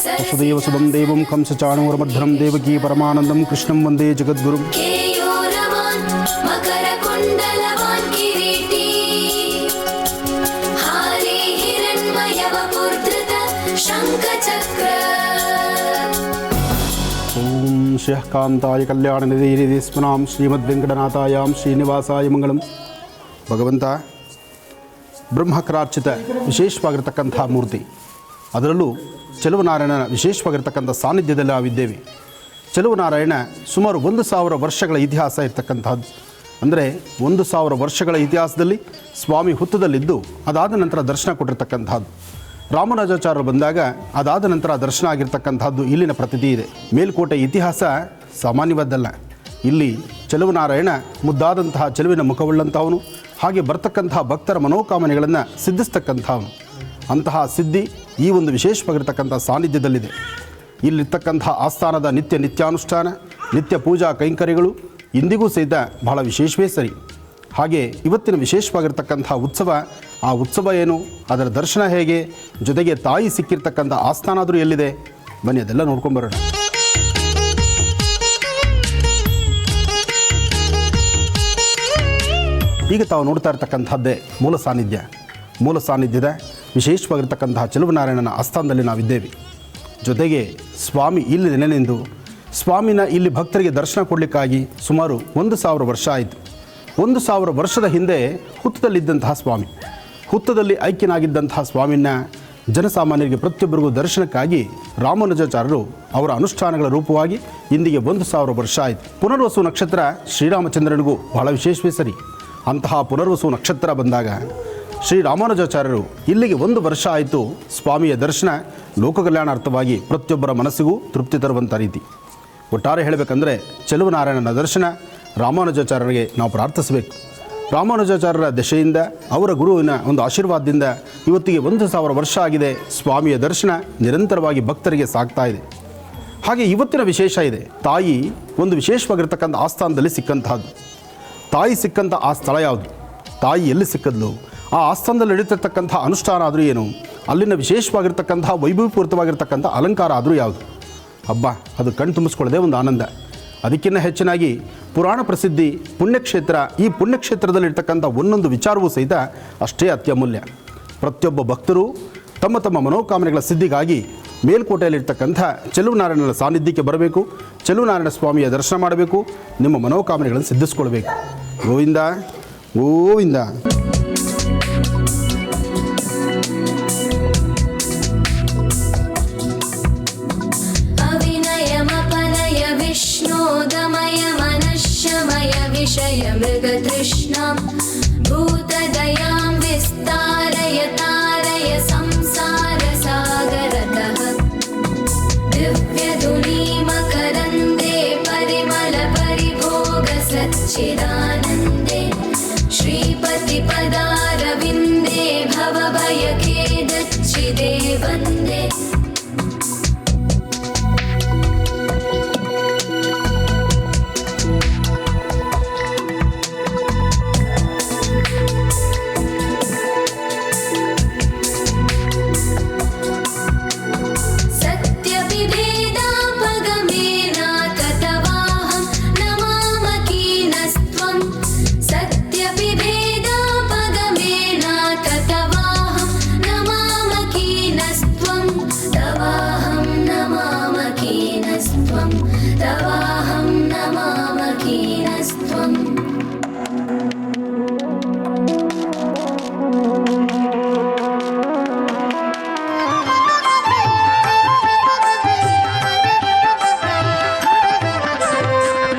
वसुदेव सुदं देवं कंसचाणूरमध्यं देवकी परमानंदं कृष्णं वंदे जगद्गुरुं। ओम श्रीः कांताय कल्याणनिधे स्मनां श्रीमद्वेंकटनाथायां श्रीनिवासाय मंगलಂ। ಭಗವಂತ ಬ್ರಹ್ಮಕರಾರ್ಚಿತ ವಿಶೇಷವಾಗಿರತಕ್ಕಂಥ ಮೂರ್ತಿ, ಅದರಲ್ಲೂ ಚೆಲುವನಾರಾಯಣನ ವಿಶೇಷವಾಗಿರ್ತಕ್ಕಂಥ ಸಾನ್ನಿಧ್ಯದಲ್ಲಿ ನಾವಿದ್ದೇವೆ. ಚೆಲುವನಾರಾಯಣ ಸುಮಾರು 1000 ವರ್ಷಗಳ ಇತಿಹಾಸ ಇರ್ತಕ್ಕಂಥದ್ದು. ಅಂದರೆ 1000 ವರ್ಷಗಳ ಇತಿಹಾಸದಲ್ಲಿ ಸ್ವಾಮಿ ಹುತ್ತದಲ್ಲಿದ್ದು ಅದಾದ ನಂತರ ದರ್ಶನ ಕೊಟ್ಟಿರ್ತಕ್ಕಂಥದ್ದು. ರಾಮರಾಜಾಚಾರ್ಯರು ಬಂದಾಗ ಅದಾದ ನಂತರ ದರ್ಶನ ಆಗಿರ್ತಕ್ಕಂಥದ್ದು ಇಲ್ಲಿನ ಪ್ರತೀತಿ ಇದೆ. ಮೇಲ್ಕೋಟೆ ಇತಿಹಾಸ ಸಾಮಾನ್ಯವಾದ್ದಲ್ಲ. ಇಲ್ಲಿ ಚೆಲುವನಾರಾಯಣ ಮುದ್ದಾದಂತಹ ಚೆಲುವಿನ ಮುಖವುಳ್ಳಂಥವನು, ಹಾಗೆ ಬರ್ತಕ್ಕಂತಹ ಭಕ್ತರ ಮನೋಕಾಮನೆಗಳನ್ನು ಸಿದ್ಧಿಸ್ತಕ್ಕಂಥವನು. ಅಂತಹ ಸಿದ್ಧಿ ಈ ಒಂದು ವಿಶೇಷವಾಗಿರ್ತಕ್ಕಂಥ ಸಾನ್ನಿಧ್ಯದಲ್ಲಿದೆ. ಇಲ್ಲಿರ್ತಕ್ಕಂಥ ಆಸ್ಥಾನದ ನಿತ್ಯಾನುಷ್ಠಾನ, ನಿತ್ಯ ಪೂಜಾ ಕೈಂಕರ್ಯಗಳು ಇಂದಿಗೂ ಸಹಿತ ಬಹಳ ವಿಶೇಷವೇ ಸರಿ. ಹಾಗೆ ಇವತ್ತಿನ ವಿಶೇಷವಾಗಿರ್ತಕ್ಕಂಥ ಉತ್ಸವ, ಆ ಉತ್ಸವ ಏನು, ಅದರ ದರ್ಶನ ಹೇಗೆ, ಜೊತೆಗೆ ತಾಯಿ ಸಿಕ್ಕಿರ್ತಕ್ಕಂಥ ಆಸ್ಥಾನ ಆದರೂ ಎಲ್ಲಿದೆ, ಬನ್ನಿ ಅದೆಲ್ಲ ನೋಡ್ಕೊಂಬರೋಣ. ಈಗ ತಾವು ನೋಡ್ತಾ ಇರ್ತಕ್ಕಂಥದ್ದೇ ಮೂಲ ಸಾನ್ನಿಧ್ಯದ ವಿಶೇಷವಾಗಿರ್ತಕ್ಕಂತಹ ಚೆಲುವನಾರಾಯಣನ ಆಸ್ಥಾನದಲ್ಲಿ ನಾವಿದ್ದೇವೆ. ಜೊತೆಗೆ ಸ್ವಾಮಿ ಇಲ್ಲಿ ನೆನೆನೆಂದು ಸ್ವಾಮಿನ ಇಲ್ಲಿ ಭಕ್ತರಿಗೆ ದರ್ಶನ ಕೊಡಲಿಕ್ಕಾಗಿ ಸುಮಾರು 1000 ವರ್ಷ ಆಯಿತು. 1000 ವರ್ಷದ ಹಿಂದೆ ಹುತ್ತದಲ್ಲಿದ್ದಂತಹ ಸ್ವಾಮಿ, ಹುತ್ತದಲ್ಲಿ ಐಕ್ಯನಾಗಿದ್ದಂತಹ ಸ್ವಾಮಿನ ಜನಸಾಮಾನ್ಯರಿಗೆ ಪ್ರತಿಯೊಬ್ಬರಿಗೂ ದರ್ಶನಕ್ಕಾಗಿ ರಾಮಾನುಜಾಚಾರ್ಯರು ಅವರ ಅನುಷ್ಠಾನಗಳ ರೂಪವಾಗಿ ಇಂದಿಗೆ 1000 ವರ್ಷ ಆಯಿತು. ಪುನರ್ವಸು ನಕ್ಷತ್ರ ಶ್ರೀರಾಮಚಂದ್ರನಿಗೂ ಬಹಳ ವಿಶೇಷವೇ ಸರಿ. ಅಂತಹ ಪುನರ್ವಸು ನಕ್ಷತ್ರ ಬಂದಾಗ ಶ್ರೀರಾಮಾನುಜಾಚಾರ್ಯರು ಇಲ್ಲಿಗೆ 1 ವರ್ಷ ಆಯಿತು. ಸ್ವಾಮಿಯ ದರ್ಶನ ಲೋಕ ಕಲ್ಯಾಣಾರ್ಥವಾಗಿ ಪ್ರತಿಯೊಬ್ಬರ ಮನಸ್ಸಿಗೂ ತೃಪ್ತಿ ತರುವಂಥ ರೀತಿ. ಒಟ್ಟಾರೆ ಹೇಳಬೇಕಂದ್ರೆ ಚೆಲುವನಾರಾಯಣನ ದರ್ಶನ ರಾಮಾನುಜಾಚಾರ್ಯರಿಗೆ ನಾವು ಪ್ರಾರ್ಥಿಸಬೇಕು. ರಾಮಾನುಜಾಚಾರ್ಯರ ದಶೆಯಿಂದ, ಅವರ ಗುರುವಿನ ಒಂದು ಆಶೀರ್ವಾದದಿಂದ ಇವತ್ತಿಗೆ 1000 ವರ್ಷ ಆಗಿದೆ. ಸ್ವಾಮಿಯ ದರ್ಶನ ನಿರಂತರವಾಗಿ ಭಕ್ತರಿಗೆ ಸಾಗ್ತಾ ಇದೆ. ಹಾಗೆ ಇವತ್ತಿನ ವಿಶೇಷ ಇದೆ. ತಾಯಿ ಒಂದು ವಿಶೇಷವಾಗಿರ್ತಕ್ಕಂಥ ಆಸ್ಥಾನದಲ್ಲಿ ಸಿಕ್ಕಂತಹದ್ದು. ತಾಯಿ ಸಿಕ್ಕಂಥ ಆ ಸ್ಥಳ ಯಾವುದು, ತಾಯಿ ಎಲ್ಲಿ ಸಿಕ್ಕದ್ಲು, ಆ ಆಸ್ಥಾನದಲ್ಲಿ ನಡೀತಿರ್ತಕ್ಕಂಥ ಅನುಷ್ಠಾನ ಆದರೂ ಏನು, ಅಲ್ಲಿನ ವಿಶೇಷವಾಗಿರ್ತಕ್ಕಂಥ ವೈಭವಪೂರಿತವಾಗಿರ್ತಕ್ಕಂಥ ಅಲಂಕಾರ ಆದರೂ ಯಾವುದು, ಹಬ್ಬ ಅದು ಕಣ್ಣು ತುಂಬಿಸ್ಕೊಳ್ಳೋದೇ ಒಂದು ಆನಂದ. ಅದಕ್ಕಿಂತ ಹೆಚ್ಚಿನಾಗಿ ಪುರಾಣ ಪ್ರಸಿದ್ಧಿ ಪುಣ್ಯಕ್ಷೇತ್ರ, ಈ ಪುಣ್ಯಕ್ಷೇತ್ರದಲ್ಲಿರ್ತಕ್ಕಂಥ ಒಂದೊಂದು ವಿಚಾರವೂ ಸಹಿತ ಅಷ್ಟೇ ಅತ್ಯಮೂಲ್ಯ. ಪ್ರತಿಯೊಬ್ಬ ಭಕ್ತರು ತಮ್ಮ ತಮ್ಮ ಮನೋಕಾಮನೆಗಳ ಸಿದ್ಧಿಗಾಗಿ ಮೇಲ್ಕೋಟೆಯಲ್ಲಿರ್ತಕ್ಕಂಥ ಚೆಲುವನಾರಾಯಣನ ಸಾನ್ನಿಧ್ಯಕ್ಕೆ ಬರಬೇಕು. ಚೆಲುವನಾರಾಯಣ ಸ್ವಾಮಿಯ ದರ್ಶನ ಮಾಡಬೇಕು. ನಿಮ್ಮ ಮನೋಕಾಮನೆಗಳನ್ನು ಸಿದ್ಧಿಸ್ಕೊಳ್ಬೇಕು. ಗೋವಿಂದ ಗೋವಿಂದ. ಅವಿನಯಮಪನಯ ವಿಷ್ಣೋದಮಯ ಮನಶ್ಶಮಯ ವಿಷಯ ಮೃಗತೃಷ್ಣಾಂ ಭೂತದಯಾಂ ವಿಸ್ತಾರಯ ತಾರಯ ಸಂಸಾರ ಸಾಗರತಃ ದಿವ್ಯಧುನೀಮಕರಂದೇ ಪರಿಮಳ ಪರಿಭೋಗ ಸಚ್ಚಿದಾನಂದೇ ಶ್ರೀಪತಿ ಪದಾರವಿಂದೇ ಭವಭಯಖೇದಚ್ಛಿದೇ ವಂದೇ.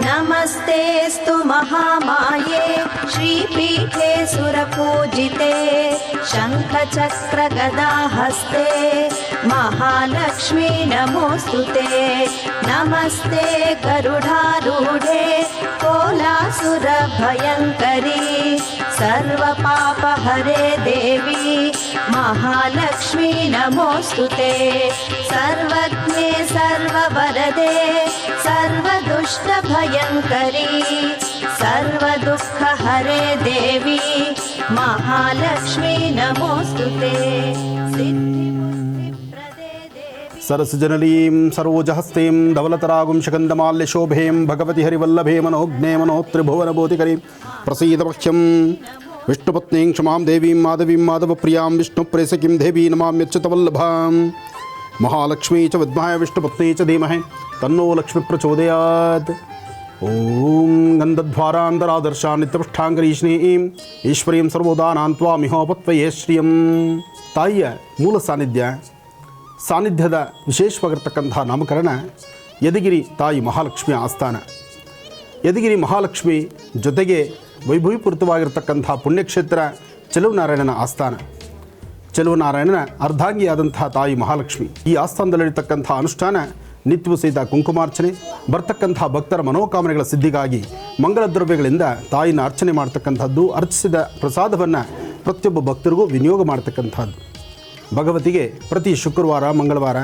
नमस्तेस्तु महामाये श्रीपीठे सुरपूजिते शङ्खचक्रगदाहस्ते महालक्ष्मी नमोस्तुते. नमस्ते गरुडारूढे कोलासुरभयङ्करी सर्वपापहरे देवी महालक्ष्मी नमोस्तुते. सर्वज्ञे सर्ववरदे सर्वदुष्टभयङ्करी सर्वदुःखहरे देवी महालक्ष्मी नमोस्तुते. नमोऽस्तु ते सिद्धिबुद्धिप्रदे देवी सरसजनलीं सरोजहस्तीं धवलतरागुंशकन्दमाल्यशोभें भगवति हरिवल्लभे मनोज्ञे मनोत्रिभुवनबोधिकरीं प्रसीदवक्ष्यं विष्णुपत्नीं क्षमां देवीं माधवीं माधवप्रियां विष्णुप्रेसकीं देवी नमाम्यच्युतवल्लभां महालक्ष्मी च विद्महे विष्णुपत्नी च धीमहि तन्नो लक्ष्मी प्रचोदयात् ಓಂ ಗಂಧದ್ವಾರಾಂತರಾದರ್ಶ ನಿತ್ಯಪುಷ್ಟಾಂಗರೀಷ್ಣೀಂ ಈಶ್ವರೀಂ ಸರ್ವೋದಾನಾಂ ತ್ವಾಮಿಹೋಪತ್ವಯೇ ಶ್ರಿಯಂ. ತಾಯಿಯ ಮೂಲ ಸಾನ್ನಿಧ್ಯದ ವಿಶೇಷವಾಗಿರ್ತಕ್ಕಂಥ ನಾಮಕರಣ ಯದಗಿರಿ ತಾಯಿ ಮಹಾಲಕ್ಷ್ಮಿಯ ಆಸ್ಥಾನ. ಯದಗಿರಿ ಮಹಾಲಕ್ಷ್ಮಿ ಜೊತೆಗೆ ವೈಭವೀಪೂರಿತವಾಗಿರ್ತಕ್ಕಂಥ ಪುಣ್ಯಕ್ಷೇತ್ರ ಚೆಲುವನಾರಾಯಣನ ಆಸ್ಥಾನ. ಚೆಲುವನಾರಾಯಣನ ಅರ್ಧಾಂಗಿಯಾದಂಥ ತಾಯಿ ಮಹಾಲಕ್ಷ್ಮಿ ಈ ಆಸ್ಥಾನದಲ್ಲಿರ್ತಕ್ಕಂಥ ಅನುಷ್ಠಾನ ನಿತ್ಯವೂ ಸಹಿತ ಕುಂಕುಮಾರ್ಚನೆ, ಬರ್ತಕ್ಕಂಥ ಭಕ್ತರ ಮನೋಕಾಮನೆಗಳ ಸಿದ್ಧಿಗಾಗಿ ಮಂಗಳ ದ್ರವ್ಯಗಳಿಂದ ತಾಯಿನ ಅರ್ಚನೆ ಮಾಡ್ತಕ್ಕಂಥದ್ದು, ಅರ್ಚಿಸಿದ ಪ್ರಸಾದವನ್ನು ಪ್ರತಿಯೊಬ್ಬ ಭಕ್ತರಿಗೂ ವಿನಿಯೋಗ ಮಾಡ್ತಕ್ಕಂಥದ್ದು. ಭಗವತಿಗೆ ಪ್ರತಿ ಶುಕ್ರವಾರ ಮಂಗಳವಾರ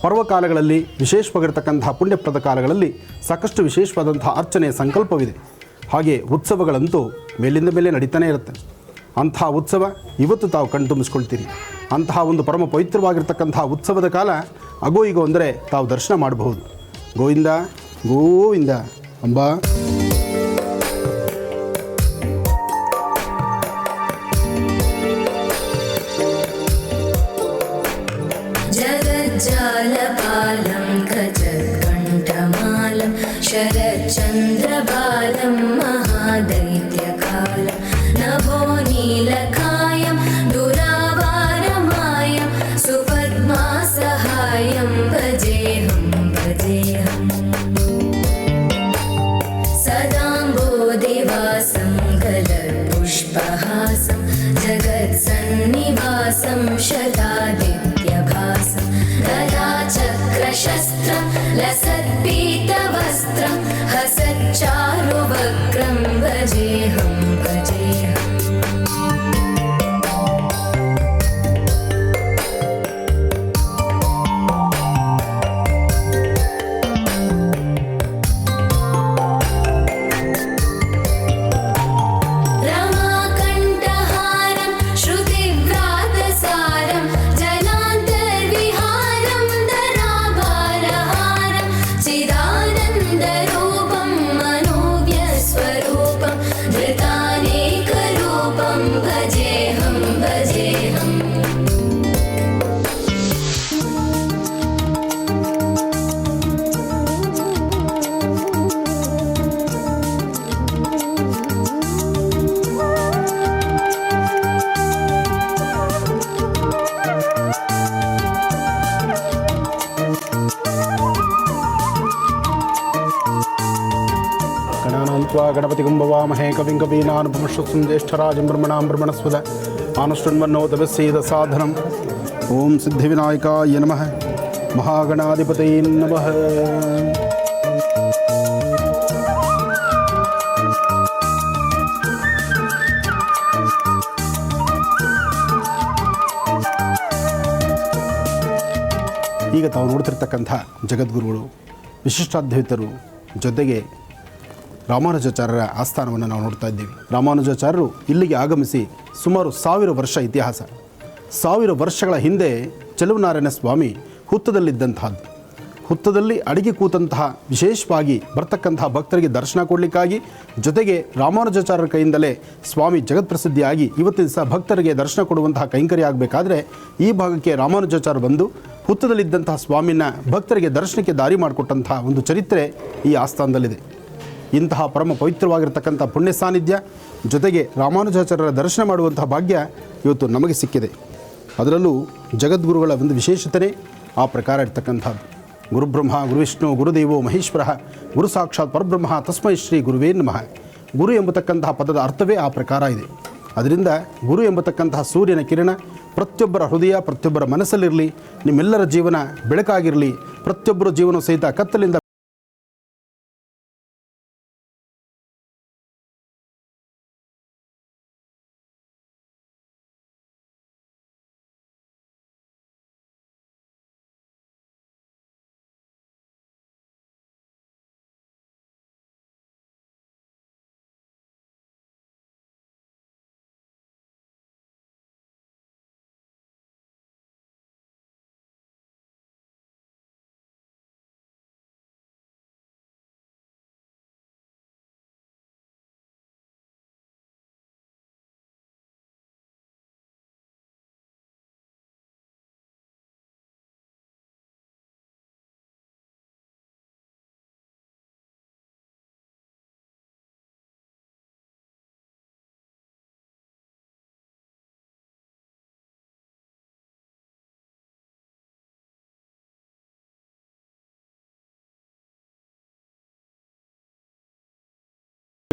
ಪರ್ವಕಾಲಗಳಲ್ಲಿ ವಿಶೇಷವಾಗಿರ್ತಕ್ಕಂಥ ಪುಣ್ಯಪ್ರದ ಕಾಲಗಳಲ್ಲಿ ಸಾಕಷ್ಟು ವಿಶೇಷವಾದಂಥ ಅರ್ಚನೆಯ ಸಂಕಲ್ಪವಿದೆ. ಹಾಗೆ ಉತ್ಸವಗಳಂತೂ ಮೇಲಿಂದ ಮೇಲೆ ನಡೀತಾನೆ ಇರುತ್ತೆ. ಅಂತಹ ಉತ್ಸವ ಇವತ್ತು ತಾವು ಕಣ್ತುಂಬಿಸ್ಕೊಳ್ತೀರಿ. ಅಂತಹ ಒಂದು ಪರಮ ಪವಿತ್ರವಾಗಿರ್ತಕ್ಕಂಥ ಉತ್ಸವದ ಕಾಲ ಅಗೋ ಈಗೋ ಅಂದರೆ ತಾವು ದರ್ಶನ ಮಾಡಬಹುದು. ಗೋವಿಂದ ಗೋವಿಂದ ಅಂಬಾ. जगज्जालपालं गजकण्ठमालं शरच्चन्द्रबालं महादैत्यकालं नभो नीलकायं दुरावारमायं सुपद्मासहायं भजेऽहं भजेऽहम् सदाम्बोधिवासं गलपुष्पहासं जगत्सन्निवासं शतादित्यभासं गदाचक्रशस्त्रं लसत्पीतवस्त्रं हसच्चारुवक्त्रं भजेऽहं भजेऽहम् रमाकण्ठहारं श्रुतिव्रातसारं जनान्तर्विहारं धराभारहारं चिदानन्दरूपं मनोव्यस्वरूपं धृतानेकरूपं भजेऽहं भजेऽहम् ಗಣಾನಾಂತ್ವಾ ಗಣಪತಿಗಂ ಭವಾಮಹೇ ಕವಿಂ ಕವೀನಾನುಪಮಶ್ವತ್ಸಂ ಜ್ಯೇಷ್ಠರಾಜಂ ಬ್ರಹ್ಮಣಾಂ ಬ್ರಹ್ಮಣಸ್ಪದ ಆನುಷ್ಠನ್ವನ್ನೋತವಸ್ಸೇದ ಸಾಧನಂ. ಓಂ ಸಿದ್ಧಿವಿನಾಯಕಾಯ ನಮಃ. ಮಹಾಗಣಾಧಿಪತಯೇ ನಮಃ. ಈಗ ತಾವು ನೋಡ್ತಿರ್ತಕ್ಕಂಥ ಜಗದ್ಗುರುಗಳು ವಿಶಿಷ್ಟಾದ್ವೈತರು ಜೊತೆಗೆ ರಾಮಾನುಜಾಚಾರ್ಯರ ಆಸ್ಥಾನವನ್ನು ನಾವು ನೋಡ್ತಾ ಇದ್ದೀವಿ. ರಾಮಾನುಜಾಚಾರ್ಯರು ಇಲ್ಲಿಗೆ ಆಗಮಿಸಿ ಸುಮಾರು 1000 ವರ್ಷ ಇತಿಹಾಸ. 1000 ವರ್ಷಗಳ ಹಿಂದೆ ಚೆಲುವನಾರಾಯಣ ಸ್ವಾಮಿ ಹುತ್ತದಲ್ಲಿದ್ದಂತಹದ್ದು. ಹುತ್ತದಲ್ಲಿ ಅಡಿಗೆ ಕೂತಂತಹ ವಿಶೇಷವಾಗಿ ಬರ್ತಕ್ಕಂತಹ ಭಕ್ತರಿಗೆ ದರ್ಶನ ಕೊಡಲಿಕ್ಕಾಗಿ ಜೊತೆಗೆ ರಾಮಾನುಜಾಚಾರ್ಯರ ಕೈಯಿಂದಲೇ ಸ್ವಾಮಿ ಜಗತ್ಪ್ರಸಿದ್ಧಿಯಾಗಿ ಇವತ್ತಿನ ಸಹ ಭಕ್ತರಿಗೆ ದರ್ಶನ ಕೊಡುವಂತಹ ಕೈಂಕರ್ಯ ಆಗಬೇಕಾದ್ರೆ ಈ ಭಾಗಕ್ಕೆ ರಾಮಾನುಜಾಚಾರ್ಯ ಬಂದು ಹುತ್ತದಲ್ಲಿದ್ದಂತಹ ಸ್ವಾಮಿನ ಭಕ್ತರಿಗೆ ದರ್ಶನಕ್ಕೆ ದಾರಿ ಮಾಡಿಕೊಟ್ಟಂತಹ ಒಂದು ಚರಿತ್ರೆ ಈ ಆಸ್ಥಾನದಲ್ಲಿದೆ. ಇಂತಹ ಪರಮ ಪವಿತ್ರವಾಗಿರ್ತಕ್ಕಂಥ ಪುಣ್ಯ ಸಾನ್ನಿಧ್ಯ ಜೊತೆಗೆ ರಾಮಾನುಜಾಚಾರ್ಯರ ದರ್ಶನ ಮಾಡುವಂತಹ ಭಾಗ್ಯ ಇವತ್ತು ನಮಗೆ ಸಿಕ್ಕಿದೆ. ಅದರಲ್ಲೂ ಜಗದ್ಗುರುಗಳ ಒಂದು ವಿಶೇಷತೆ ಆ ಪ್ರಕಾರ ಇರ್ತಕ್ಕಂಥದ್ದು. ಗುರುಬ್ರಹ್ಮ ಗುರುವಿಷ್ಣು ಗುರುದೇವೋ ಮಹೇಶ್ವರ ಗುರು ಸಾಕ್ಷಾತ್ ಪರಬ್ರಹ್ಮ ತಸ್ಮೈ ಶ್ರೀ ಗುರುವೇ ನಮಃ. ಗುರು ಎಂಬತಕ್ಕಂತಹ ಪದದ ಅರ್ಥವೇ ಆ ಪ್ರಕಾರ ಇದೆ. ಅದರಿಂದ ಗುರು ಎಂಬತಕ್ಕಂತಹ ಸೂರ್ಯನ ಕಿರಣ ಪ್ರತಿಯೊಬ್ಬರ ಹೃದಯ ಪ್ರತಿಯೊಬ್ಬರ ಮನಸ್ಸಲ್ಲಿರಲಿ, ನಿಮ್ಮೆಲ್ಲರ ಜೀವನ ಬೆಳಕಾಗಿರಲಿ, ಪ್ರತಿಯೊಬ್ಬರ ಜೀವನ ಸಹಿತ ಕತ್ತಲಿಂದ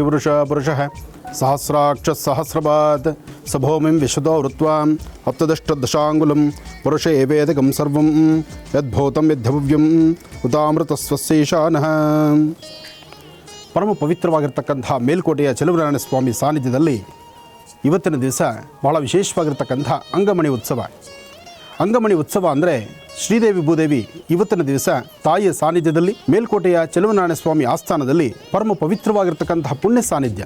ವೃಷ ಪುರುಷಃ ಸಹಸ್ರಾಕ್ಷ ಸಹಸ್ರಪಾತ್ ಸಭೌಮಿಂ ವಿಶದೋ ವೃತ್ವಾಂ ಹಪ್ತದಷ್ಟದಶಾಂಗುಲಂ ಪುರುಷ ಏವೇದಕಂ ಸರ್ವಂ ಯದ್ಭೂತಂ ಯದ್ಭವ್ಯಂ ಉತಾಮೃತಸ್ವಸ್ಯೈಶಾನಃ. ಪರಮ ಪವಿತ್ರವಾಗಿರ್ತಕ್ಕಂಥ ಮೇಲ್ಕೋಟೆಯ ಚೆಲುವನಾರಾಯಣ ಸ್ವಾಮಿ ಸಾನ್ನಿಧ್ಯದಲ್ಲಿ ಇವತ್ತಿನ ದಿವಸ ಬಹಳ ವಿಶೇಷವಾಗಿರ್ತಕ್ಕಂಥ ಅಂಗಮಣಿ ಉತ್ಸವ. ಅಂಗಮಣಿ ಉತ್ಸವ ಅಂದರೆ ಶ್ರೀದೇವಿ ಭೂದೇವಿ ಇವತ್ತಿನ ದಿವಸ ತಾಯಿಯ ಸಾನ್ನಿಧ್ಯದಲ್ಲಿ ಮೇಲ್ಕೋಟೆಯ ಚೆಲುವನಾರಾಯಣ ಸ್ವಾಮಿ ಆಸ್ಥಾನದಲ್ಲಿ ಪರಮ ಪವಿತ್ರವಾಗಿರ್ತಕ್ಕಂತಹ ಪುಣ್ಯ ಸಾನ್ನಿಧ್ಯ.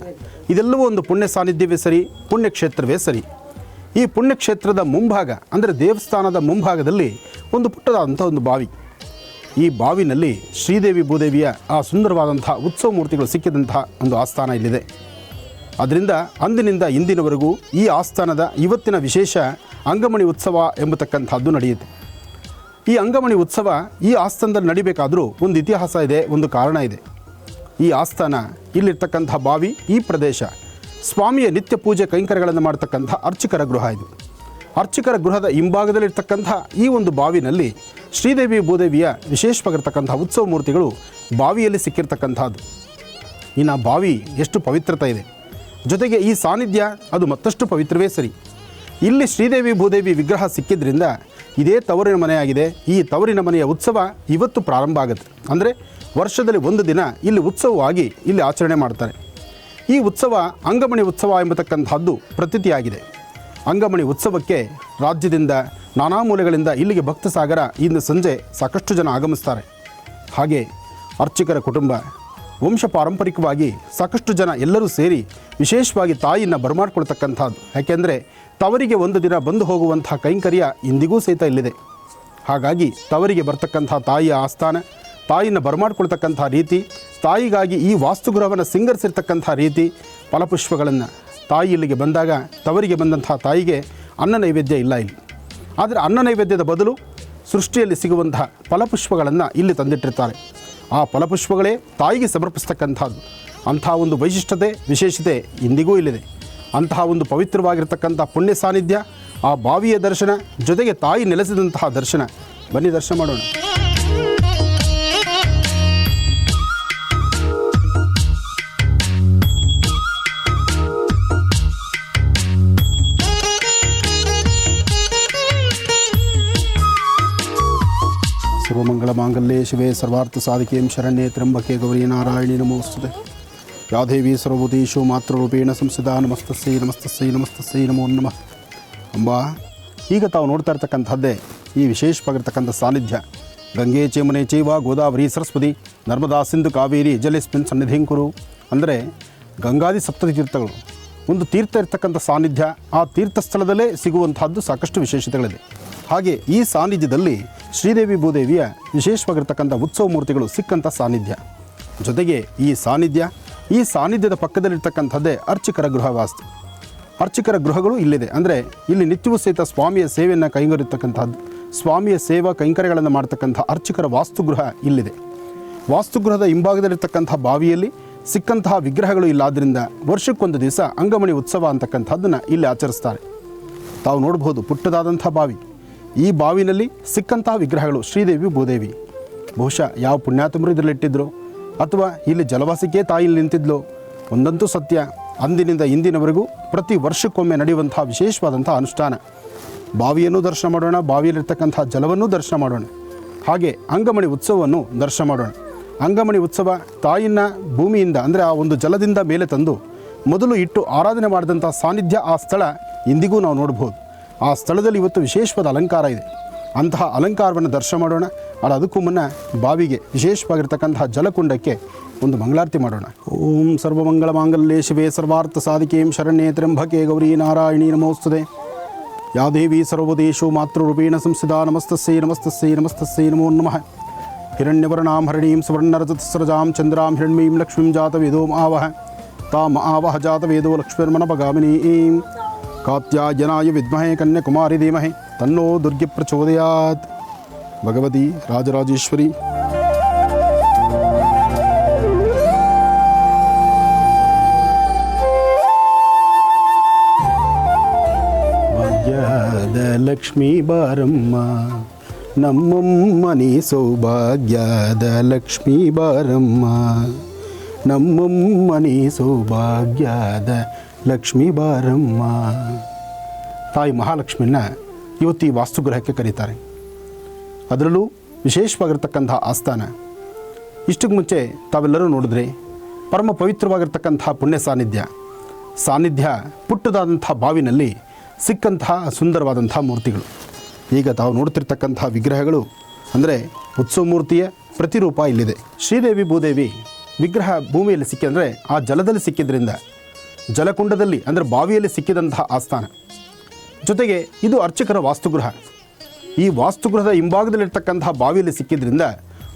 ಇದೆಲ್ಲವೂ ಒಂದು ಪುಣ್ಯ ಸಾನ್ನಿಧ್ಯವೇ ಸರಿ, ಪುಣ್ಯಕ್ಷೇತ್ರವೇ ಸರಿ. ಈ ಪುಣ್ಯಕ್ಷೇತ್ರದ ಮುಂಭಾಗ ಅಂದರೆ ದೇವಸ್ಥಾನದ ಮುಂಭಾಗದಲ್ಲಿ ಒಂದು ಪುಟ್ಟದಾದಂಥ ಒಂದು ಬಾವಿ. ಈ ಬಾವಿನಲ್ಲಿ ಶ್ರೀದೇವಿ ಭೂದೇವಿಯ ಆ ಸುಂದರವಾದಂಥ ಉತ್ಸವ ಮೂರ್ತಿಗಳು ಸಿಕ್ಕಿದಂತಹ ಒಂದು ಆಸ್ಥಾನ ಇಲ್ಲಿದೆ. ಅದರಿಂದ ಅಂದಿನಿಂದ ಇಂದಿನವರೆಗೂ ಈ ಆಸ್ಥಾನದ ಇವತ್ತಿನ ವಿಶೇಷ ಅಂಗಮಣಿ ಉತ್ಸವ ಎಂಬತಕ್ಕಂಥದ್ದು ನಡೆಯುತ್ತೆ. ಈ ಅಂಗಮಣಿ ಉತ್ಸವ ಈ ಆಸ್ಥಾನದಲ್ಲಿ ನಡಿಬೇಕಾದರೂ ಒಂದು ಇತಿಹಾಸ ಇದೆ, ಒಂದು ಕಾರಣ ಇದೆ. ಈ ಆಸ್ಥಾನ, ಇಲ್ಲಿರ್ತಕ್ಕಂಥ ಬಾವಿ, ಈ ಪ್ರದೇಶ ಸ್ವಾಮಿಯ ನಿತ್ಯ ಪೂಜೆ ಕೈಂಕರ್ಯಗಳನ್ನು ಮಾಡ್ತಕ್ಕಂಥ ಅರ್ಚಕರ ಗೃಹ ಇದು. ಅರ್ಚಕರ ಗೃಹದ ಹಿಂಭಾಗದಲ್ಲಿರ್ತಕ್ಕಂಥ ಈ ಒಂದು ಬಾವಿನಲ್ಲಿ ಶ್ರೀದೇವಿ ಭೂದೇವಿಯ ವಿಶೇಷವಾಗಿರ್ತಕ್ಕಂಥ ಉತ್ಸವ ಮೂರ್ತಿಗಳು ಬಾವಿಯಲ್ಲಿ ಸಿಕ್ಕಿರ್ತಕ್ಕಂಥದ್ದು. ಇನ್ನು ಬಾವಿ ಎಷ್ಟು ಪವಿತ್ರತೆ ಇದೆ, ಜೊತೆಗೆ ಈ ಸಾನ್ನಿಧ್ಯ ಅದು ಮತ್ತಷ್ಟು ಪವಿತ್ರವೇ ಸರಿ. ಇಲ್ಲಿ ಶ್ರೀದೇವಿ ಭೂದೇವಿ ವಿಗ್ರಹ ಸಿಕ್ಕಿದ್ರಿಂದ ಇದೇ ತವರಿನ ಮನೆಯಾಗಿದೆ. ಈ ತವರಿನ ಮನೆಯ ಉತ್ಸವ ಇವತ್ತು ಪ್ರಾರಂಭ ಆಗುತ್ತೆ. ಅಂದರೆ ವರ್ಷದಲ್ಲಿ ಒಂದು ದಿನ ಇಲ್ಲಿ ಉತ್ಸವವಾಗಿ ಇಲ್ಲಿ ಆಚರಣೆ ಮಾಡ್ತಾರೆ. ಈ ಉತ್ಸವ ಅಂಗಮಣಿ ಉತ್ಸವ ಎಂಬತಕ್ಕಂಥದ್ದು ಪ್ರತೀತಿಯಾಗಿದೆ. ಅಂಗಮಣಿ ಉತ್ಸವಕ್ಕೆ ರಾಜ್ಯದಿಂದ ನಾನಾ ಮೂಲೆಗಳಿಂದ ಇಲ್ಲಿಗೆ ಭಕ್ತ ಸಾಗರ ಇಂದು ಸಂಜೆ ಸಾಕಷ್ಟು ಜನ ಆಗಮಿಸ್ತಾರೆ. ಹಾಗೆ ಅರ್ಚಕರ ಕುಟುಂಬ ವಂಶ ಪಾರಂಪರಿಕವಾಗಿ ಸಾಕಷ್ಟು ಜನ ಎಲ್ಲರೂ ಸೇರಿ ವಿಶೇಷವಾಗಿ ತಾಯಿಯನ್ನು ಬರಮಾಡ್ಕೊಳ್ತಕ್ಕಂಥದ್ದು. ಯಾಕೆಂದರೆ ತವರಿಗೆ ಒಂದು ದಿನ ಬಂದು ಹೋಗುವಂಥ ಕೈಂಕರ್ಯ ಇಂದಿಗೂ ಸಹಿತ ಇಲ್ಲಿದೆ. ಹಾಗಾಗಿ ತವರಿಗೆ ಬರ್ತಕ್ಕಂಥ ತಾಯಿಯ ಆಸ್ಥಾನ, ತಾಯಿಯನ್ನು ಬರಮಾಡ್ಕೊಳ್ತಕ್ಕಂಥ ರೀತಿ, ತಾಯಿಗಾಗಿ ಈ ವಾಸ್ತುಗೃಹವನ್ನು ಸಿಂಗರಿಸಿರ್ತಕ್ಕಂಥ ರೀತಿ, ಫಲಪುಷ್ಪಗಳನ್ನು ತಾಯಿ ಇಲ್ಲಿಗೆ ಬಂದಾಗ ತವರಿಗೆ ಬಂದಂಥ ತಾಯಿಗೆ ಅನ್ನ ನೈವೇದ್ಯ ಇಲ್ಲ ಇಲ್ಲಿ. ಆದರೆ ಅನ್ನ ನೈವೇದ್ಯದ ಬದಲು ಸೃಷ್ಟಿಯಲ್ಲಿ ಸಿಗುವಂತಹ ಫಲಪುಷ್ಪಗಳನ್ನು ಇಲ್ಲಿ ತಂದಿಟ್ಟಿರ್ತಾರೆ. ಆ ಫಲಪುಷ್ಪಗಳೇ ತಾಯಿಗೆ ಸಮರ್ಪಿಸ್ತಕ್ಕಂಥದ್ದು. ಅಂಥ ಒಂದು ವೈಶಿಷ್ಟ್ಯತೆ, ವಿಶೇಷತೆ ಇಂದಿಗೂ ಇಲ್ಲಿದೆ. ಅಂತಹ ಒಂದು ಪವಿತ್ರವಾಗಿರ್ತಕ್ಕಂಥ ಪುಣ್ಯ ಸಾನ್ನಿಧ್ಯ, ಆ ಬಾವಿಯ ದರ್ಶನ, ಜೊತೆಗೆ ತಾಯಿ ನೆಲೆಸಿದಂತಹ ದರ್ಶನ. ಬನ್ನಿ ದರ್ಶನ ಮಾಡೋಣ. ಸರ್ವಮಂಗಳ ಮಾಂಗಲ್ಯೆ ಶಿವೆ ಸರ್ವಾರ್ಥ ಸಾಧಿಕೆಂ ಶರಣ್ಯೆ ತ್ರ್ಯಂಬಕೆ ಗೌರಿ ನಾರಾಯಣಿ ನಮೋಸ್ತುತೆ. ಯಾ ದೇವಿ ಸರ್ವಭೂತೇಷು ಮಾತೃರೂಪೇಣ ಸಂಸ್ಥಿತಾ ನಮಸ್ತಸ್ಸೈ ನಮಸ್ತಸ್ಸೈ ನಮಸ್ತಸ್ಸೈ ನಮೋ ನಮಃ. ಅಂಬಾ, ಈಗ ತಾವು ನೋಡ್ತಾ ಇರ್ತಕ್ಕಂಥದ್ದೇ ಈ ವಿಶೇಷವಾಗಿರ್ತಕ್ಕಂಥ ಸಾನ್ನಿಧ್ಯ. ಗಂಗೆ ಚೇಮನೆ ಚೈವ ಗೋದಾವರಿ ಸರಸ್ವತಿ ನರ್ಮದಾ ಸಿಂಧು ಕಾವೇರಿ ಜಲೇಸ್ಮಿನ್ ಸನ್ನಿಧಿಂ ಕುರು. ಅಂದರೆ ಗಂಗಾದಿ ಸಪ್ತತಿ ತೀರ್ಥಗಳು, ಒಂದು ತೀರ್ಥ ಇರ್ತಕ್ಕಂಥ ಸಾನ್ನಿಧ್ಯ. ಆ ತೀರ್ಥ ಸ್ಥಳದಲ್ಲೇ ಸಿಗುವಂತಹದ್ದು ಸಾಕಷ್ಟು ವಿಶೇಷತೆಗಳಿದೆ. ಹಾಗೆ ಈ ಸಾನ್ನಿಧ್ಯದಲ್ಲಿ ಶ್ರೀದೇವಿ ಭೂದೇವಿಯ ವಿಶೇಷವಾಗಿರ್ತಕ್ಕಂಥ ಉತ್ಸವ ಮೂರ್ತಿಗಳು ಸಿಕ್ಕಂಥ ಸಾನ್ನಿಧ್ಯ. ಜೊತೆಗೆ ಈ ಸಾನ್ನಿಧ್ಯದ ಪಕ್ಕದಲ್ಲಿರ್ತಕ್ಕಂಥದ್ದೇ ಅರ್ಚಕರ ಗೃಹ ವಾಸ್ತು. ಅರ್ಚಕರ ಗೃಹಗಳು ಇಲ್ಲಿದೆ. ಅಂದರೆ ಇಲ್ಲಿ ನಿತ್ಯವೂ ಸಹಿತ ಸ್ವಾಮಿಯ ಸೇವೆಯನ್ನು ಕೈಗೊಳ್ಳಿರ್ತಕ್ಕಂಥದ್ದು, ಸ್ವಾಮಿಯ ಸೇವಾ ಕೈಂಕರ್ಯಗಳನ್ನು ಮಾಡ್ತಕ್ಕಂಥ ಅರ್ಚಕರ ವಾಸ್ತುಗೃಹ ಇಲ್ಲಿದೆ. ವಾಸ್ತುಗೃಹದ ಹಿಂಭಾಗದಲ್ಲಿರ್ತಕ್ಕಂಥ ಬಾವಿಯಲ್ಲಿ ಸಿಕ್ಕಂತಹ ವಿಗ್ರಹಗಳು ಇಲ್ಲಾದ್ದರಿಂದ ವರ್ಷಕ್ಕೊಂದು ದಿವಸ ಅಂಗಮಣಿ ಉತ್ಸವ ಅಂತಕ್ಕಂಥದ್ದನ್ನು ಇಲ್ಲಿ ಆಚರಿಸ್ತಾರೆ. ತಾವು ನೋಡ್ಬೋದು ಪುಟ್ಟದಾದಂಥ ಬಾವಿ. ಈ ಬಾವಿನಲ್ಲಿ ಸಿಕ್ಕಂತಹ ವಿಗ್ರಹಗಳು ಶ್ರೀದೇವಿ ಭೂದೇವಿ. ಬಹುಶಃ ಯಾವ ಪುಣ್ಯಾತ್ಮರು ಇದರಲ್ಲಿಟ್ಟಿದ್ರು ಅಥವಾ ಇಲ್ಲಿ ಜಲವಾಸಿಕೆ ತಾಯಿಯಲ್ಲಿ ನಿಂತಿದ್ಲು ಒಂದಂತೂ ಸತ್ಯ. ಅಂದಿನಿಂದ ಇಂದಿನವರೆಗೂ ಪ್ರತಿ ವರ್ಷಕ್ಕೊಮ್ಮೆ ನಡೆಯುವಂಥ ವಿಶೇಷವಾದಂಥ ಅನುಷ್ಠಾನ. ಬಾವಿಯನ್ನು ದರ್ಶನ ಮಾಡೋಣ, ಬಾವಿಯಲ್ಲಿರ್ತಕ್ಕಂಥ ಜಲವನ್ನು ದರ್ಶನ ಮಾಡೋಣ. ಹಾಗೆ ಅಂಗಮಣಿ ಉತ್ಸವವನ್ನು ದರ್ಶನ ಮಾಡೋಣ. ಅಂಗಮಣಿ ಉತ್ಸವ ತಾಯಿಯನ್ನು ಭೂಮಿಯಿಂದ ಅಂದರೆ ಆ ಒಂದು ಜಲದಿಂದ ಮೇಲೆ ತಂದು ಮೊದಲು ಇಟ್ಟು ಆರಾಧನೆ ಮಾಡಿದಂಥ ಸಾನ್ನಿಧ್ಯ. ಆ ಸ್ಥಳ ಇಂದಿಗೂ ನಾವು ನೋಡ್ಬೋದು. ಆ ಸ್ಥಳದಲ್ಲಿ ಇವತ್ತು ವಿಶೇಷವಾದ ಅಲಂಕಾರ ಇದೆ. ಅಂತಹ ಅಲಂಕಾರವನ್ನು ದರ್ಶನ ಮಾಡೋಣ. ಅದಕ್ಕೂ ಮುನ್ನ ಬಾವಿಗೆ ವಿಶೇಷವಾಗಿರ್ತಕ್ಕಂತಹ ಜಲಕುಂಡಕ್ಕೆ ಒಂದು ಮಂಗಳಾರತಿ ಮಾಡೋಣ. ಓಂ ಸರ್ವಮಂಗಳ ಮಾಂಗಲ್ಯೆ ಶಿವೆ ಸರ್ವಾರ್ಥ ಸಾಧಿಕೆಂ ಶರಣ್ಯೆ ತ್ರ್ಯಂಬಕೆ ಗೌರಿ ನಾರಾಯಣಿ ನಮೋಸ್ತುತೆ. ಯಾ ದೇವಿ ಸರ್ವಭೂತೇಷು ಮಾತೃರೂಪೇಣ ಸಂಸ್ಥಿತಾ ನಮಸ್ತಸ್ಸೈ ನಮಸ್ತಸ್ಸೈ ನಮಸ್ತಸ್ಸೈ ನಮೋ ನಮಃ. ಹಿರಣ್ಯವರ್ಣಾಂ ಹರಿಣೀಂ ಸುವರ್ಣರಜತಸ್ರಜಾಂ ಚಂದ್ರಾಂ ಹಿರಣ್ಮೀಂ ಲಕ್ಷ್ಮೀಂ ಜಾತವೇದೋ ಆವಹ ತಾಂ ಆವಹ ಜಾತವೇದೋ ಲಕ್ಷ್ಮೀರ್ಮನಪಗಾಮಿನೀಂ. ಕಾತ್ಯಾಯನಾಯ ವಿದ್ಮಹೇ ಕನ್ಯಾಕುಮಾರಿ ಧೀಮಹಿ ತನ್ನೋ ದುರ್ಗೆ ಪ್ರಚೋದಯಾತ್. ಭಗವತಿ ರಾಜರಾಜೇಶ್ವರಿ. ಭಾಗ್ಯದ ಲಕ್ಷ್ಮೀ ಬಾರಮ್ಮ, ನಮ್ಮಮ್ಮನಿ ಸೌಭಾಗ್ಯದ ಲಕ್ಷ್ಮೀ ಬಾರಮ್ಮ. ನಮ್ಮಮ್ಮನಿ ಸೌಭಾಗ್ಯದ ಲಕ್ಷ್ಮೀ ಬಾರಮ್ಮ. ತಾಯಿ ಮಹಾಲಕ್ಷ್ಮಿನ ಇವತ್ತು ಈ ವಾಸ್ತುಗೃಹಕ್ಕೆ ಕರೀತಾರೆ. ಅದರಲ್ಲೂ ವಿಶೇಷವಾಗಿರ್ತಕ್ಕಂಥ ಆಸ್ಥಾನ. ಇಷ್ಟಕ್ಕೆ ಮುಂಚೆ ತಾವೆಲ್ಲರೂ ನೋಡಿದ್ರೆ ಪರಮ ಪವಿತ್ರವಾಗಿರ್ತಕ್ಕಂಥ ಪುಣ್ಯ ಸಾನ್ನಿಧ್ಯ ಪುಟ್ಟದಾದಂಥ ಬಾವಿನಲ್ಲಿ ಸಿಕ್ಕಂತಹ ಸುಂದರವಾದಂಥ ಮೂರ್ತಿಗಳು. ಈಗ ತಾವು ನೋಡ್ತಿರ್ತಕ್ಕಂಥ ವಿಗ್ರಹಗಳು ಅಂದರೆ ಉತ್ಸವ ಮೂರ್ತಿಯ ಪ್ರತಿರೂಪ ಇಲ್ಲಿದೆ. ಶ್ರೀದೇವಿ ಭೂದೇವಿ ವಿಗ್ರಹ ಭೂಮಿಯಲ್ಲಿ ಸಿಕ್ಕಿದ್ರೆ ಆ ಜಲದಲ್ಲಿ ಸಿಕ್ಕಿದ್ರಿಂದ ಜಲಕುಂಡದಲ್ಲಿ ಅಂದರೆ ಬಾವಿಯಲ್ಲಿ ಸಿಕ್ಕಿದಂತಹ ಆಸ್ಥಾನ. ಜೊತೆಗೆ ಇದು ಅರ್ಚಕರ ವಾಸ್ತುಗೃಹ. ಈ ವಾಸ್ತುಗೃಹದ ಹಿಂಭಾಗದಲ್ಲಿರ್ತಕ್ಕಂತಹ ಬಾವಿಯಲ್ಲಿ ಸಿಕ್ಕಿದ್ರಿಂದ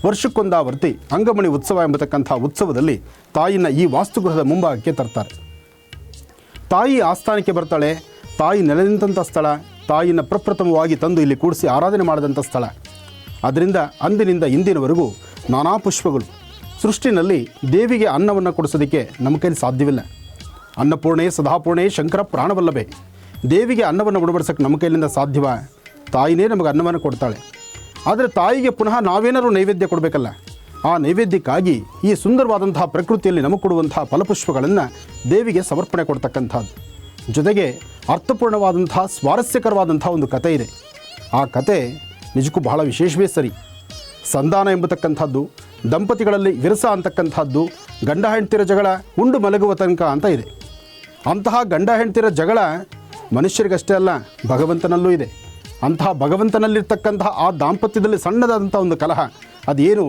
ವರ್ಷಕ್ಕೊಂದಾವರ್ತಿ ಅಂಗಮಣಿ ಉತ್ಸವ ಎಂಬತಕ್ಕಂಥ ಉತ್ಸವದಲ್ಲಿ ತಾಯಿನ ಈ ವಾಸ್ತುಗೃಹದ ಮುಂಭಾಗಕ್ಕೆ ತರ್ತಾರೆ. ತಾಯಿ ಆಸ್ಥಾನಕ್ಕೆ ಬರ್ತಾಳೆ. ತಾಯಿ ನೆಲೆ ನಿಂತಹ ಸ್ಥಳ, ತಾಯಿನ ಪ್ರಪ್ರಥಮವಾಗಿ ತಂದು ಇಲ್ಲಿ ಕೂಡಿಸಿ ಆರಾಧನೆ ಮಾಡಿದಂಥ ಸ್ಥಳ. ಅದರಿಂದ ಅಂದಿನಿಂದ ಇಂದಿನವರೆಗೂ ನಾನಾ ಪುಷ್ಪಗಳು. ಸೃಷ್ಟಿನಲ್ಲಿ ದೇವಿಗೆ ಅನ್ನವನ್ನು ಕೊಡಿಸೋದಕ್ಕೆ ನಮ್ಮ ಕೈಲಿ ಸಾಧ್ಯವಿಲ್ಲ. ಅನ್ನಪೂರ್ಣೆ ಸದಾಪೂರ್ಣೆ ಶಂಕರ ಪ್ರಾಣವಲ್ಲಭೆ. ದೇವಿಗೆ ಅನ್ನವನ್ನು ಉಣಬಡಿಸೋಕ್ಕೆ ನಮ್ಮ ಕೈಲಿಂದ ಸಾಧ್ಯವ? ತಾಯಿನೇ ನಮಗೆ ಅನ್ನವನ್ನು ಕೊಡ್ತಾಳೆ. ಆದರೆ ತಾಯಿಗೆ ಪುನಃ ನಾವೇನಾದ್ರು ನೈವೇದ್ಯ ಕೊಡಬೇಕಲ್ಲ. ಆ ನೈವೇದ್ಯಕ್ಕಾಗಿ ಈ ಸುಂದರವಾದಂತಹ ಪ್ರಕೃತಿಯಲ್ಲಿ ನಮಗೆ ಕೊಡುವಂತಹ ಫಲಪುಷ್ಪಗಳನ್ನು ದೇವಿಗೆ ಸಮರ್ಪಣೆ ಕೊಡ್ತಕ್ಕಂಥದ್ದು. ಜೊತೆಗೆ ಅರ್ಥಪೂರ್ಣವಾದಂತಹ ಸ್ವಾರಸ್ಯಕರವಾದಂಥ ಒಂದು ಕತೆ ಇದೆ. ಆ ಕತೆ ನಿಜಕ್ಕೂ ಬಹಳ ವಿಶೇಷವೇ ಸರಿ. ಸಂಧಾನ ಎಂಬತಕ್ಕಂಥದ್ದು, ದಂಪತಿಗಳಲ್ಲಿ ವಿರಸ ಅಂತಕ್ಕಂಥದ್ದು, ಗಂಡ ಹೆಂಡ್ತಿರ ಜಗಳ ಉಂಡು ಮಲಗುವ ತನಕ ಅಂತ ಇದೆ. ಅಂತಹ ಗಂಡ ಹೆಂಡ್ತಿರ ಜಗಳ ಮನುಷ್ಯರಿಗಷ್ಟೇ ಅಲ್ಲ, ಭಗವಂತನಲ್ಲೂ ಇದೆ. ಅಂತಹ ಭಗವಂತನಲ್ಲಿರ್ತಕ್ಕಂತಹ ಆ ದಾಂಪತ್ಯದಲ್ಲಿ ಸಣ್ಣದಾದಂಥ ಒಂದು ಕಲಹ ಅದೇನು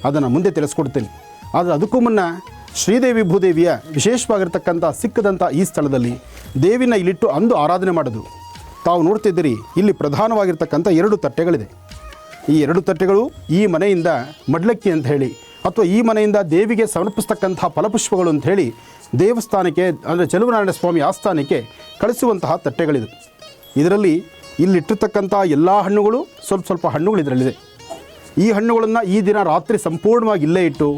ಅದನ್ನು ಮುಂದೆ ತಿಳಿಸ್ಕೊಡ್ತೇನೆ. ಆದರೆ ಅದಕ್ಕೂ ಮುನ್ನ ಶ್ರೀದೇವಿ ಭೂದೇವಿಯ ವಿಶೇಷವಾಗಿರ್ತಕ್ಕಂಥ ಸಿಕ್ಕದಂಥ ಈ ಸ್ಥಳದಲ್ಲಿ ದೇವಿನ ಇಲ್ಲಿಟ್ಟು ಅಂದು ಆರಾಧನೆ ಮಾಡಿದ್ರು. ತಾವು ನೋಡ್ತಿದ್ದೀರಿ, ಇಲ್ಲಿ ಪ್ರಧಾನವಾಗಿರ್ತಕ್ಕಂಥ 2 ತಟ್ಟೆಗಳಿದೆ. ಈ 2 ತಟ್ಟೆಗಳು ಈ ಮನೆಯಿಂದ ಮಡ್ಲಕ್ಕಿ ಅಂತ ಹೇಳಿ ಅಥವಾ ಈ ಮನೆಯಿಂದ ದೇವಿಗೆ ಸಮರ್ಪಿಸ್ತಕ್ಕಂಥ ಫಲಪುಷ್ಪಗಳು ಅಂತ ಹೇಳಿ ದೇವಸ್ಥಾನಕ್ಕೆ ಅಂದರೆ ಚೆಲುವನಾರಾಯಣ ಸ್ವಾಮಿ ಆಸ್ಥಾನಕ್ಕೆ ಕಳಿಸುವಂತಹ ತಟ್ಟೆಗಳಿದು. ಇದರಲ್ಲಿ ಇಲ್ಲಿಟ್ಟಿರ್ತಕ್ಕಂಥ ಎಲ್ಲ ಹಣ್ಣುಗಳು ಸ್ವಲ್ಪ ಹಣ್ಣುಗಳು ಇದರಲ್ಲಿದೆ. ಈ ಹಣ್ಣುಗಳನ್ನು ಈ ದಿನ ರಾತ್ರಿ ಸಂಪೂರ್ಣವಾಗಿ ಇಲ್ಲೇ ಇಟ್ಟು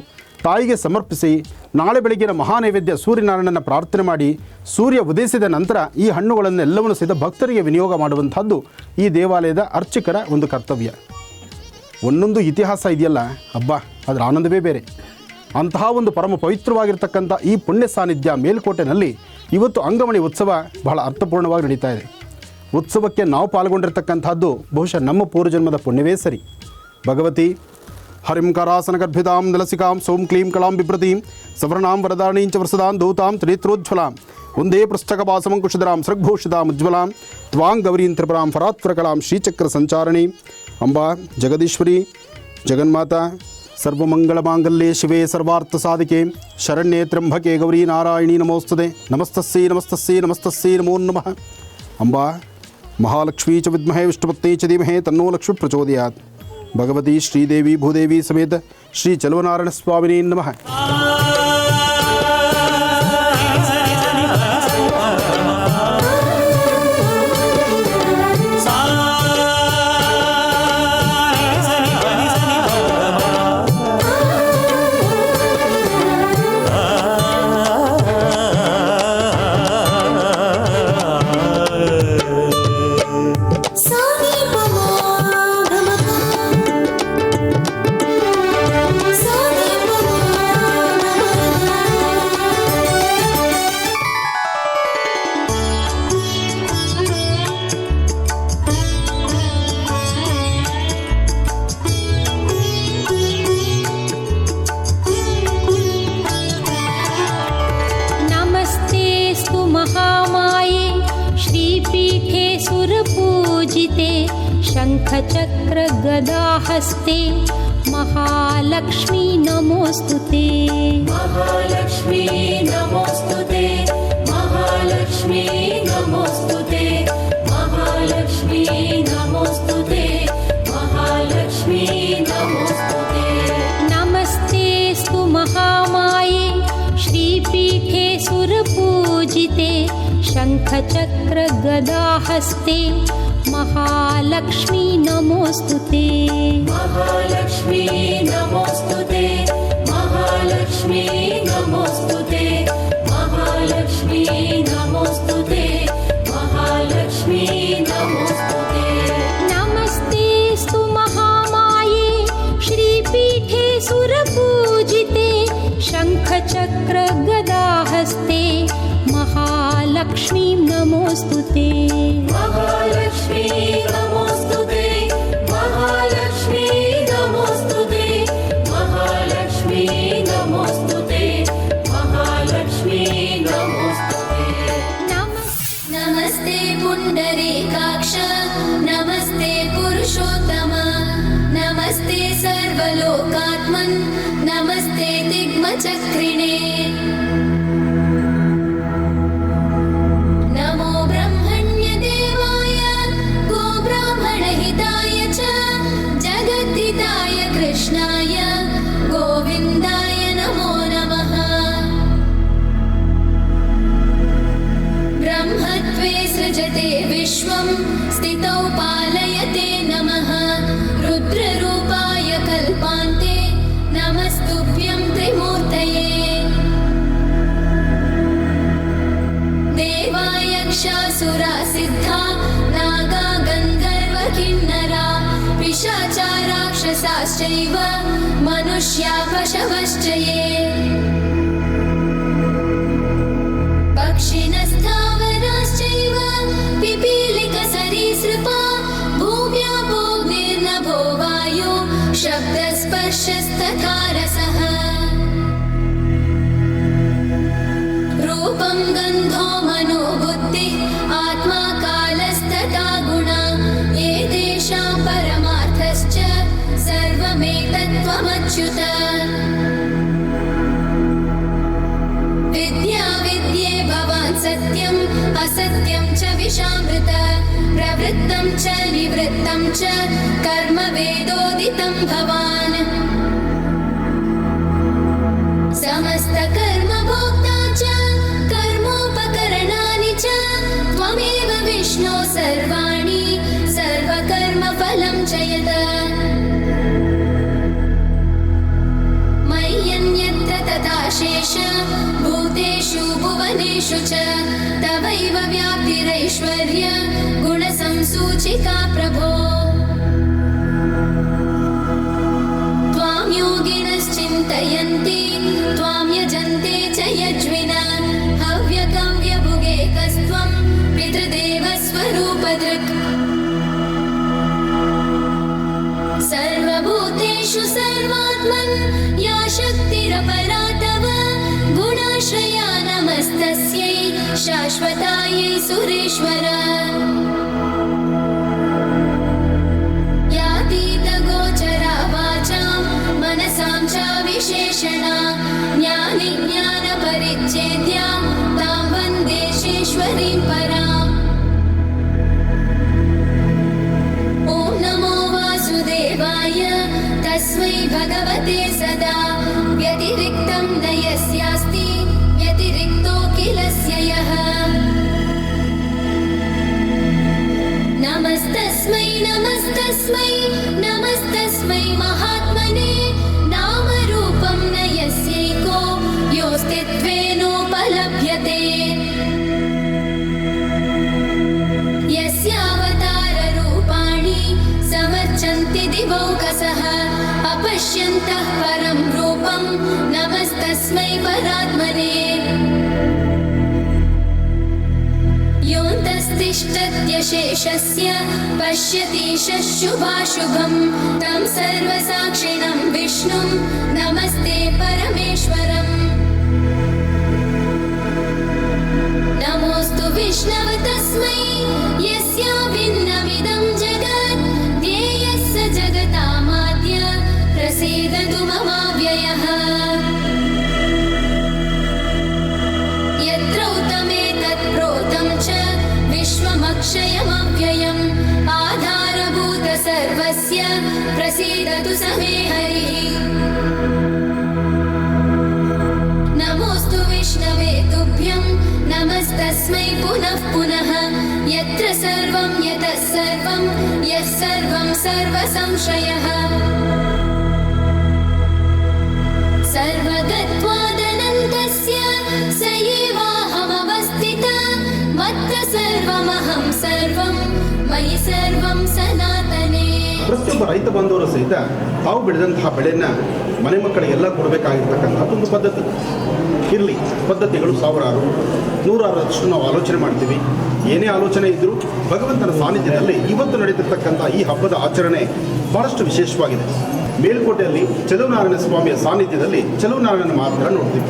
ತಾಯಿಗೆ ಸಮರ್ಪಿಸಿ ನಾಳೆ ಬೆಳಗ್ಗಿನ ಮಹಾನೈವೇದ್ಯ ಸೂರ್ಯನಾರಾಯಣನ ಪ್ರಾರ್ಥನೆ ಮಾಡಿ ಸೂರ್ಯ ಉದಯಿಸಿದ ನಂತರ ಈ ಹಣ್ಣುಗಳನ್ನೆಲ್ಲವನ್ನು ಸಹಿತ ಭಕ್ತರಿಗೆ ವಿನಿಯೋಗ ಮಾಡುವಂಥದ್ದು ಈ ದೇವಾಲಯದ ಅರ್ಚಕರ ಒಂದು ಕರ್ತವ್ಯ. ಒಂದೊಂದು ಇತಿಹಾಸ ಇದೆಯಲ್ಲ, ಹಬ್ಬ ಅದರ ಆನಂದವೇ ಬೇರೆ. ಅಂತಹ ಒಂದು ಪರಮ ಪವಿತ್ರವಾಗಿರ್ತಕ್ಕಂಥ ಈ ಪುಣ್ಯ ಸಾನ್ನಿಧ್ಯ ಮೇಲ್ಕೋಟೆನಲ್ಲಿ ಇವತ್ತು ಅಂಗಮಣಿ ಉತ್ಸವ ಬಹಳ ಅರ್ಥಪೂರ್ಣವಾಗಿ ನಡೀತಾ ಇದೆ. ಉತ್ಸವಕ್ಕೆ ನಾವು ಪಾಲ್ಗೊಂಡಿರ್ತಕ್ಕಂಥದ್ದು ಬಹುಶಃ ನಮ್ಮ ಪೂರ್ವಜನ್ಮದ ಪುಣ್ಯವೇ ಸರಿ. ಭಗವತಿ ಹರಿಂ ಕರಾಸನಗರ್ಭಿತಾಂ ನಲಸಿಕಾಂ ಸೋಂ ಕ್ಲೀಂ ಕಲಾಂ ಬಿಭ್ರತೀಂ ಸವರ್ಣಾಂ ವರದಾಣೀಂಚ ವರಸದಾಂ ದೂತಾಂ ತ್ರಿನೇತ್ರೋಜ್ವಲಾಂ ಒಂದೇ ಪೃಷ್ಠಕಪಾಸಮಂಕುಶಧರಾಂ ಸೃಗ್ಭೂಷಿತಾಂ ಉಜ್ವಲಾಂ ತ್ವಾಂ ಗೌರೀಂ ತ್ರಿಪುರಾಂ ಫರಾತ್ವರಕಲಾಂ ಶ್ರೀಚಕ್ರ ಸಂಚಾರಣಿ ಅಂಬಾ ಜಗದೀಶ್ವರಿ ಜಗನ್ಮಾತಾ ಸರ್ವಮಂಗಳಮಾಂಗಲ್ಯೆ ಶಿವೆ ಸರ್ವಾರ್ಥ ಸಾಧಿಕೆ ಶರಣ್ಯೆ ತ್ರ್ಯಂಬಕೆ ಗೌರಿ ನಾರಾಯಣಿ ನಮೋಸ್ತುತೆ ನಮಸ್ತಸ್ಸೈ ನಮಸ್ತಸ್ಸೈ ನಮಸ್ತಸ್ಸೈ ನಮೋ ನಮಃ. ಅಂಬಾ ಮಹಾಲಕ್ಷ್ಮೀ ಚ ವಿದ್ಮಹೇ ವಿಷ್ಣುಪತ್ನಿ ಚ ಧೀಮಹಿ ತನ್ನೋ ಲಕ್ಷ್ಮೀ ಪ್ರಚೋದಯಾತ್. ಭಗವತಿ ಶ್ರೀದೇವಿ ಭೂದೇವಿ ಸಮೇತ ಶ್ರೀ ಚೆಲುವನಾರಾಯಣ ಸ್ವಾಮಿನೇ ನಮಃ. शङ्खचक्रगदाहस्ते महालक्ष्मी नमोऽस्तुते. महालक्ष्मी नमोऽस्तुते महालक्ष्मी नमोऽस्तुते महालक्ष्मी नमोऽस्तुते महालक्ष्मी नमोऽस्तुते. नमस्तेऽस्तु महामाये श्रीपीठे सुरपूजिते शङ्खचक्रगदाहस्ते महालक्ष्मी नमोऽस्तुते. महालक्ष्मी नमोऽस्तुते महालक्ष्मी नमोऽस्तुते महालक्ष्मी नमोऽस्तुते महालक्ष्मी नमोऽस्तुते. नमस्तेऽस्तु महामाये श्रीपीठे सुरपूजिते शङ्खचक्र महालक्ष्मीं नमोऽस्तु ते महालक्ष्मी नमोऽस्तु ते महालक्ष्मी नमोऽस्तु ते महालक्ष्मी नमोऽस्तु ते महालक्ष्मी नमोऽस्तु ते नमस्ते पुण्डरीकाक्ष नमस्ते पुरुषोत्तम नमस्ते सर्वलोकात्मन् नमस्ते दिग्मचक्रिणे नमो ब्रह्मण्यदेवाय गोब्राह्मणहिताय च जगद्धिताय कृष्णाय गोविन्दाय नमो नमः ब्रह्मत्वे सृजते विश्वं स्थितौ पालयते नमः रुद्ररूपाय कल्पान्ते नमस्तुभ्यं त्रिमूर्तये देवायक्षासुरा सिद्धा नागा गन्धर्व किन्नरा पिशाचा राक्षसाश्चैव मनुष्या पशवश्च ये पक्षिणस्थावराश्चैव पिपीलिकसरीसृपा भूम्यापोऽग्निर्नभो वायो शब्दस्पर्शस्तथा रसः रूपं गन्धो मनो बुद्धिः आत्मा कालस्तथा गुणा एतेषां परमार्थश्च सर्वमेतत्त्वमच्युत विद्या विद्ये भवान् सत्यम् असत्यं च विषामृत प्रवृत्तं च निवृत्तं च कर्म वेदोदितं भवान् समस्तकर्मभोक्ता च कर्मोपकरणानि च त्वमेव विष्णो सर्वाणि सर्वकर्मफलं च यत् मय्यन्यत्र तथा शेष भूतेषु भुवनेषु च तवैव व्याप्तिरैश्वर्य गुणसंसूचिका प्रभो त्वां योगिनश्चिन्तयन्ति त्वां यजन्ते च यज्विना हव्यकव्यभुगे कस्त्वं पितृदेवस्वरूपदृक् सर्वभूतेषु सर्वात्मन् या शक्तिरपरा तव गुणाश्रया नमस्तस्यै शाश्वतायै सुरेश्वर यातीतगोचरा वाचां मनसां च विशेषणा ज्ञानि ज्ञानपरिच्छेद्या तां वन्दे शेश्वरीं पराम् ॐ नमो वासुदेवाय तस्मै भगवते सदा व्यतिरिक्तं न यस्यास्ति व्यतिरिक्तोऽखिलस्य यः नमस्तस्मै नमस्तस्मै नमस्तस्मै महात्मने नामरूपं न यस्यैको योऽस्तित्वेनोपलभ्यते यस्यावताररूपाणि समर्चन्ति दिवौकसः अपश्यन्तः परं रूपं नमस्तस्मै परात्मने योऽन्तस्तिष्ठत्यशेषस्य पश्यतीशः शुभाशुभं तं सर्वसाक्षिणं विष्णुं नमस्ते परमेश्वरम् नमोऽस्तु विष्णव तस्मै यस्याभिन्नमिदं जगत् ध्येयः स जगतामाद्य प्रसीदतु ममाव्ययः यत्रौतमेतत् प्रोतं च विश्वमक्षयमव्ययम् आधारभूत सर्वस्य प्रसीदतु स मे हरिः नमोऽस्तु विष्णवे तुभ्यं नमस्तस्मै पुनः पुनः यत्र सर्वं यतः सर्वं यः सर्वं सर्वसंशयः सर्वगत्वादनन्तस्य स एवाहमवस्थितः मत्त सर्वमहं सर्वं मयि सर्वं सनातने ಪ್ರತಿಯೊಬ್ಬ ರೈತ ಬಂಧುವರು ಸಹಿತ ತಾವು ಬೆಳೆದಂತಹ ಬೆಳೆಯನ್ನು ಮನೆ ಮಕ್ಕಳಿಗೆಲ್ಲ ಕೊಡಬೇಕಾಗಿರ್ತಕ್ಕಂಥದ್ದೊಂದು ಪದ್ಧತಿ. ಇರಲಿ, ಪದ್ಧತಿಗಳು ಸಾವಿರಾರು ನೂರಾರಷ್ಟು ನಾವು ಆಲೋಚನೆ ಮಾಡ್ತೀವಿ. ಏನೇ ಆಲೋಚನೆ ಇದ್ದರೂ ಭಗವಂತನ ಸಾನ್ನಿಧ್ಯದಲ್ಲಿ ಇವತ್ತು ನಡೀತಿರ್ತಕ್ಕಂಥ ಈ ಹಬ್ಬದ ಆಚರಣೆ ಭಾಳಷ್ಟು ವಿಶೇಷವಾಗಿದೆ. ಮೇಲ್ಕೋಟೆಯಲ್ಲಿ ಚೆಲುವನಾರಾಯಣ ಸ್ವಾಮಿಯ ಸಾನ್ನಿಧ್ಯದಲ್ಲಿ ಚೆಲುವನಾರಾಯಣ ಮಾತ್ರ ನೋಡ್ತೀವಿ.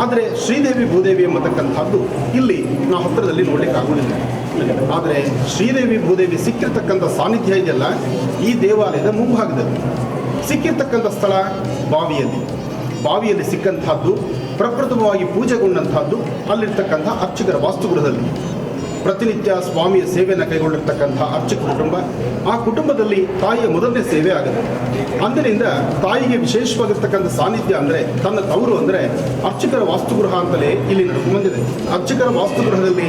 ಆದರೆ ಶ್ರೀದೇವಿ ಭೂದೇವಿ ಎಂಬತಕ್ಕಂಥದ್ದು ಇಲ್ಲಿ ನಾವು ಹತ್ತಿರದಲ್ಲಿ ನೋಡಲಿಕ್ಕೆ ಆಗೋದಿಲ್ಲ. ಆದರೆ ಶ್ರೀದೇವಿ ಭೂದೇವಿ ಸಿಕ್ಕಿರ್ತಕ್ಕಂಥ ಸಾನ್ನಿಧ್ಯ ಇದೆಯಲ್ಲ, ಈ ದೇವಾಲಯದ ಮುಂಭಾಗದಲ್ಲಿ ಸಿಕ್ಕಿರ್ತಕ್ಕಂಥ ಸ್ಥಳ ಬಾವಿಯಲ್ಲಿ ಸಿಕ್ಕಂಥದ್ದು, ಪ್ರಪ್ರಥಮವಾಗಿ ಪೂಜೆಗೊಂಡಂಥದ್ದು ಅಲ್ಲಿರ್ತಕ್ಕಂಥ ಅರ್ಚಕರ ವಾಸ್ತುಗೃಹದಲ್ಲಿ. ಪ್ರತಿನಿತ್ಯ ಸ್ವಾಮಿಯ ಸೇವೆಯನ್ನು ಕೈಗೊಂಡಿರ್ತಕ್ಕಂಥ ಅರ್ಚಕ ಕುಟುಂಬ, ಆ ಕುಟುಂಬದಲ್ಲಿ ತಾಯಿಯ ಮೊದಲನೇ ಸೇವೆ ಆಗುತ್ತೆ. ಅಂದಿನಿಂದ ತಾಯಿಗೆ ವಿಶೇಷವಾಗಿರ್ತಕ್ಕಂಥ ಸಾನ್ನಿಧ್ಯ ಅಂದರೆ ತನ್ನ ತವರು ಅಂದರೆ ಅರ್ಚಕರ ವಾಸ್ತುಗೃಹ ಅಂತಲೇ ಇಲ್ಲಿ ನಡ್ಕೊಂಡು ಬಂದಿದೆ. ಅರ್ಚಕರ ವಾಸ್ತುಗೃಹದಲ್ಲಿ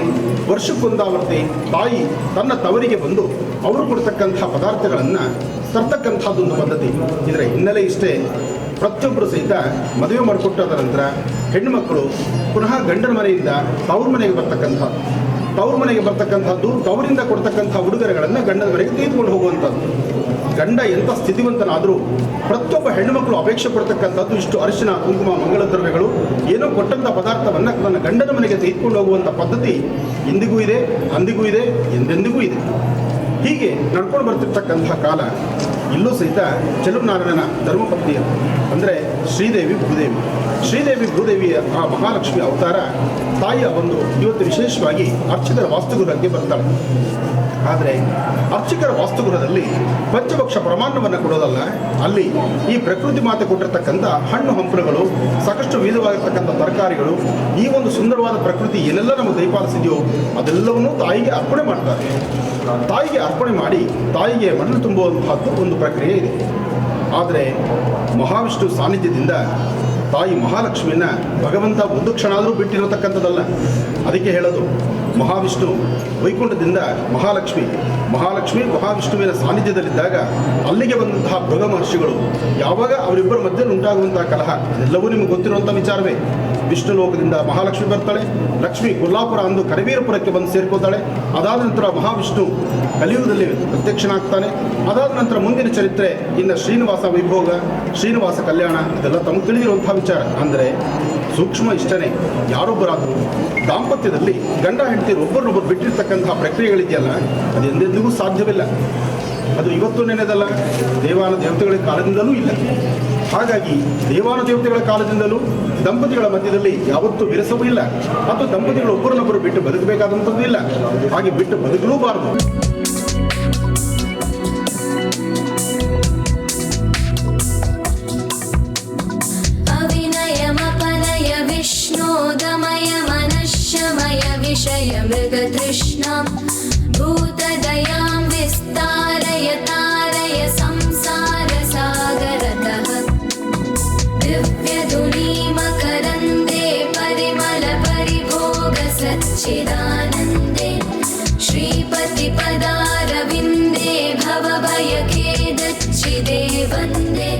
ವರ್ಷಕ್ಕೊಂದಾವರ್ತಿ ತಾಯಿ ತನ್ನ ತವರಿಗೆ ಬಂದು ಅವರು ಕೊಡ್ತಕ್ಕಂಥ ಪದಾರ್ಥಗಳನ್ನು ತರ್ತಕ್ಕಂಥದ್ದೊಂದು ಪದ್ಧತಿ. ಇದರ ಹಿನ್ನೆಲೆ ಇಷ್ಟೇ, ಪ್ರತಿಯೊಬ್ಬರು ಸಹಿತ ಮದುವೆ ಮಾಡಿಕೊಟ್ಟಾದ ನಂತರ ಹೆಣ್ಣುಮಕ್ಕಳು ಪುನಃ ಗಂಡನ ಮನೆಯಿಂದ ತವ್ರ ಮನೆಗೆ ಬರ್ತಕ್ಕಂಥದ್ದು, ತವರಿಂದ ಕೊಡ್ತಕ್ಕಂಥ ಉಡುಗೊರೆಗಳನ್ನು ಗಂಡನ ಮನೆಗೆ ತೆಗೆದುಕೊಂಡು ಹೋಗುವಂಥದ್ದು. ಗಂಡ ಎಂಥ ಸ್ಥಿತಿವಂತನಾದರೂ ಪ್ರತಿಯೊಬ್ಬ ಹೆಣ್ಣುಮಕ್ಕಳು ಅಪೇಕ್ಷೆ ಪಡ್ತಕ್ಕಂಥದ್ದು ಇಷ್ಟು ಅರಿಶಿನ, ಕುಂಕುಮ, ಮಂಗಳ ದ್ರವ್ಯಗಳು ಏನೋ ಕೊಟ್ಟಂಥ ಪದಾರ್ಥವನ್ನು ನನ್ನ ಗಂಡನ ಮನೆಗೆ ತೆಗೆದುಕೊಂಡು ಹೋಗುವಂಥ ಪದ್ಧತಿ ಇಂದಿಗೂ ಇದೆ, ಅಂದಿಗೂ ಇದೆ, ಎಂದೆಂದಿಗೂ ಇದೆ. ಹೀಗೆ ನಡ್ಕೊಂಡು ಬರ್ತಿರ್ತಕ್ಕಂಥ ಕಾಲ ಇಲ್ಲೂ ಸಹಿತ ಚೆಲುವನಾರಾಯಣನ ಧರ್ಮಪತ್ನಿಯ ಅಂದರೆ ಶ್ರೀದೇವಿ ಭೂದೇವಿಯ ಆ ಮಹಾಲಕ್ಷ್ಮಿ ಅವತಾರ ತಾಯಿಯ ಒಂದು ಇವತ್ತು ವಿಶೇಷವಾಗಿ ಅರ್ಚಕರ ವಾಸ್ತುಗೃಹಕ್ಕೆ ಬರ್ತಾಳೆ. ಆದರೆ ಅರ್ಚಕರ ವಾಸ್ತುಗೃಹದಲ್ಲಿ ಪಂಚಭಕ್ಷ ಪ್ರಮಾಣವನ್ನು ಕೊಡೋದಲ್ಲ, ಅಲ್ಲಿ ಈ ಪ್ರಕೃತಿ ಮಾತೆ ಕೊಟ್ಟಿರ್ತಕ್ಕಂಥ ಹಣ್ಣು ಹಂಪಲುಗಳು, ಸಾಕಷ್ಟು ವಿಧವಾಗಿರ್ತಕ್ಕಂಥ ತರಕಾರಿಗಳು, ಈ ಒಂದು ಸುಂದರವಾದ ಪ್ರಕೃತಿ ಏನೆಲ್ಲ ನಮಗೆ ದಯಪಾಲಿಸಿದೆಯೋ ಅದೆಲ್ಲವನ್ನೂ ತಾಯಿಗೆ ಅರ್ಪಣೆ ಮಾಡ್ತಾರೆ. ತಾಯಿಗೆ ಅರ್ಪಣೆ ಮಾಡಿ ತಾಯಿಗೆ ಮಣ್ಣು ತುಂಬುವಂತಹದ್ದು ಒಂದು ಪ್ರಕ್ರಿಯೆ ಇದೆ. ಆದರೆ ಮಹಾವಿಷ್ಣು ಸಾನ್ನಿಧ್ಯದಿಂದ ತಾಯಿ ಮಹಾಲಕ್ಷ್ಮಿಯನ್ನು ಭಗವಂತ ಒಂದು ಕ್ಷಣ ಆದರೂ ಬಿಟ್ಟಿರತಕ್ಕಂಥದ್ದಲ್ಲ. ಅದಕ್ಕೆ ಹೇಳೋದು, ಮಹಾವಿಷ್ಣು ವೈಕುಂಠದಿಂದ ಮಹಾವಿಷ್ಣುವಿನ ಸಾನ್ನಿಧ್ಯದಲ್ಲಿದ್ದಾಗ ಅಲ್ಲಿಗೆ ಬಂದಂತಹ ಭೃಗ ಮಹರ್ಷಿಗಳು ಯಾವಾಗ ಅವರಿಬ್ಬರ ಮಧ್ಯೆ ಉಂಟಾಗುವಂತಹ ಕಲಹ ಎಲ್ಲವೂ ನಿಮಗೆ ಗೊತ್ತಿರುವಂಥ ವಿಚಾರವೇ. ವಿಷ್ಣು ಲೋಕದಿಂದ ಮಹಾಲಕ್ಷ್ಮಿ ಬರ್ತಾಳೆ, ಲಕ್ಷ್ಮಿ ಕೊಲ್ಲಾಪುರ ಅಂದು ಕರವೀರಪುರಕ್ಕೆ ಬಂದು ಸೇರ್ಕೋತಾಳೆ. ಅದಾದ ನಂತರ ಮಹಾವಿಷ್ಣು ಕಲಿಯುಗದಲ್ಲಿ ಪ್ರತ್ಯಕ್ಷನಾಗ್ತಾನೆ. ಅದಾದ ನಂತರ ಮುಂದಿನ ಚರಿತ್ರೆ ಇನ್ನು ಶ್ರೀನಿವಾಸ ವೈಭೋಗ, ಶ್ರೀನಿವಾಸ ಕಲ್ಯಾಣ, ಇದೆಲ್ಲ ತಮಗೆ ತಿಳಿದಿರುವಂಥ ವಿಚಾರ. ಅಂದರೆ ಸೂಕ್ಷ್ಮ ಇಷ್ಟನೇ, ಯಾರೊಬ್ಬರಾದರೂ ದಾಂಪತ್ಯದಲ್ಲಿ ಗಂಡ ಹೆಂಡತಿ ಒಬ್ಬರನ್ನೊಬ್ಬರು ಬಿಟ್ಟಿರ್ತಕ್ಕಂಥ ಪ್ರಕ್ರಿಯೆಗಳಿದೆಯಲ್ಲ, ಅದು ಎಂದೆಂದಿಗೂ ಸಾಧ್ಯವಿಲ್ಲ. ಅದು ಇವತ್ತು ನೆನೆದಲ್ಲ, ದೇವತೆಗಳ ಕಾಲದಿಂದಲೂ ಇಲ್ಲ. ಹಾಗಾಗಿ ದೇವತೆಗಳ ಕಾಲದಿಂದಲೂ ದಂಪತಿಗಳ ಮಧ್ಯದಲ್ಲಿ ಯಾವತ್ತೂ ವಿರಸವೂ ಇಲ್ಲ, ಮತ್ತು ದಂಪತಿಗಳು ಒಬ್ಬರನ್ನೊಬ್ಬರು ಬಿಟ್ಟು ಬದುಕಬೇಕಾದಂಥದ್ದು ಇಲ್ಲ, ಹಾಗೆ ಬಿಟ್ಟು ಬದುಕಲೂಬಾರದು. विष्णोदमय मनश्शमय विषय मृगतृष्णां भूतदयां विस्तारय तारय संसारसागरतः दिव्यधुनीमकरन्दे परिमलपरिभोगसच्चिदानन्दे श्रीपतिपदारविन्दे भवभयखेदच्चिदे वन्दे।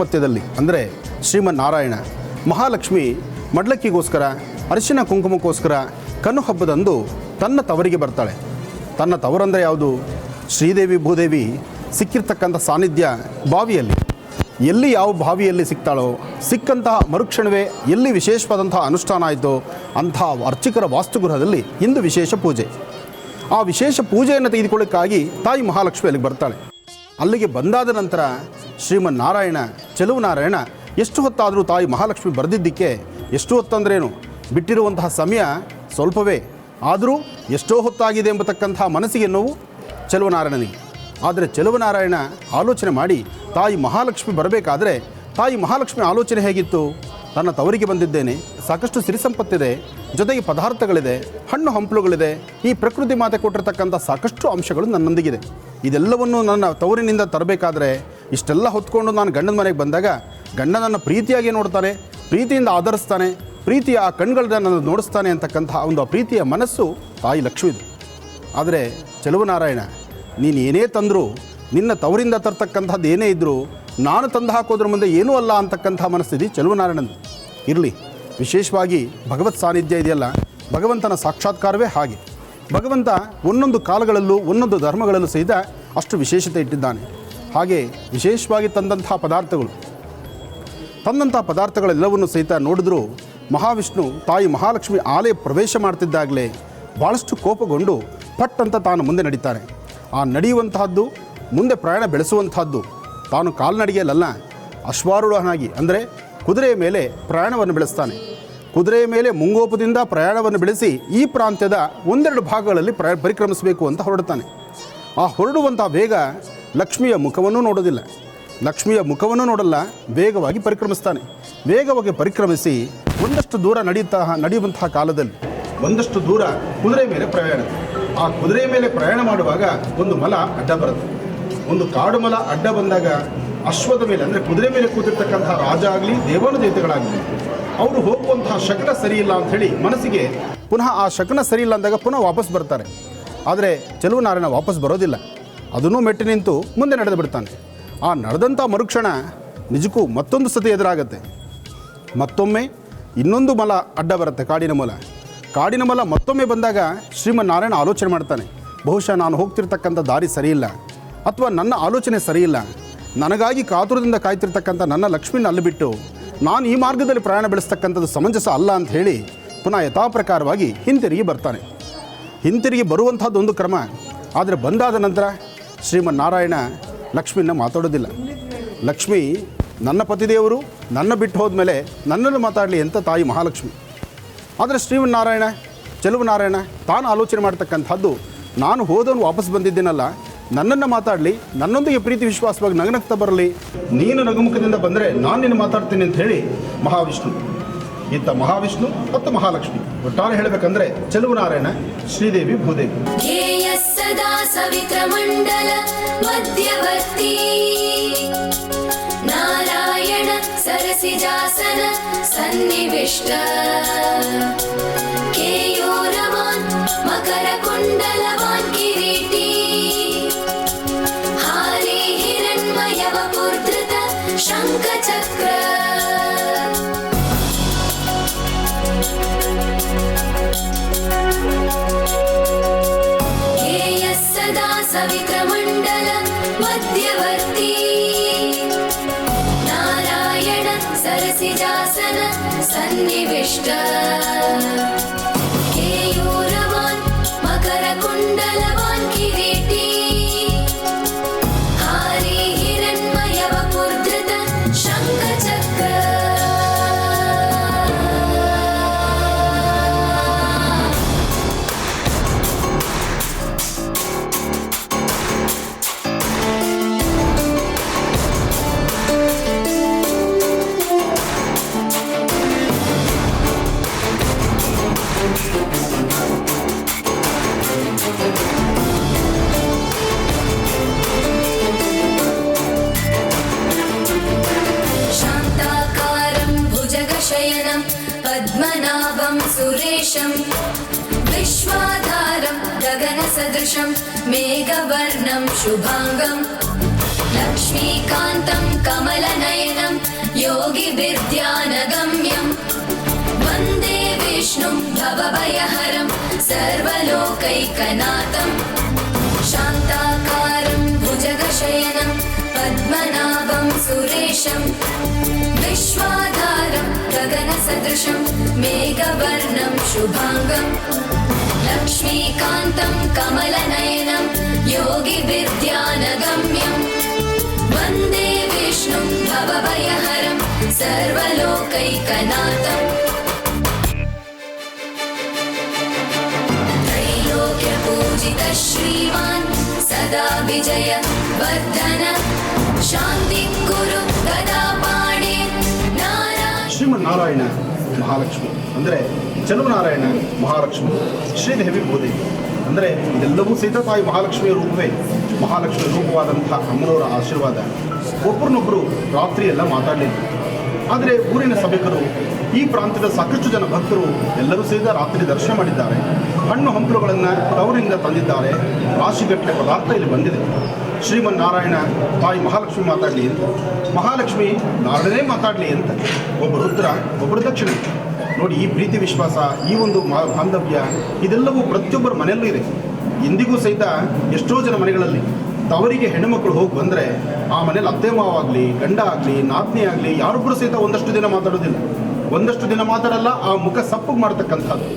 ಪಥ್ಯದಲ್ಲಿ ಅಂದರೆ ಶ್ರೀಮನ್ನಾರಾಯಣ ಮಹಾಲಕ್ಷ್ಮಿ ಮಡ್ಲಕ್ಕಿಗೋಸ್ಕರ ಅರಿಶಿನ ಕುಂಕುಮಕ್ಕೋಸ್ಕರ ಕನ್ನು ಹಬ್ಬದಂದು ತನ್ನ ತವರಿಗೆ ಬರ್ತಾಳೆ. ತನ್ನ ತವರಂದರೆ ಯಾವುದು? ಶ್ರೀದೇವಿ ಭೂದೇವಿ ಸಿಕ್ಕಿರ್ತಕ್ಕಂಥ ಸಾನ್ನಿಧ್ಯ ಬಾವಿಯಲ್ಲಿ. ಎಲ್ಲಿ ಯಾವ ಬಾವಿಯಲ್ಲಿ ಸಿಗ್ತಾಳೋ ಸಿಕ್ಕಂತಹ ಮರುಕ್ಷಣವೇ ಎಲ್ಲಿ ವಿಶೇಷವಾದಂತಹ ಅನುಷ್ಠಾನ ಆಯಿತೋ ಅಂತಹ ಅರ್ಚಕರ ವಾಸ್ತುಗೃಹದಲ್ಲಿ ಇಂದು ವಿಶೇಷ ಪೂಜೆ. ಆ ವಿಶೇಷ ಪೂಜೆಯನ್ನು ತೆಗೆದುಕೊಳ್ಳೋಕ್ಕಾಗಿ ತಾಯಿ ಮಹಾಲಕ್ಷ್ಮಿ ಅಲ್ಲಿಗೆ ಬರ್ತಾಳೆ. ಅಲ್ಲಿಗೆ ಬಂದಾದ ನಂತರ ಶ್ರೀಮನ್ನಾರಾಯಣ ಚೆಲುವನಾರಾಯಣ ಎಷ್ಟು ಹೊತ್ತಾದರೂ ತಾಯಿ ಮಹಾಲಕ್ಷ್ಮಿ ಬರೆದಿದ್ದಕ್ಕೆ ಎಷ್ಟು ಹೊತ್ತಂದ್ರೇನು ಬಿಟ್ಟಿರುವಂತಹ ಸಮಯ ಸ್ವಲ್ಪವೇ, ಆದರೂ ಎಷ್ಟೋ ಹೊತ್ತಾಗಿದೆ ಎಂಬತಕ್ಕಂಥ ಮನಸ್ಸಿಗೆ ನೋವು ಚೆಲುವನಾರಾಯಣನಿಗೆ. ಆದರೆ ಚೆಲುವನಾರಾಯಣ ಆಲೋಚನೆ ಮಾಡಿ ತಾಯಿ ಮಹಾಲಕ್ಷ್ಮಿ ಬರಬೇಕಾದ್ರೆ ತಾಯಿ ಮಹಾಲಕ್ಷ್ಮಿ ಆಲೋಚನೆ ಹೇಗಿತ್ತು? ನನ್ನ ತವರಿಗೆ ಬಂದಿದ್ದೇನೆ, ಸಾಕಷ್ಟು ಸಿರಿ ಸಂಪತ್ತಿದೆ, ಜೊತೆಗೆ ಪದಾರ್ಥಗಳಿದೆ, ಹಣ್ಣು ಹಂಪಲುಗಳಿದೆ, ಈ ಪ್ರಕೃತಿ ಮಾತೆ ಕೊಟ್ಟಿರ್ತಕ್ಕಂಥ ಸಾಕಷ್ಟು ಅಂಶಗಳು ನನ್ನೊಂದಿಗಿದೆ. ಇದೆಲ್ಲವನ್ನು ನನ್ನ ತವರಿನಿಂದ ತರಬೇಕಾದ್ರೆ ಇಷ್ಟೆಲ್ಲ ಹೊತ್ಕೊಂಡು ನಾನು ಗಂಡನ ಮನೆಗೆ ಬಂದಾಗ ಗಂಡ ನನ್ನ ಪ್ರೀತಿಯಾಗಿ ನೋಡ್ತಾನೆ, ಪ್ರೀತಿಯಿಂದ ಆಧರಿಸ್ತಾನೆ, ಪ್ರೀತಿಯ ಆ ಕಣ್ಗಳನ್ನ ನನ್ನ ನೋಡಿಸ್ತಾನೆ ಅಂತಕ್ಕಂಥ ಒಂದು ಪ್ರೀತಿಯ ಮನಸ್ಸು ತಾಯಿ ಲಕ್ಷ್ಮಿದು. ಆದರೆ ಚೆಲುವನಾರಾಯಣ ನೀನು ಏನೇ ತಂದರೂ ನಿನ್ನ ತವರಿಂದ ತರ್ತಕ್ಕಂಥದ್ದು ಏನೇ ಇದ್ದರೂ ನಾನು ತಂದು ಹಾಕೋದ್ರ ಮುಂದೆ ಏನೂ ಅಲ್ಲ ಅಂತಕ್ಕಂಥ ಮನಸ್ಥಿತಿ ಚೆಲುವನಾರಾಯಣಂದು. ಇರಲಿ, ವಿಶೇಷವಾಗಿ ಭಗವತ್ ಸಾನ್ನಿಧ್ಯ ಇದೆಯಲ್ಲ, ಭಗವಂತನ ಸಾಕ್ಷಾತ್ಕಾರವೇ ಹಾಗೆ. ಭಗವಂತ ಒಂದೊಂದು ಕಾಲಗಳಲ್ಲೂ ಒಂದೊಂದು ಧರ್ಮಗಳಲ್ಲೂ ಸಹಿತ ಅಷ್ಟು ವಿಶೇಷತೆ ಇಟ್ಟಿದ್ದಾನೆ. ಹಾಗೆ ವಿಶೇಷವಾಗಿ ತಂದಂಥ ಪದಾರ್ಥಗಳೆಲ್ಲವನ್ನು ಸಹಿತ ನೋಡಿದ್ರೂ ಮಹಾವಿಷ್ಣು ತಾಯಿ ಮಹಾಲಕ್ಷ್ಮಿ ಆಲಯ ಪ್ರವೇಶ ಮಾಡ್ತಿದ್ದಾಗಲೇ ಭಾಳಷ್ಟು ಕೋಪಗೊಂಡು ಪಟ್ ಅಂತ ತಾನು ಮುಂದೆ ನಡೀತಾನೆ. ಆ ನಡೆಯುವಂತಹದ್ದು ಮುಂದೆ ಪ್ರಯಾಣ ಬೆಳೆಸುವಂತಹದ್ದು ತಾನು ಕಾಲ್ನಡಿಗೆಯಲ್ಲ, ಅಶ್ವಾರೂಢನಾಗಿ ಅಂದರೆ ಕುದುರೆಯ ಮೇಲೆ ಪ್ರಯಾಣವನ್ನು ಬೆಳೆಸ್ತಾನೆ. ಕುದುರೆಯ ಮೇಲೆ ಮುಂಗೋಪದಿಂದ ಪ್ರಯಾಣವನ್ನು ಬೆಳೆಸಿ ಈ ಪ್ರಾಂತ್ಯದ ಒಂದೆರಡು ಭಾಗಗಳಲ್ಲಿ ಪರಿಕ್ರಮಿಸಬೇಕು ಅಂತ ಹೊರಡ್ತಾನೆ. ಆ ಹೊರಡುವಂಥ ವೇಗ ಲಕ್ಷ್ಮಿಯ ಮುಖವನ್ನು ನೋಡೋದಿಲ್ಲ, ಲಕ್ಷ್ಮಿಯ ಮುಖವನ್ನು ನೋಡಲ್ಲ, ವೇಗವಾಗಿ ಪರಿಕ್ರಮಿಸ್ತಾನೆ. ವೇಗವಾಗಿ ಪರಿಕ್ರಮಿಸಿ ಒಂದಷ್ಟು ದೂರ ನಡೆಯುವಂತಹ ಕಾಲದಲ್ಲಿ ಒಂದಷ್ಟು ದೂರ ಕುದುರೆ ಮೇಲೆ ಪ್ರಯಾಣ. ಆ ಕುದುರೆ ಮೇಲೆ ಪ್ರಯಾಣ ಮಾಡುವಾಗ ಒಂದು ಮಲ ಅಡ್ಡ ಬರುತ್ತೆ. ಒಂದು ಕಾಡು ಮಲ ಅಡ್ಡ ಬಂದಾಗ ಅಶ್ವದ ಮೇಲೆ ಅಂದರೆ ಕುದುರೆ ಮೇಲೆ ಕೂತಿರ್ತಕ್ಕಂತಹ ರಾಜ ಆಗಲಿ ದೇವಾನುದೇವತೆಗಳಾಗಲಿ ಅವರು ಹೋಗುವಂತಹ ಶಕನ ಸರಿಯಿಲ್ಲ ಅಂಥೇಳಿ ಮನಸ್ಸಿಗೆ ಪುನಃ ಆ ಶಕನ ಸರಿಯಿಲ್ಲ ಅಂದಾಗ ಪುನಃ ವಾಪಸ್ ಬರ್ತಾರೆ. ಆದರೆ ಚೆಲುವನಾರಾಯಣ ವಾಪಸ್ ಬರೋದಿಲ್ಲ, ಅದನ್ನೂ ಮೆಟ್ಟಿ ನಿಂತು ಮುಂದೆ ನಡೆದು ಬಿಡ್ತಾನೆ. ಆ ನಡೆದಂಥ ಮರುಕ್ಷಣ ನಿಜಕ್ಕೂ ಮತ್ತೊಂದು ಸತಿ ಎದುರಾಗತ್ತೆ. ಮತ್ತೊಮ್ಮೆ ಇನ್ನೊಂದು ಮಲ ಅಡ್ಡ ಬರುತ್ತೆ, ಕಾಡಿನ ಮಲ ಮತ್ತೊಮ್ಮೆ ಬಂದಾಗ ಶ್ರೀಮನ್ನಾರಾಯಣ ಆಲೋಚನೆ ಮಾಡ್ತಾನೆ, ಬಹುಶಃ ನಾನು ಹೋಗ್ತಿರ್ತಕ್ಕಂಥ ದಾರಿ ಸರಿಯಿಲ್ಲ ಅಥವಾ ನನ್ನ ಆಲೋಚನೆ ಸರಿಯಿಲ್ಲ, ನನಗಾಗಿ ಕಾತುರದಿಂದ ಕಾಯ್ತಿರ್ತಕ್ಕಂಥ ನನ್ನ ಲಕ್ಷ್ಮಿನ ಅಲ್ಲಿ ಬಿಟ್ಟು ನಾನು ಈ ಮಾರ್ಗದಲ್ಲಿ ಪ್ರಯಾಣ ಬೆಳೆಸ್ತಕ್ಕಂಥದ್ದು ಸಮಂಜಸ ಅಲ್ಲ ಅಂತ ಹೇಳಿ ಪುನಃ ಯಥಾಪ್ರಕಾರವಾಗಿ ಹಿಂತಿರುಗಿ ಬರ್ತಾನೆ. ಹಿಂತಿರುಗಿ ಬರುವಂಥದ್ದು ಒಂದು ಕ್ರಮ. ಆದರೆ ಬಂದಾದ ನಂತರ ಶ್ರೀಮನ್ನಾರಾಯಣ ಲಕ್ಷ್ಮಿನ ಮಾತಾಡೋದಿಲ್ಲ. ಲಕ್ಷ್ಮಿ ನನ್ನ ಪತಿದೇವರು ನನ್ನ ಬಿಟ್ಟು ಹೋದ್ಮೇಲೆ ನನ್ನನ್ನು ಮಾತಾಡಲಿ ಅಂತ ತಾಯಿ ಮಹಾಲಕ್ಷ್ಮಿ. ಆದರೆ ಶ್ರೀಮನ್ನಾರಾಯಣ ಚೆಲುವನಾರಾಯಣ ತಾನು ಆಲೋಚನೆ ಮಾಡ್ತಕ್ಕಂಥದ್ದು, ನಾನು ಹೋದವನು ವಾಪಸ್ ಬಂದಿದ್ದೇನಲ್ಲ, ನನ್ನನ್ನು ಮಾತಾಡಲಿ, ನನ್ನೊಂದಿಗೆ ಪ್ರೀತಿ ವಿಶ್ವಾಸವಾಗಿ ನಗನಗ್ತಾ ಬರಲಿ, ನೀನು ನಗುಮುಖದಿಂದ ಬಂದರೆ ನಾನು ನಿನ್ನ ಮಾತಾಡ್ತೀನಿ ಅಂತ ಹೇಳಿ ಮಹಾವಿಷ್ಣು, ಇತ್ತ ಮಹಾವಿಷ್ಣು ಮತ್ತು ಮಹಾಲಕ್ಷ್ಮಿ ಒಟ್ಟಾರೆ ಹೇಳಬೇಕಂದ್ರೆ ಚೆಲುವನಾರಾಯಣ ಶ್ರೀದೇವಿ ಭೂದೇವಿ. ಸದಾ ಸವಿತ್ರಮಂಡಲ ಮಧ್ಯವರ್ತಿ ನಾರಾಯಣ ಸರಸಿಜಾಸನ ಸನ್ನಿವಿಷ್ಟ ಕೇಯೂರವಾನ್ ಮಕರ ಕುಂಡಲವಾನ್ ಕಿರೀಟಿ ಹಾರಿ ಹಿರಣ್ಮಯವ ಪುರ್ಧೃತ ಶಂಖಚಕ್ರ ಸದಾ ಸವಿತ್ರಮಂಡಲ ಮಧ್ಯವರ್ತಿ ನಾರಾಯಣ ಸರಸಿಜಾಸನ ಸನ್ನಿವಿಷ್ಟ ಕೇಯೂರವಾನ್ ಮಕರ ಕುಂಡಲವಾನ್ ಕಿರೀಟಿ ಹಾರಿ ಹಿರಣ್ಮಯವ ಪುರ್ಧೃತ ಶಂಖಚಕ್ರ शान्ताकारं भुजगशयनं पद्मनाभं सुरेशं विश्वाधारं गगनसदृशं मेघवर्णं शुभाङ्गं लक्ष्मीकान्तं कमलनयनं योगिविद्यानगम्यं वन्दे विष्णुं भवभयहरं सर्वलोकैकनाथं शान्ताकारं भुजगशयनं पद्मनाभं सुरेशं विश्वाधारं गगनसदृशं मेघवर्णं शुभाङ्गं लक्ष्मीकान्तं कमलनयनं योगिविद्यानगम्यं वन्दे विष्णुं भवभयहरं सर्वलोकैकनाथं त्रैलोक्यपूजितः श्रीमान् सदा विजय वर्धन शान्तिं कुरु गदापाणे नारायण ಶ್ರೀಮನ್ನಾರಾಯಣ ಮಹಾಲಕ್ಷ್ಮಿ ಅಂದರೆ ಚಲುವನಾರಾಯಣ ಮಹಾಲಕ್ಷ್ಮಿ ಶ್ರೀದೇವಿ ಭೂದೇವಿ ಅಂದರೆ ಇದೆಲ್ಲವೂ ಸಹಿತ ತಾಯಿ ಮಹಾಲಕ್ಷ್ಮಿಯ ರೂಪವೇ. ಮಹಾಲಕ್ಷ್ಮಿ ರೂಪವಾದಂಥ ಅಮ್ಮನವರ ಆಶೀರ್ವಾದ. ಒಬ್ಬರನ್ನೊಬ್ಬರು ರಾತ್ರಿ ಎಲ್ಲ ಮಾತಾಡಲಿಲ್ಲ. ಆದರೆ ಊರಿನ ಸಭಿಕರು, ಈ ಪ್ರಾಂತ್ಯದ ಸಾಕಷ್ಟು ಜನ ಭಕ್ತರು ಎಲ್ಲರೂ ಸಹಿತ ರಾತ್ರಿ ದರ್ಶನ ಮಾಡಿದ್ದಾರೆ. ಹಣ್ಣು ಹಂಪಲುಗಳನ್ನು ತವರಿಂದ ತಂದಿದ್ದಾರೆ. ರಾಶಿಗಟ್ಟಲೆ ಪದಾರ್ಥ ಇಲ್ಲಿ ಬಂದಿದೆ. ಶ್ರೀಮನ್ನಾರಾಯಣ ತಾಯಿ ಮಹಾಲಕ್ಷ್ಮಿ ಮಾತಾಡಲಿ ಅಂತ, ಮಹಾಲಕ್ಷ್ಮಿ ನಾರದನೇ ಮಾತಾಡಲಿ ಅಂತ. ಒಬ್ಬರು ಉತ್ತರ, ಒಬ್ಬರು ದಕ್ಷಿಣ. ನೋಡಿ, ಈ ಪ್ರೀತಿ ವಿಶ್ವಾಸ, ಈ ಒಂದು ಬಾಂಧವ್ಯ ಇದೆಲ್ಲವೂ ಪ್ರತಿಯೊಬ್ಬರ ಮನೆಯಲ್ಲೂ ಇದೆ. ಇಂದಿಗೂ ಸಹಿತ ಎಷ್ಟೋ ಜನ ಮನೆಗಳಲ್ಲಿ ತವರಿಗೆ ಹೆಣ್ಣುಮಕ್ಕಳು ಹೋಗಿ ಬಂದರೆ ಆ ಮನೇಲಿ ಅತ್ತೆ ಮಾವಾಗಲಿ, ಗಂಡ ಆಗಲಿ, ನಾದ್ನಿ ಆಗಲಿ ಯಾರೊಬ್ಬರು ಸಹಿತ ಒಂದಷ್ಟು ದಿನ ಮಾತಾಡೋದಿಲ್ಲ. ಒಂದಷ್ಟು ದಿನ ಮಾತಾಡಲ್ಲ. ಆ ಮುಖ ಸಪ್ಪಗೆ ಮಾಡ್ತಕ್ಕಂಥದ್ದು,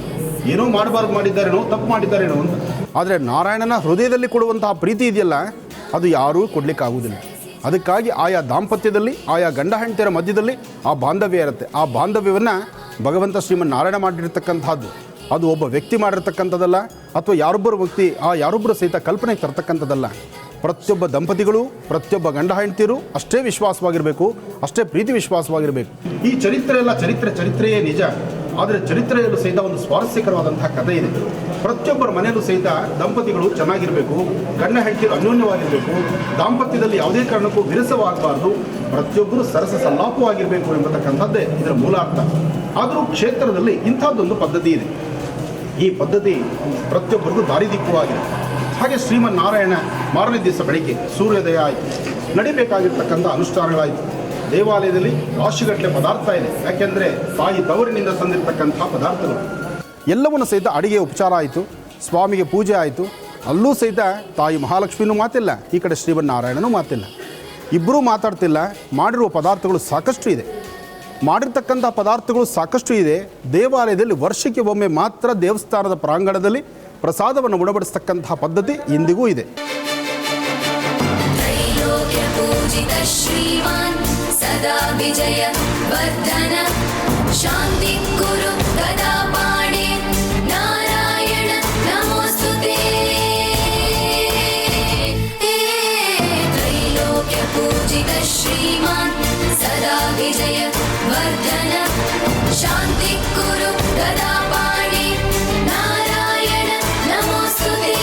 ಏನೋ ಮಾಡಬಾರ್ದು ಮಾಡಿದ್ದಾರೇನೋ, ತಪ್ಪು ಮಾಡಿದ್ದಾರೇನೋ ಅಂತ. ಆದರೆ ನಾರಾಯಣನ ಹೃದಯದಲ್ಲಿ ಕೊಡುವಂತಹ ಪ್ರೀತಿ ಇದೆಯಲ್ಲ, ಅದು ಯಾರೂ ಕೊಡಲಿಕ್ಕಾಗುವುದಿಲ್ಲ. ಅದಕ್ಕಾಗಿ ಆಯಾ ದಾಂಪತ್ಯದಲ್ಲಿ, ಆಯಾ ಗಂಡ ಹೆಂಡತಿಯರ ಮಧ್ಯದಲ್ಲಿ ಆ ಬಾಂಧವ್ಯ ಇರುತ್ತೆ. ಆ ಬಾಂಧವ್ಯವನ್ನು ಭಗವಂತ ಶ್ರೀಮನ್ನಾರಾಯಣ ಮಾಡಿರ್ತಕ್ಕಂಥದ್ದು. ಅದು ಒಬ್ಬ ವ್ಯಕ್ತಿ ಮಾಡಿರ್ತಕ್ಕಂಥದ್ದಲ್ಲ, ಅಥವಾ ಯಾರೊಬ್ಬರು ವ್ಯಕ್ತಿ ಯಾರೊಬ್ಬರು ಸಹಿತ ಕಲ್ಪನೆಗೆ ತರ್ತಕ್ಕಂಥದ್ದಲ್ಲ. ಪ್ರತಿಯೊಬ್ಬ ದಂಪತಿಗಳು, ಪ್ರತಿಯೊಬ್ಬ ಗಂಡ ಹೆಂಡತಿಯರು ಅಷ್ಟೇ ವಿಶ್ವಾಸವಾಗಿರಬೇಕು, ಅಷ್ಟೇ ಪ್ರೀತಿ ವಿಶ್ವಾಸವಾಗಿರಬೇಕು. ಈ ಚರಿತ್ರೆ ಎಲ್ಲ ಚರಿತ್ರೆಯೇ ನಿಜ. ಆದರೆ ಚರಿತ್ರೆಯಲ್ಲೂ ಸಹಿತ ಒಂದು ಸ್ವಾರಸ್ಯಕರವಾದಂತಹ ಕಥೆ ಇದೆ. ಪ್ರತಿಯೊಬ್ಬರ ಮನೆಯಲ್ಲೂ ಸಹಿತ ದಂಪತಿಗಳು ಚೆನ್ನಾಗಿರಬೇಕು, ಗಂಡ ಹೆಂಡತಿಯರು ಅನ್ಯೋನ್ಯವಾಗಿರಬೇಕು, ದಾಂಪತ್ಯದಲ್ಲಿ ಯಾವುದೇ ಕಾರಣಕ್ಕೂ ವಿರಸವಾಗಬಾರ್ದು, ಪ್ರತಿಯೊಬ್ಬರು ಸರಸ ಸಲ್ಲಾಪವಾಗಿರಬೇಕು ಎಂಬತಕ್ಕಂಥದ್ದೇ ಇದರ ಮೂಲ ಅರ್ಥ. ಆದರೂ ಕ್ಷೇತ್ರದಲ್ಲಿ ಇಂಥದ್ದೊಂದು ಪದ್ಧತಿ ಇದೆ. ಈ ಪದ್ಧತಿ ಪ್ರತಿಯೊಬ್ಬರಿಗೂ ದಾರಿದೀಪವಾಗಿದೆ. ಹಾಗೆ ಶ್ರೀಮನ್ನಾರಾಯಣ ಮಾರನೇ ದಿವಸ ಬೆಳಿಗ್ಗೆ ಸೂರ್ಯೋದಯ ಆಯಿತು, ನಡಿಬೇಕಾಗಿರ್ತಕ್ಕಂಥ ಅನುಷ್ಠಾನಗಳಾಯಿತು. ದೇವಾಲಯದಲ್ಲಿ ರಾಶಿಗಟ್ಟಲೆ ಪದಾರ್ಥ ಇದೆ. ಯಾಕೆಂದರೆ ತಾಯಿ ತವರಿನಿಂದ ತಂದಿರತಕ್ಕಂಥ ಪದಾರ್ಥಗಳು ಎಲ್ಲವನ್ನು ಸಹಿತ ಅಡಿಗೆ ಉಪಚಾರ ಆಯಿತು, ಸ್ವಾಮಿಗೆ ಪೂಜೆ ಆಯಿತು. ಅಲ್ಲೂ ಸಹಿತ ತಾಯಿ ಮಹಾಲಕ್ಷ್ಮಿನೂ ಮಾತಿಲ್ಲ, ಈ ಕಡೆ ಶ್ರೀಮನ್ನಾರಾಯಣನೂ ಮಾತಿಲ್ಲ. ಇಬ್ಬರೂ ಮಾತಾಡ್ತಿಲ್ಲ. ಮಾಡಿರುವ ಪದಾರ್ಥಗಳು ಸಾಕಷ್ಟು ಇದೆ. ಮಾಡಿರ್ತಕ್ಕಂಥ ಪದಾರ್ಥಗಳು ಸಾಕಷ್ಟು ಇದೆ. ದೇವಾಲಯದಲ್ಲಿ ವರ್ಷಕ್ಕೆ ಒಮ್ಮೆ ಮಾತ್ರ ದೇವಸ್ಥಾನದ ಪ್ರಾಂಗಣದಲ್ಲಿ ಪ್ರಸಾದವನ್ನು ಉಣಬಡಿಸ್ತಕ್ಕಂತಹ ಪದ್ಧತಿ ಇಂದಿಗೂ ಇದೆ. त्रैलोक्यपूजितः श्रीमान् सदा विजय वर्धन शान्तिं कुरु गदापाणे नारायण नमोऽस्तुते त्रैलोक्यपूजितः श्रीमान् सदा विजय वर्धन शान्तिं कुरु गदापाणे नारायण नमोऽस्तुते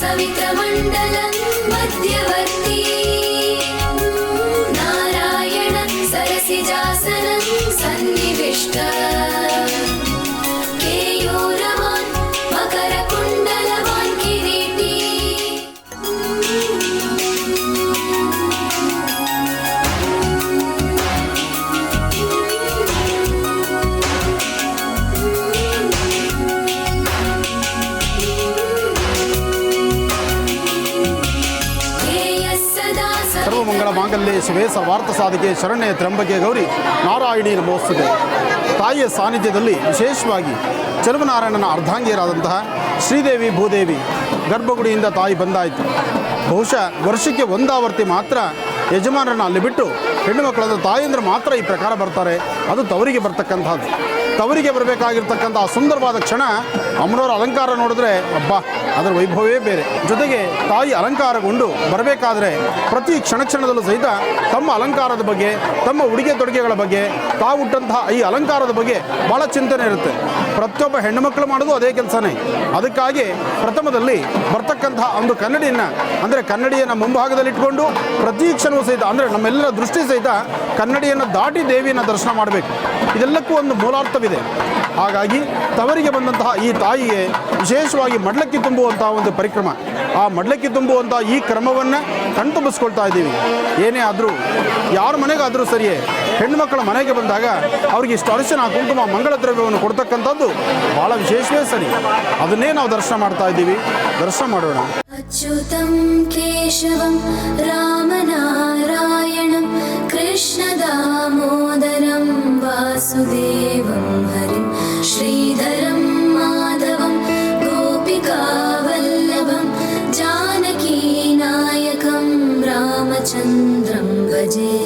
सवित्रमण्डलं मध्यवर्ती नारायण सरसिजासनं सन्निविष्ट केयूरवान् मकरकुण्डलवान् किरीटी ಸರ್ವಮಂಗಳ ಮಾಂಗಲ್ಯೆ ಶಿವೆ ಸರ್ವಾರ್ಥ ಸಾಧಿಕೆ ಶರಣ್ಯ ತ್ರ್ಯಂಬಕೆ ಗೌರಿ ನಾರಾಯಣಿ ನಮೋಸ್ತುತೆ. ತಾಯಿಯ ಸಾನ್ನಿಧ್ಯದಲ್ಲಿ ವಿಶೇಷವಾಗಿ ಚಲುವನಾರಾಯಣನ ಅರ್ಧಾಂಗಿಯರಾದಂತಹ ಶ್ರೀದೇವಿ ಭೂದೇವಿ ಗರ್ಭಗುಡಿಯಿಂದ ತಾಯಿ ಬಂದಾಯಿತು. ಬಹುಶಃ ವರ್ಷಕ್ಕೆ ಒಂದಾವರ್ತಿ ಮಾತ್ರ ಯಜಮಾನರನ್ನು ಅಲ್ಲಿ ಬಿಟ್ಟು ಹೆಣ್ಣು ಮಕ್ಕಳಾದ ತಾಯಂದ್ರೆ ಮಾತ್ರ ಈ ಪ್ರಕಾರ ಬರ್ತಾರೆ. ಅದು ತವರಿಗೆ ಬರ್ತಕ್ಕಂಥದ್ದು. ತವರಿಗೆ ಬರಬೇಕಾಗಿರ್ತಕ್ಕಂಥ ಸುಂದರವಾದ ಕ್ಷಣ ಅಮ್ಮನವರ ಅಲಂಕಾರ ನೋಡಿದ್ರೆ ಅಬ್ಬಾ ಅದರ ವೈಭವವೇ ಬೇರೆ. ಜೊತೆಗೆ ತಾಯಿ ಅಲಂಕಾರಗೊಂಡು ಬರಬೇಕಾದ್ರೆ ಪ್ರತಿ ಕ್ಷಣದಲ್ಲೂ ಸಹಿತ ತಮ್ಮ ಅಲಂಕಾರದ ಬಗ್ಗೆ, ತಮ್ಮ ಉಡುಗೆ ತೊಡುಗೆಗಳ ಬಗ್ಗೆ, ತಾವು ಹುಟ್ಟಂತಹ ಈ ಅಲಂಕಾರದ ಬಗ್ಗೆ ಭಾಳ ಚಿಂತನೆ ಇರುತ್ತೆ. ಪ್ರತಿಯೊಬ್ಬ ಹೆಣ್ಣು ಮಕ್ಕಳು ಮಾಡೋದು ಅದೇ ಕೆಲಸನೇ. ಅದಕ್ಕಾಗಿ ಪ್ರಥಮದಲ್ಲಿ ಬರ್ತಕ್ಕಂತಹ ಒಂದು ಕನ್ನಡಿಯನ್ನು ಅಂದರೆ ಕನ್ನಡಿಯನ್ನು ಮುಂಭಾಗದಲ್ಲಿಟ್ಕೊಂಡು ಪ್ರತಿ ಕ್ಷಣವೂ ಸಹಿತ ಅಂದರೆ ನಮ್ಮೆಲ್ಲರ ದೃಷ್ಟಿ ಸಹಿತ ಕನ್ನಡಿಯನ್ನು ದಾಟಿ ದೇವಿಯನ್ನು ದರ್ಶನ ಮಾಡಬೇಕು. ಇದೆಲ್ಲಕ್ಕೂ ಒಂದು ಮೂಲಾರ್ಥವಿದೆ. ಹಾಗಾಗಿ ತವರಿಗೆ ಬಂದಂತಹ ಈ ತಾಯಿಗೆ ವಿಶೇಷವಾಗಿ ಮಡ್ಲಕ್ಕಿ ತುಂಬುವಂತಹ ಒಂದು ಪರಿಕ್ರಮ, ಆ ಮಡ್ಲಕ್ಕಿ ತುಂಬುವಂಥ ಈ ಕ್ರಮವನ್ನು ಕಣ್ತುಂಬಿಸ್ಕೊಳ್ತಾ ಇದ್ದೀವಿ. ಏನೇ ಆದರೂ ಯಾರ ಮನೆಗಾದರೂ ಸರಿಯೇ ಹೆಣ್ಣುಮಕ್ಕಳ ಮನೆಗೆ ಬಂದಾಗ ಅವ್ರಿಗೆ ಇಷ್ಟು ಅರಿಶಿನ ಕುಂಕುಮ ಮಂಗಳ ದ್ರವ್ಯವನ್ನು ಕೊಡ್ತಕ್ಕಂಥದ್ದು ಭಾಳ ವಿಶೇಷವೇ ಸರಿ. ಅದನ್ನೇ ನಾವು ದರ್ಶನ ಮಾಡ್ತಾ ಇದ್ದೀವಿ. ದರ್ಶನ ಮಾಡೋಣ. अच्युतं केशवं रामनारायणं कृष्णदामोदरं वासुदेवं हरिं श्रीधरं माधवं गोपिकावल्लभं जानकीनायकं रामचन्द्रं भजे.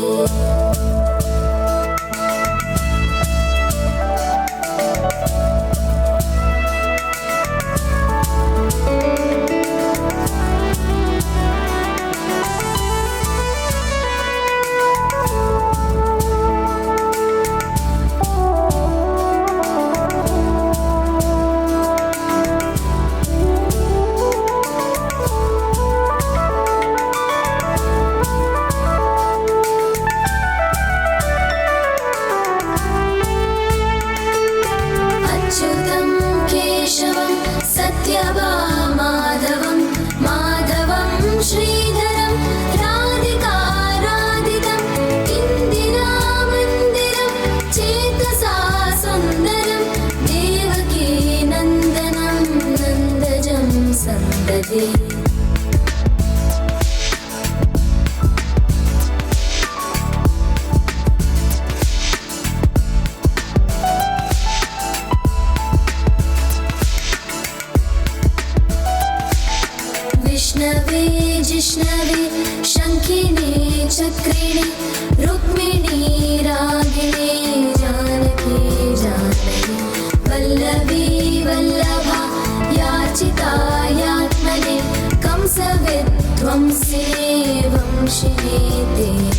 अच्युतं केशवं सत्यभामाधवं माधवं श्रीधरं राधिकाराधितं इन्दिरामन्दिरं चेतसा सुन्दरं देवकी नन्दनं नन्दजं सन्दधे. विष्णवे जिष्णवे शङ्खिने चक्रिणे रुक्मिणी रागिणे जानकी जानकी वल्लभी वल्लभा याचितायात्मने कंसविध्वंसिने वंशिने ते नमः.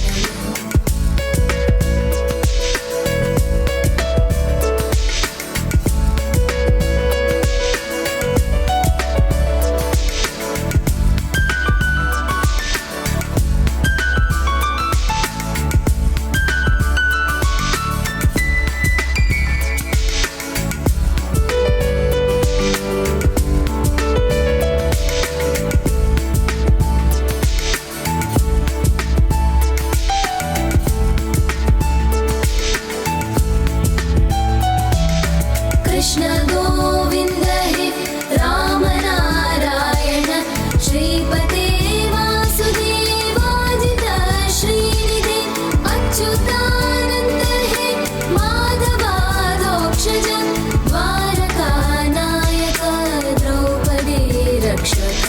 कृष्ण गोविन्द हे रामनारायण श्रीपते वासुदेवाजित श्रीनिधे अच्युतानन्द हे माधवादोक्षज द्वारकानायक द्रौपदी रक्षक.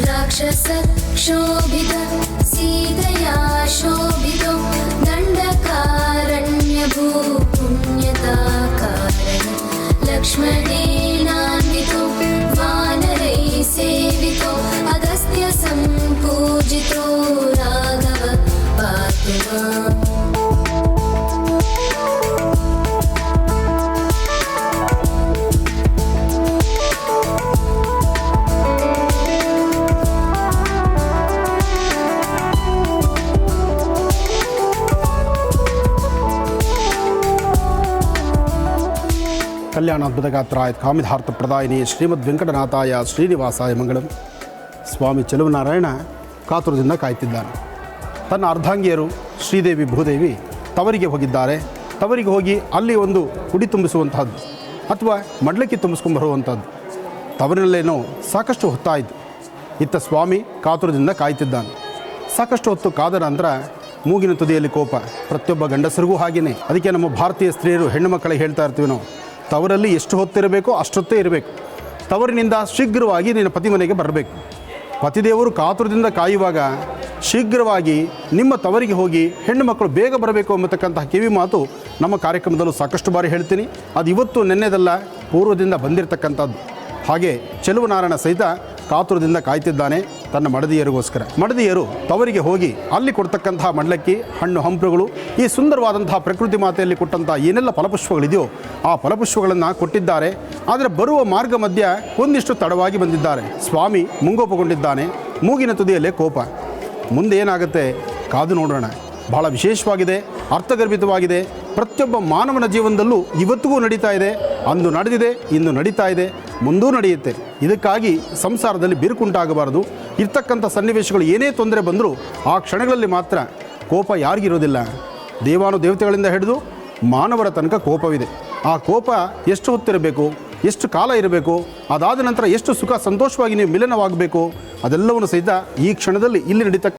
राक्षसक्षोभित सीतया शोभितो दण्डकारण्यभूपुण्यताकारण लक्ष्मणेनान्वितो वानरैः सेवितो अगस्त्य सम्पूजितो राघव पातु माम्. ಕಲ್ಯಾಣಾದ್ಭುತಗಾತ್ರಾಯ ಕಾಮಿಧಾರ್ಥ ಪ್ರದಾಯಿನಿ ಶ್ರೀಮದ್ ವೆಂಕಟನಾಥಾಯ ಶ್ರೀನಿವಾಸಾಯ ಮಂಗಳಂ. ಸ್ವಾಮಿ ಚೆಲುವನಾರಾಯಣ ಕಾತುರದಿಂದ ಕಾಯ್ತಿದ್ದಾನೆ. ತನ್ನ ಅರ್ಧಾಂಗಿಯರು ಶ್ರೀದೇವಿ ಭೂದೇವಿ ತವರಿಗೆ ಹೋಗಿದ್ದಾರೆ. ತವರಿಗೆ ಹೋಗಿ ಅಲ್ಲಿ ಒಂದು ಕುಡಿ ತುಂಬಿಸುವಂತಹದ್ದು ಅಥವಾ ಮಡ್ಲಕ್ಕಿ ತುಂಬಿಸ್ಕೊಂಬರುವಂಥದ್ದು. ತವರಿನಲ್ಲೇನೋ ಸಾಕಷ್ಟು ಹೊತ್ತಾಯಿತು. ಇತ್ತ ಸ್ವಾಮಿ ಕಾತುರದಿಂದ ಕಾಯ್ತಿದ್ದಾನೆ. ಸಾಕಷ್ಟು ಹೊತ್ತು ಕಾದ ನಂತರ ಮೂಗಿನ ತುದಿಯಲ್ಲಿ ಕೋಪ. ಪ್ರತಿಯೊಬ್ಬ ಗಂಡಸರಿಗೂ ಹಾಗೆಯೇ. ಅದಕ್ಕೆ ನಮ್ಮ ಭಾರತೀಯ ಸ್ತ್ರೀಯರು ಹೆಣ್ಣು ಮಕ್ಕಳಿಗೆ ಹೇಳ್ತಾ ಇರ್ತೀವಿ ನಾವು, ತವರಲ್ಲಿ ಎಷ್ಟು ಹೊತ್ತಿರಬೇಕೋ ಅಷ್ಟೊತ್ತೇ ಇರಬೇಕು. ತವರಿನಿಂದ ಶೀಘ್ರವಾಗಿ ನಿನ್ನ ಪತಿ ಮನೆಗೆ ಬರಬೇಕು. ಪತಿದೇವರು ಕಾತುರದಿಂದ ಕಾಯುವಾಗ ಶೀಘ್ರವಾಗಿ ನಿಮ್ಮ ತವರಿಗೆ ಹೋಗಿ ಹೆಣ್ಣು ಮಕ್ಕಳು ಬೇಗ ಬರಬೇಕು ಎಂಬತಕ್ಕಂತಹ ಕಿವಿ ಮಾತು ನಮ್ಮ ಕಾರ್ಯಕ್ರಮದಲ್ಲೂ ಸಾಕಷ್ಟು ಬಾರಿ ಹೇಳ್ತೀನಿ. ಅದು ಇವತ್ತು ನೆನ್ನೆದಲ್ಲ, ಪೂರ್ವದಿಂದ ಬಂದಿರತಕ್ಕಂಥದ್ದು. ಹಾಗೆ ಚೆಲುವನಾರಾಯಣ ಸಹಿತ ಕಾತುರದಿಂದ ಕಾಯ್ತಿದ್ದಾನೆ ತನ್ನ ಮಡದಿಯರಿಗೋಸ್ಕರ. ಮಡದಿಯರು ತವರಿಗೆ ಹೋಗಿ ಅಲ್ಲಿ ಕೊಡ್ತಕ್ಕಂತಹ ಮಡ್ಲಕ್ಕಿ, ಹಣ್ಣು ಹಂಪಲುಗಳು, ಈ ಸುಂದರವಾದಂತಹ ಪ್ರಕೃತಿ ಮಾತೆಯಲ್ಲಿ ಕೊಟ್ಟಂತಹ ಏನೆಲ್ಲ ಫಲಪುಷ್ಪಗಳಿದೆಯೋ ಆ ಫಲಪುಷ್ಪಗಳನ್ನು ಕೊಟ್ಟಿದ್ದಾರೆ. ಆದರೆ ಬರುವ ಮಾರ್ಗ ಮಧ್ಯ ಒಂದಿಷ್ಟು ತಡವಾಗಿ ಬಂದಿದ್ದಾರೆ. ಸ್ವಾಮಿ ಮುಂಗೋಪಗೊಂಡಿದ್ದಾನೆ, ಮೂಗಿನ ತುದಿಯಲ್ಲೇ ಕೋಪ. ಮುಂದೆ ಏನಾಗುತ್ತೆ ಕಾದು ನೋಡೋಣ. ಬಹಳ ವಿಶೇಷವಾಗಿದೆ, ಅರ್ಥಗರ್ಭಿತವಾಗಿದೆ. ಪ್ರತಿಯೊಬ್ಬ ಮಾನವನ ಜೀವನದಲ್ಲೂ ಇವತ್ತಿಗೂ ನಡೀತಾ ಇದೆ. ಅಂದು ನಡೆದಿದೆ, ಇಂದು ನಡೀತಾ ಇದೆ, ಮುಂದೂ ನಡೆಯುತ್ತೆ. ಇದಕ್ಕಾಗಿ ಸಂಸಾರದಲ್ಲಿ ಬಿರುಕುಂಟಾಗಬಾರದು. ಇರ್ತಕ್ಕಂಥ ಸನ್ನಿವೇಶಗಳು ಏನೇ ತೊಂದರೆ ಬಂದರೂ ಆ ಕ್ಷಣಗಳಲ್ಲಿ ಮಾತ್ರ ಕೋಪ ಯಾರಿಗಿರೋದಿಲ್ಲ. ದೇವಾನುದೇವತೆಗಳಿಂದ ಹಿಡಿದು ಮಾನವರ ತನಕ ಕೋಪವಿದೆ. ಆ ಕೋಪ ಎಷ್ಟು ಹೊತ್ತಿರಬೇಕು, ಎಷ್ಟು ಕಾಲ ಇರಬೇಕು, ಅದಾದ ನಂತರ ಎಷ್ಟು ಸುಖ ಸಂತೋಷವಾಗಿ ನೀವು ಮಿಲನವಾಗಬೇಕು, ಅದೆಲ್ಲವನ್ನು ಸಹಿತ ಈ ಕ್ಷಣದಲ್ಲಿ ಇಲ್ಲಿ ನಡೀತಕ್ಕ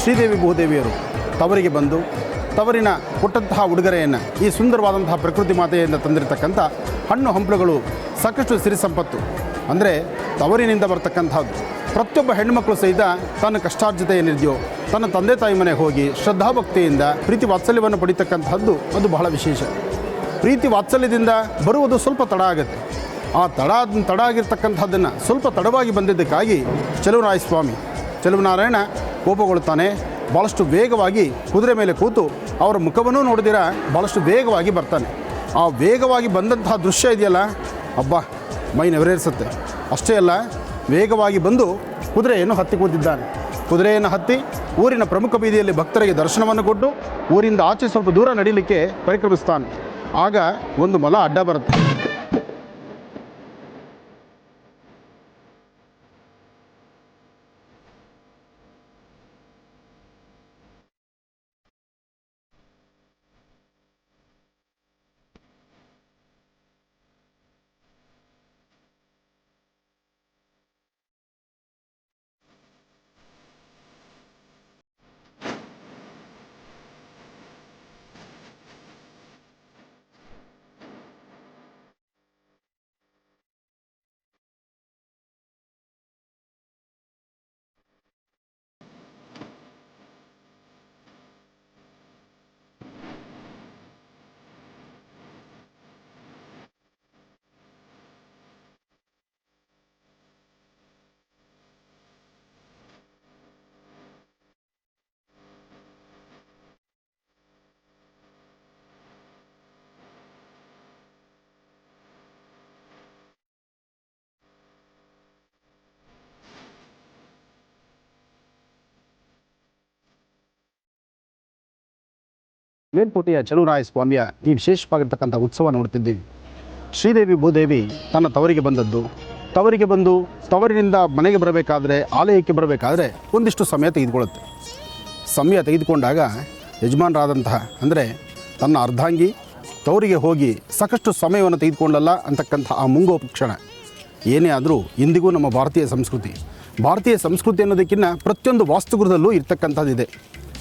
ಶ್ರೀದೇವಿ ಭೂದೇವಿಯರು ತವರಿಗೆ ಬಂದು ತವರಿನ ಕೊಟ್ಟಂತಹ ಉಡುಗೊರೆಯನ್ನು ಈ ಸುಂದರವಾದಂತಹ ಪ್ರಕೃತಿ ಮಾತೆಯಿಂದ ತಂದಿರತಕ್ಕಂಥ ಹಣ್ಣು ಹಂಪಲುಗಳು, ಸಾಕಷ್ಟು ಸಿರಿ ಸಂಪತ್ತು. ಅಂದರೆ ತವರಿನಿಂದ ಬರ್ತಕ್ಕಂಥದ್ದು. ಪ್ರತಿಯೊಬ್ಬ ಹೆಣ್ಣುಮಕ್ಕಳು ಸಹಿತ ತನ್ನ ಕಷ್ಟಾರ್ಜಿತ ಏನಿದೆಯೋ ತನ್ನ ತಂದೆ ತಾಯಿ ಮನೆಗೆ ಹೋಗಿ ಶ್ರದ್ಧಾಭಕ್ತಿಯಿಂದ ಪ್ರೀತಿ ವಾತ್ಸಲ್ಯವನ್ನು ಪಡಿತಕ್ಕಂಥದ್ದು ಅದು ಬಹಳ ವಿಶೇಷ. ಪ್ರೀತಿ ವಾತ್ಸಲ್ಯದಿಂದ ಬರುವುದು ಸ್ವಲ್ಪ ತಡ ಆಗುತ್ತೆ. ಆ ತಡ ಆಗಿರ್ತಕ್ಕಂಥದ್ದನ್ನು ಸ್ವಲ್ಪ ತಡವಾಗಿ ಬಂದಿದ್ದಕ್ಕಾಗಿ ಚೆಲುವನಾರಾಯಣ ಕೋಪಗೊಳ್ಳುತ್ತಾನೆ. ಭಾಳಷ್ಟು ವೇಗವಾಗಿ ಕುದುರೆ ಮೇಲೆ ಕೂತು ಅವರ ಮುಖವನ್ನೂ ನೋಡಿದಿರ ಭಾಳಷ್ಟು ವೇಗವಾಗಿ ಬರ್ತಾನೆ. ಆ ವೇಗವಾಗಿ ಬಂದಂತಹ ದೃಶ್ಯ ಇದೆಯಲ್ಲ, ಅಬ್ಬಾ ಮೈ ನೆವರೇರಿಸುತ್ತೆ. ಅಷ್ಟೇ ಅಲ್ಲ, ವೇಗವಾಗಿ ಬಂದು ಕುದುರೆಯನ್ನು ಹತ್ತಿ ಕೂತಿದ್ದಾನೆ. ಕುದುರೆಯನ್ನು ಹತ್ತಿ ಊರಿನ ಪ್ರಮುಖ ಬೀದಿಯಲ್ಲಿ ಭಕ್ತರಿಗೆ ದರ್ಶನವನ್ನು ಕೊಟ್ಟು ಊರಿಂದ ಆಚೆ ಸ್ವಲ್ಪ ದೂರ ನಡೀಲಿಕ್ಕೆ ಪರಿಕ್ರಮಿಸ್ತಾನೆ. ಆಗ ಒಂದು ಮೊಲ ಅಡ್ಡ ಬರುತ್ತೆ. ಮೇಲ್ಕೋಟೆಯ ಚೆಲುವರಾಯ ಸ್ವಾಮಿಯ ಈ ವಿಶೇಷವಾಗಿರ್ತಕ್ಕಂಥ ಉತ್ಸವ ನೋಡ್ತಿದ್ದೀವಿ. ಶ್ರೀದೇವಿ ಭೂದೇವಿ ತನ್ನ ತವರಿಗೆ ಬಂದದ್ದು, ತವರಿಗೆ ಬಂದು ತವರಿನಿಂದ ಮನೆಗೆ ಬರಬೇಕಾದ್ರೆ, ಆಲಯಕ್ಕೆ ಬರಬೇಕಾದ್ರೆ ಒಂದಿಷ್ಟು ಸಮಯ ತೆಗೆದುಕೊಳ್ಳುತ್ತೆ. ಸಮಯ ತೆಗೆದುಕೊಂಡಾಗ ಯಜಮಾನರಾದಂತಹ ಅಂದರೆ ತನ್ನ ಅರ್ಧಾಂಗಿ ತವರಿಗೆ ಹೋಗಿ ಸಾಕಷ್ಟು ಸಮಯವನ್ನು ತೆಗೆದುಕೊಳ್ಳಲ್ಲ ಅಂತಕ್ಕಂಥ ಆ ಮುಂಗೋಪ ಕ್ಷಣ ಏನೇ ಆದರೂ ಇಂದಿಗೂ ನಮ್ಮ ಭಾರತೀಯ ಸಂಸ್ಕೃತಿ ಅನ್ನೋದಕ್ಕಿಂತ ಪ್ರತಿಯೊಂದು ವಾಸ್ತುಗೃಹದಲ್ಲೂ ಇರ್ತಕ್ಕಂಥದ್ದಿದೆ.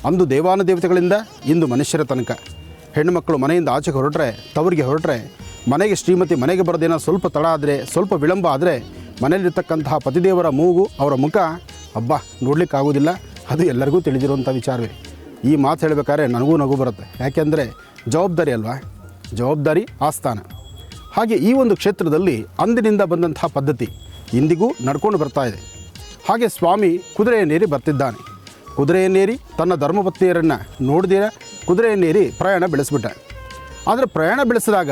ಅಂದು ದೇವಾನುದೇವತೆಗಳಿಂದ ಇಂದು ಮನುಷ್ಯರ ತನಕ ಹೆಣ್ಣುಮಕ್ಕಳು ಮನೆಯಿಂದ ಆಚೆಗೆ ಹೊರಟ್ರೆ, ತವರಿಗೆ ಹೊರಟ್ರೆ, ಮನೆಗೆ ಶ್ರೀಮತಿ ಮನೆಗೆ ಬರೋದೇನೋ ಸ್ವಲ್ಪ ತಡ ಆದರೆ, ಸ್ವಲ್ಪ ವಿಳಂಬ ಆದರೆ ಮನೆಯಲ್ಲಿರ್ತಕ್ಕಂತಹ ಪತಿದೇವರ ಮೂಗು, ಅವರ ಮುಖ ಹಬ್ಬ ನೋಡಲಿಕ್ಕಾಗೋದಿಲ್ಲ. ಅದು ಎಲ್ಲರಿಗೂ ತಿಳಿದಿರುವಂಥ ವಿಚಾರವೇ. ಈ ಮಾತು ಹೇಳಬೇಕಾದ್ರೆ ನನಗೂ ನಗು ಬರುತ್ತೆ. ಯಾಕೆಂದರೆ ಜವಾಬ್ದಾರಿ ಅಲ್ವಾ, ಜವಾಬ್ದಾರಿ ಆಸ್ಥಾನ. ಹಾಗೆ ಈ ಒಂದು ಕ್ಷೇತ್ರದಲ್ಲಿ ಅಂದಿನಿಂದ ಬಂದಂತಹ ಪದ್ಧತಿ ಇಂದಿಗೂ ನಡ್ಕೊಂಡು ಬರ್ತಾ ಇದೆ. ಹಾಗೆ ಸ್ವಾಮಿ ಕುದುರೆಯನ್ನೇರಿ ಬರ್ತಿದ್ದಾನೆ. ಕುದುರೆಯನ್ನೇರಿ ತನ್ನ ಧರ್ಮಪತ್ನಿಯರನ್ನು ನೋಡಿದಿರ ಕುದುರೆಯನ್ನೇರಿ ಪ್ರಯಾಣ ಬೆಳೆಸ್ಬಿಟ್ಟ. ಆದರೆ ಪ್ರಯಾಣ ಬೆಳೆಸಿದಾಗ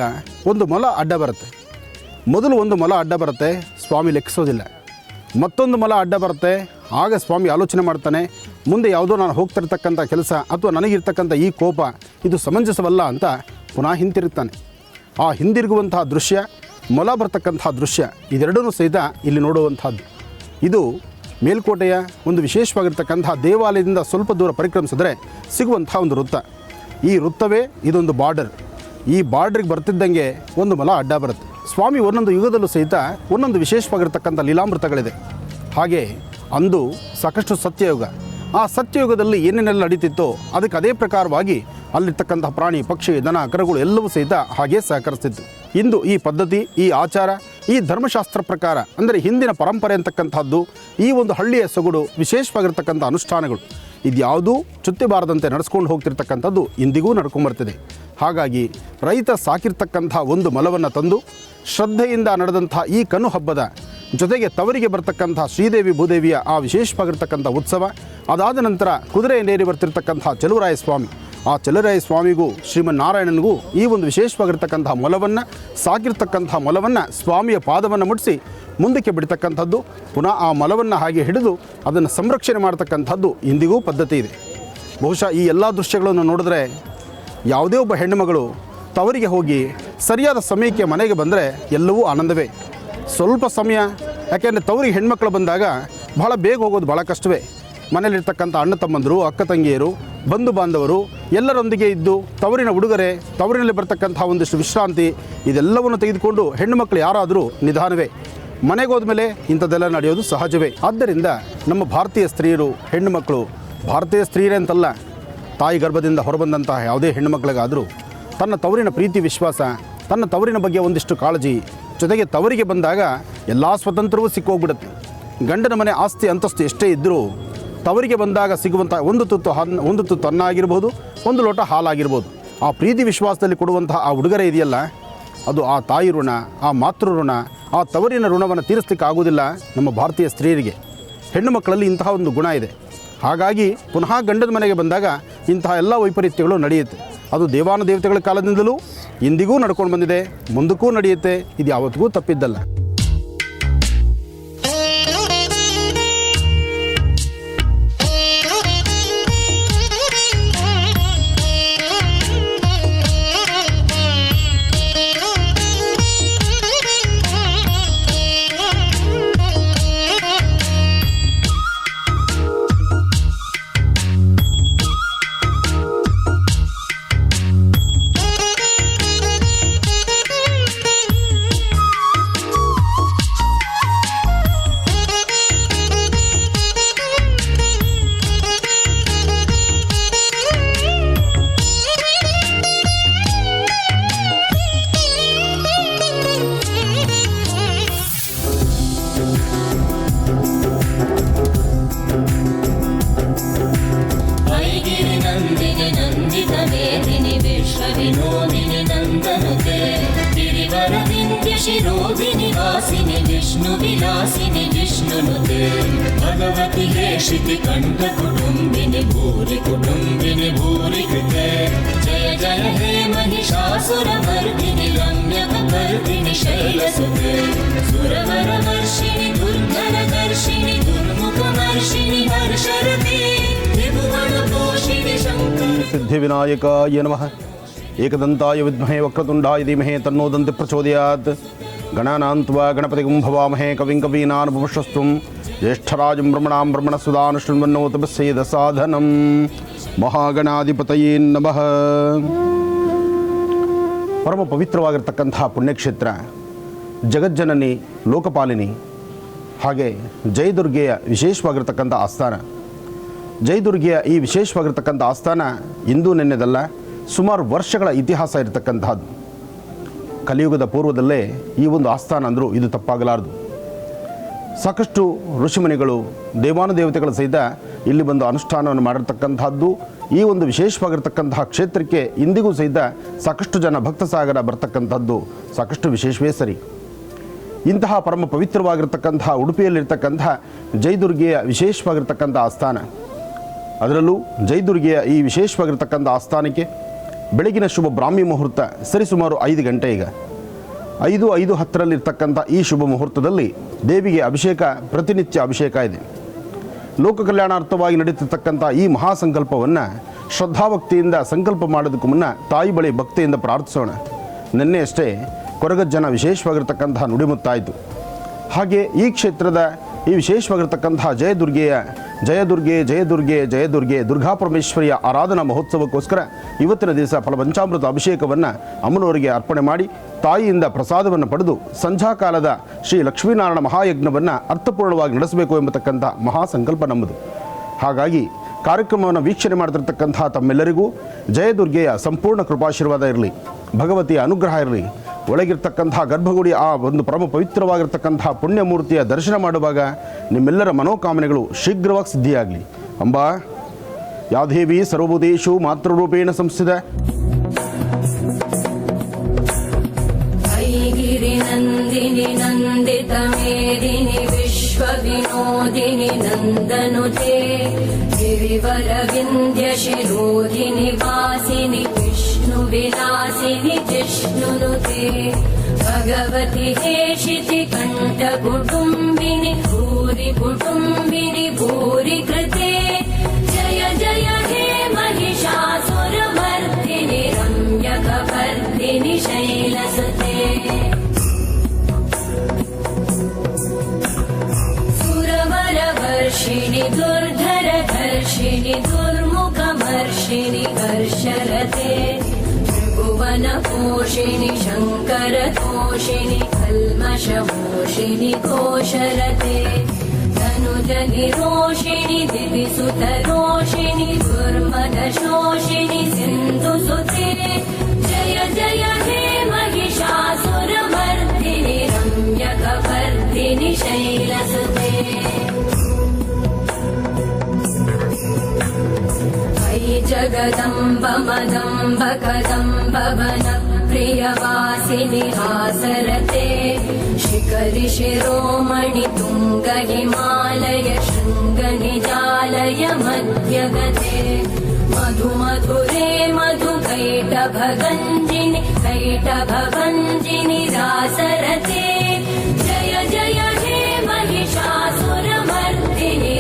ಒಂದು ಮೊಲ ಅಡ್ಡ ಬರುತ್ತೆ. ಮೊದಲು ಒಂದು ಮೊಲ ಅಡ್ಡ ಬರುತ್ತೆ, ಸ್ವಾಮಿ ಲೆಕ್ಕಿಸೋದಿಲ್ಲ. ಮತ್ತೊಂದು ಮೊಲ ಅಡ್ಡ ಬರುತ್ತೆ. ಆಗ ಸ್ವಾಮಿ ಆಲೋಚನೆ ಮಾಡ್ತಾನೆ, ಮುಂದೆ ಯಾವುದೋ ನಾನು ಹೋಗ್ತಿರ್ತಕ್ಕಂಥ ಕೆಲಸ ಅಥವಾ ನನಗಿರ್ತಕ್ಕಂಥ ಈ ಕೋಪ ಇದು ಸಮಂಜಸವಲ್ಲ ಅಂತ ಪುನಃ ಹಿಂತಿರುಗ್ತಾನೆ. ಆ ಹಿಂದಿರುಗುವಂತಹ ದೃಶ್ಯ, ಮೊಲ ಬರ್ತಕ್ಕಂತಹ ದೃಶ್ಯ, ಇದೆರಡೂ ಸಹಿತ ಇಲ್ಲಿ ನೋಡುವಂಥದ್ದು. ಇದು ಮೇಲ್ಕೋಟೆಯ ಒಂದು ವಿಶೇಷವಾಗಿರ್ತಕ್ಕಂತಹ ದೇವಾಲಯದಿಂದ ಸ್ವಲ್ಪ ದೂರ ಪರಿಕ್ರಮಿಸಿದ್ರೆ ಸಿಗುವಂಥ ಒಂದು ವೃತ್ತ. ಈ ವೃತ್ತವೇ ಇದೊಂದು ಬಾರ್ಡರ್. ಈ ಬಾರ್ಡ್ರಿಗೆ ಬರ್ತಿದ್ದಂಗೆ ಒಂದು ಮೊಲ ಅಡ್ಡ ಬರುತ್ತೆ. ಸ್ವಾಮಿ ಒಂದೊಂದು ಯುಗದಲ್ಲೂ ಸಹಿತ ಒಂದೊಂದು ವಿಶೇಷವಾಗಿರ್ತಕ್ಕಂಥ ಲೀಲಾಮೃತಗಳಿದೆ. ಹಾಗೆ ಅಂದು ಸಾಕಷ್ಟು ಸತ್ಯಯುಗ. ಆ ಸತ್ಯಯುಗದಲ್ಲಿ ಏನೇನೆಲ್ಲ ನಡೀತಿತ್ತೋ ಅದಕ್ಕೆ ಅದೇ ಪ್ರಕಾರವಾಗಿ ಅಲ್ಲಿರ್ತಕ್ಕಂಥ ಪ್ರಾಣಿ, ಪಕ್ಷಿ, ದನ, ಕರುಗಳು ಎಲ್ಲವೂ ಸಹಿತ ಹಾಗೇ ಸಹಕರಿಸ್ತಿತ್ತು. ಇಂದು ಈ ಪದ್ಧತಿ, ಈ ಆಚಾರ, ಈ ಧರ್ಮಶಾಸ್ತ್ರ ಪ್ರಕಾರ ಅಂದರೆ ಹಿಂದಿನ ಪರಂಪರೆ ಅಂತಕ್ಕಂಥದ್ದು, ಈ ಒಂದು ಹಳ್ಳಿಯ ಸೊಗಡು, ವಿಶೇಷವಾಗಿರ್ತಕ್ಕಂಥ ಅನುಷ್ಠಾನಗಳು ಇದ್ಯಾವುದೂ ಚುತ್ತಿಬಾರದಂತೆ ನಡೆಸ್ಕೊಂಡು ಹೋಗ್ತಿರ್ತಕ್ಕಂಥದ್ದು ಇಂದಿಗೂ ನಡ್ಕೊಂಬರ್ತಿದೆ. ಹಾಗಾಗಿ ರೈತ ಸಾಕಿರ್ತಕ್ಕಂಥ ಒಂದು ಮೊಲವನ್ನು ತಂದು ಶ್ರದ್ಧೆಯಿಂದ ನಡೆದಂಥ ಈ ಕನು ಹಬ್ಬದ ಜೊತೆಗೆ ತವರಿಗೆ ಬರ್ತಕ್ಕಂಥ ಶ್ರೀದೇವಿ ಭೂದೇವಿಯ ಆ ವಿಶೇಷವಾಗಿರ್ತಕ್ಕಂಥ ಉತ್ಸವ, ಅದಾದ ನಂತರ ಕುದುರೆಯನ್ನೇರಿ ಬರ್ತಿರ್ತಕ್ಕಂಥ ಚಲುವರಾಯ ಸ್ವಾಮಿ, ಆ ಚಲುವರಾಯ ಸ್ವಾಮಿಗೂ ಶ್ರೀಮನ್ನಾರಾಯಣನಿಗೂ ಈ ಒಂದು ವಿಶೇಷವಾಗಿರ್ತಕ್ಕಂಥ ಮೊಲವನ್ನು, ಸಾಕಿರ್ತಕ್ಕಂಥ ಮೊಲವನ್ನು ಸ್ವಾಮಿಯ ಪಾದವನ್ನು ಮುಟ್ಟಿಸಿ ಮುಂದಕ್ಕೆ ಬಿಡ್ತಕ್ಕಂಥದ್ದು, ಪುನಃ ಆ ಮೊಲವನ್ನು ಹಾಗೆ ಹಿಡಿದು ಅದನ್ನು ಸಂರಕ್ಷಣೆ ಮಾಡ್ತಕ್ಕಂಥದ್ದು ಇಂದಿಗೂ ಪದ್ಧತಿ ಇದೆ. ಬಹುಶಃ ಈ ಎಲ್ಲ ದೃಶ್ಯಗಳನ್ನು ನೋಡಿದ್ರೆ ಯಾವುದೇ ಒಬ್ಬ ಹೆಣ್ಣುಮಗಳು ತವರಿಗೆ ಹೋಗಿ ಸರಿಯಾದ ಸಮಯಕ್ಕೆ ಮನೆಗೆ ಬಂದರೆ ಎಲ್ಲವೂ ಆನಂದವೇ. ಸ್ವಲ್ಪ ಸಮಯ, ಯಾಕೆಂದರೆ ತವರಿಗೆ ಹೆಣ್ಮಕ್ಳು ಬಂದಾಗ ಭಾಳ ಬೇಗ ಹೋಗೋದು ಭಾಳ ಕಷ್ಟವೇ. ಮನೇಲಿರ್ತಕ್ಕಂಥ ಅಣ್ಣ ತಮ್ಮಂದರು, ಅಕ್ಕ ತಂಗಿಯರು, ಬಂಧು ಬಾಂಧವರು ಎಲ್ಲರೊಂದಿಗೆ ಇದ್ದು ತವರಿನ ಉಡುಗೊರೆ, ತವರಿನಲ್ಲಿ ಬರ್ತಕ್ಕಂಥ ಒಂದಿಷ್ಟು ವಿಶ್ರಾಂತಿ ಇದೆಲ್ಲವನ್ನು ತೆಗೆದುಕೊಂಡು ಹೆಣ್ಣು ಮಕ್ಕಳು ಯಾರಾದರೂ ನಿಧಾನವೇ. ಮನೆಗೆ ಹೋದ್ಮೇಲೆ ಇಂಥದ್ದೆಲ್ಲ ನಡೆಯೋದು ಸಹಜವೇ. ಆದ್ದರಿಂದ ನಮ್ಮ ಭಾರತೀಯ ಸ್ತ್ರೀಯರು, ಹೆಣ್ಣು ಮಕ್ಕಳು, ಭಾರತೀಯ ಸ್ತ್ರೀಯರೇ ಅಂತಲ್ಲ, ತಾಯಿ ಗರ್ಭದಿಂದ ಹೊರಬಂದಂತಹ ಯಾವುದೇ ಹೆಣ್ಣು ಮಕ್ಕಳಿಗಾದರೂ ತನ್ನ ತವರಿನ ಪ್ರೀತಿ, ವಿಶ್ವಾಸ, ತನ್ನ ತವರಿನ ಬಗ್ಗೆ ಒಂದಿಷ್ಟು ಕಾಳಜಿ, ಜೊತೆಗೆ ತವರಿಗೆ ಬಂದಾಗ ಎಲ್ಲ ಸ್ವತಂತ್ರವೂ ಸಿಕ್ಕೋಗ್ಬಿಡುತ್ತೆ. ಗಂಡನ ಮನೆ ಆಸ್ತಿ ಅಂತಸ್ತು ಎಷ್ಟೇ ಇದ್ದರೂ ತವರಿಗೆ ಬಂದಾಗ ಸಿಗುವಂಥ ಒಂದು ತುತ್ತು ಅನ್ನ ಆಗಿರ್ಬೋದು, ಒಂದು ಲೋಟ ಹಾಲಾಗಿರ್ಬೋದು, ಆ ಪ್ರೀತಿ ವಿಶ್ವಾಸದಲ್ಲಿ ಕೊಡುವಂತಹ ಆ ಉಡುಗೊರೆ ಇದೆಯಲ್ಲ, ಅದು ಆ ತಾಯಿ ಋಣ, ಆ ಮಾತೃ ಋಣ, ಆ ತವರಿನ ಋಣವನ್ನು ತೀರಿಸಲಿಕ್ಕೆ ಆಗೋದಿಲ್ಲ ನಮ್ಮ ಭಾರತೀಯ ಸ್ತ್ರೀಯರಿಗೆ. ಹೆಣ್ಣು ಮಕ್ಕಳಲ್ಲಿ ಇಂತಹ ಒಂದು ಗುಣ ಇದೆ. ಹಾಗಾಗಿ ಪುನಃ ಗಂಡನ ಮನೆಗೆ ಬಂದಾಗ ಇಂತಹ ಎಲ್ಲ ವೈಪರೀತ್ಯಗಳು ನಡೆಯುತ್ತೆ. ಅದು ದೇವಾನುದೇವತೆಗಳ ಕಾಲದಿಂದಲೂ ಇಂದಿಗೂ ನಡ್ಕೊಂಡು ಬಂದಿದೆ, ಮುಂದಕ್ಕೂ ನಡೆಯುತ್ತೆ. ಇದು ಯಾವತ್ತಿಗೂ ತಪ್ಪಿದ್ದಲ್ಲ. विनोदिनि नन्दनुते गिरिवरविन्द्यशिरोधिनि वासिनि विष्णुविलासिनि विष्णुनुते भगवति हेशिति कण्ठकुटुम्बिनि भूरि कुटुम्बिनि भूरि कृते जय जय हे महिषासुरमर्दिनि रम्यकपर्दिनि शैलसुते सुरवरवर्षिणि दुर्धरदर्शिनि दुर्मुखमर्षिणि हर्षरते त्रिभुवनपोषिणि शङ्कर सिद्धिविनायकाय नमः. ಏಕದಂತಾಯ ವಿದ್ಮಹೇ ವಕ್ರತುಂಡಾಯ ಧೀಮಹಿ ತನ್ನೋ ದಂತಿ ಪ್ರಚೋದಯಾತ್. ಗಣಾನಾಂತ್ವಾ ಗಣಪತಿಗುಂ ಭವಾಮಹೇ ಕವಿಂ ಕವೀನಾನುಪಮಶ್ರಸ್ತುಂ ಜ್ಯೇಷ್ಠರಾಜಂ ಬ್ರಹ್ಮಣಾಂ ಬ್ರಹ್ಮಣಸುಧಾನ್ ಶೃಣ್ವನ್ನೋತಪಸ್ಸೇದ ಸಾಧನಂ. ಮಹಾಗಣಾಧಿಪತಯೇ ನಮಃ. ಪರಮ ಪವಿತ್ರವಾಗಿರ್ತಕ್ಕಂತಹ ಪುಣ್ಯಕ್ಷೇತ್ರ, ಜಗಜ್ಜನನಿ ಲೋಕಪಾಲಿನಿ, ಹಾಗೆ ಜಯದುರ್ಗೆಯ ವಿಶೇಷವಾಗಿರ್ತಕ್ಕಂಥ ಆಸ್ಥಾನ. ಜಯದುರ್ಗೆಯ ಈ ವಿಶೇಷವಾಗಿರ್ತಕ್ಕಂಥ ಆಸ್ಥಾನ ಇಂದು ನೆನ್ನೆದಲ್ಲ, ಸುಮಾರು ವರ್ಷಗಳ ಇತಿಹಾಸ ಇರತಕ್ಕಂತಹದ್ದು. ಕಲಿಯುಗದ ಪೂರ್ವದಲ್ಲೇ ಈ ಒಂದು ಆಸ್ಥಾನ ಅಂದರೂ ಇದು ತಪ್ಪಾಗಲಾರದು. ಸಾಕಷ್ಟು ಋಷಿಮುನಿಗಳು, ದೇವಾನುದೇವತೆಗಳ ಸಹಿತ ಇಲ್ಲಿ ಬಂದು ಅನುಷ್ಠಾನವನ್ನು ಮಾಡಿರ್ತಕ್ಕಂಥದ್ದು. ಈ ಒಂದು ವಿಶೇಷವಾಗಿರ್ತಕ್ಕಂತಹ ಕ್ಷೇತ್ರಕ್ಕೆ ಇಂದಿಗೂ ಸಹಿತ ಸಾಕಷ್ಟು ಜನ ಭಕ್ತ ಸಾಗರ ಬರ್ತಕ್ಕಂಥದ್ದು ಸಾಕಷ್ಟು ವಿಶೇಷವೇ ಸರಿ. ಇಂತಹ ಪರಮ ಪವಿತ್ರವಾಗಿರ್ತಕ್ಕಂತಹ ಉಡುಪಿಯಲ್ಲಿರ್ತಕ್ಕಂತಹ ಜಯದುರ್ಗೆಯ ವಿಶೇಷವಾಗಿರ್ತಕ್ಕಂಥ ಆಸ್ಥಾನ, ಅದರಲ್ಲೂ ಜಯದುರ್ಗೆಯ ಈ ವಿಶೇಷವಾಗಿರ್ತಕ್ಕಂಥ ಆಸ್ಥಾನಕ್ಕೆ ಬೆಳಗಿನ ಶುಭ ಬ್ರಾಹ್ಮಿ ಮುಹೂರ್ತ ಸರಿಸುಮಾರು 5 ಗಂಟೆ. ಈಗ 5:10 ಈ ಶುಭ ಮುಹೂರ್ತದಲ್ಲಿ ದೇವಿಗೆ ಅಭಿಷೇಕ, ಪ್ರತಿನಿತ್ಯ ಅಭಿಷೇಕ ಇದೆ. ಲೋಕ ಕಲ್ಯಾಣಾರ್ಥವಾಗಿ ನಡೀತಿರ್ತಕ್ಕಂಥ ಈ ಮಹಾಸಂಕಲ್ಪವನ್ನು ಶ್ರದ್ಧಾಭಕ್ತಿಯಿಂದ ಸಂಕಲ್ಪ ಮಾಡೋದಕ್ಕೂ ಮುನ್ನ ತಾಯಿ ಬಳಿ ಭಕ್ತಿಯಿಂದ ಪ್ರಾರ್ಥಿಸೋಣ. ನಿನ್ನೆ ಅಷ್ಟೇ ಕೊರಗಜ್ಜನ ವಿಶೇಷವಾಗಿರ್ತಕ್ಕಂತಹ ನುಡಿಮುತ್ತಾಯಿತು. ಹಾಗೆ ಈ ಕ್ಷೇತ್ರದ ಈ ವಿಶೇಷವಾಗಿರ್ತಕ್ಕಂತಹ ಜಯದುರ್ಗೆ ದುರ್ಗಾಪರಮೇಶ್ವರಿಯ ಆರಾಧನಾ ಮಹೋತ್ಸವಕ್ಕೋಸ್ಕರ ಇವತ್ತಿನ ದಿವಸ ಫಲಪಂಚಾಮೃತ ಅಭಿಷೇಕವನ್ನು ಅಮ್ಮನವರಿಗೆ ಅರ್ಪಣೆ ಮಾಡಿ ತಾಯಿಯಿಂದ ಪ್ರಸಾದವನ್ನು ಪಡೆದು ಸಂಧ್ಯಾಕಾಲದ ಶ್ರೀ ಲಕ್ಷ್ಮೀನಾರಾಯಣ ಮಹಾಯಜ್ಞವನ್ನು ಅರ್ಥಪೂರ್ಣವಾಗಿ ನಡೆಸಬೇಕು ಎಂಬತಕ್ಕಂಥ ಮಹಾಸಂಕಲ್ಪ ನಮ್ಮದು. ಹಾಗಾಗಿ ಕಾರ್ಯಕ್ರಮವನ್ನು ವೀಕ್ಷಣೆ ಮಾಡ್ತಿರ್ತಕ್ಕಂಥ ತಮ್ಮೆಲ್ಲರಿಗೂ ಜಯದುರ್ಗೆಯ ಸಂಪೂರ್ಣ ಕೃಪಾಶೀರ್ವಾದ ಇರಲಿ, ಭಗವತಿಯ ಅನುಗ್ರಹ ಇರಲಿ. ಒಳಗಿರ್ತಕ್ಕಂತಹ ಗರ್ಭಗುಡಿ ಆ ಒಂದು ಪರಮ ಪವಿತ್ರವಾಗಿರ್ತಕ್ಕಂತಹ ಪುಣ್ಯಮೂರ್ತಿಯ ದರ್ಶನ ಮಾಡುವಾಗ ನಿಮ್ಮೆಲ್ಲರ ಮನೋಕಾಮನೆಗಳು ಶೀಘ್ರವಾಗಿ ಸಿದ್ಧಿಯಾಗಲಿ. ಅಂಬಾ ಯಾದೇವಿ ಸರ್ವಭೂತೇಷು ಮಾತೃರೂಪೇಣ ಸಂಸ್ಥಿತ. ಐಗಿರಿನಂದಿನಿ ನಂದಿತ ಮೇದಿನಿ ವಿಶ್ವ ವಿನೋದಿನಿ ನಂದನುತೆ ಗಿರಿವರ ವಿಂಧ್ಯ ಶಿರೋಧಿನಿ ವಾಸಿನಿ ವಿಷ್ಣು ವಿಲಾಸಿನಿ ಜಿಷ್ಣುನುತೆ ಭಗವತಿ ಹೇಷಿತಿ ಕಂಠ ಕುಟುಂಬಿನಿ ಭೂರಿ ಕುಟುಂಬಿನಿ ಭೂರಿ ಕೃತೆ ಜಯ ಜಯ ಹೇ ಮಹಿಷಾಸುರಮರ್ದಿನಿ ರಮ್ಯಕಪರ್ದಿನಿ ಶೈಲಸುತೆ ಸುರವರವರ್ಷಿಣಿ ದುರ್ಧರಧರ್ಷಿಣಿ ದುರ್ಮುಖಮರ್ಷಿಣಿ ಹರ್ಷರತೆ ತ್ರಿಭುವನಪೋಷಿಣಿ ಶಂಕರತೋಷಿಣಿ ಕಲ್ಮಷಮೋಷಿಣಿ ಕೋಶರತೆ ಧನುಜನಿರೋಷಿಣಿ ದಿವಿಸುತರೋಷಿಣಿ ದುರ್ಮದಶೋಷಿಣಿ ಸಿಂಧುಸುತೆ ಜಯ ಜಯ ಹೇ ಮಹಿಷಾಸುರಮರ್ದಿನಿ ರಮ್ಯಕಪರ್ದಿನಿ ಶೈಲಸುತೆ ಜಗದಂಬ ಮದಂಬ ಕದಂಬ ವನ ಪ್ರಿಯವಾಸಿನಿ ಹಾಸರತೆ ಶಿಖರಿ ಶಿರೋಮಣಿ ತುಂಗ ಹಿಮಾಲಯ ಶೃಂಗ ನಿಜಾಲಯ ಮಧ್ಯಗತೆ ಮಧು ಮಧುರೆ ಮಧು ಕೈಟಭಗಂಜಿನಿ ಕೈಟಭವಂಜಿನಿ ರಾಸರತೆ ಜಯ ಜಯ ಹೇ ಮಹಿಷಾಸುರಮರ್ದಿನಿ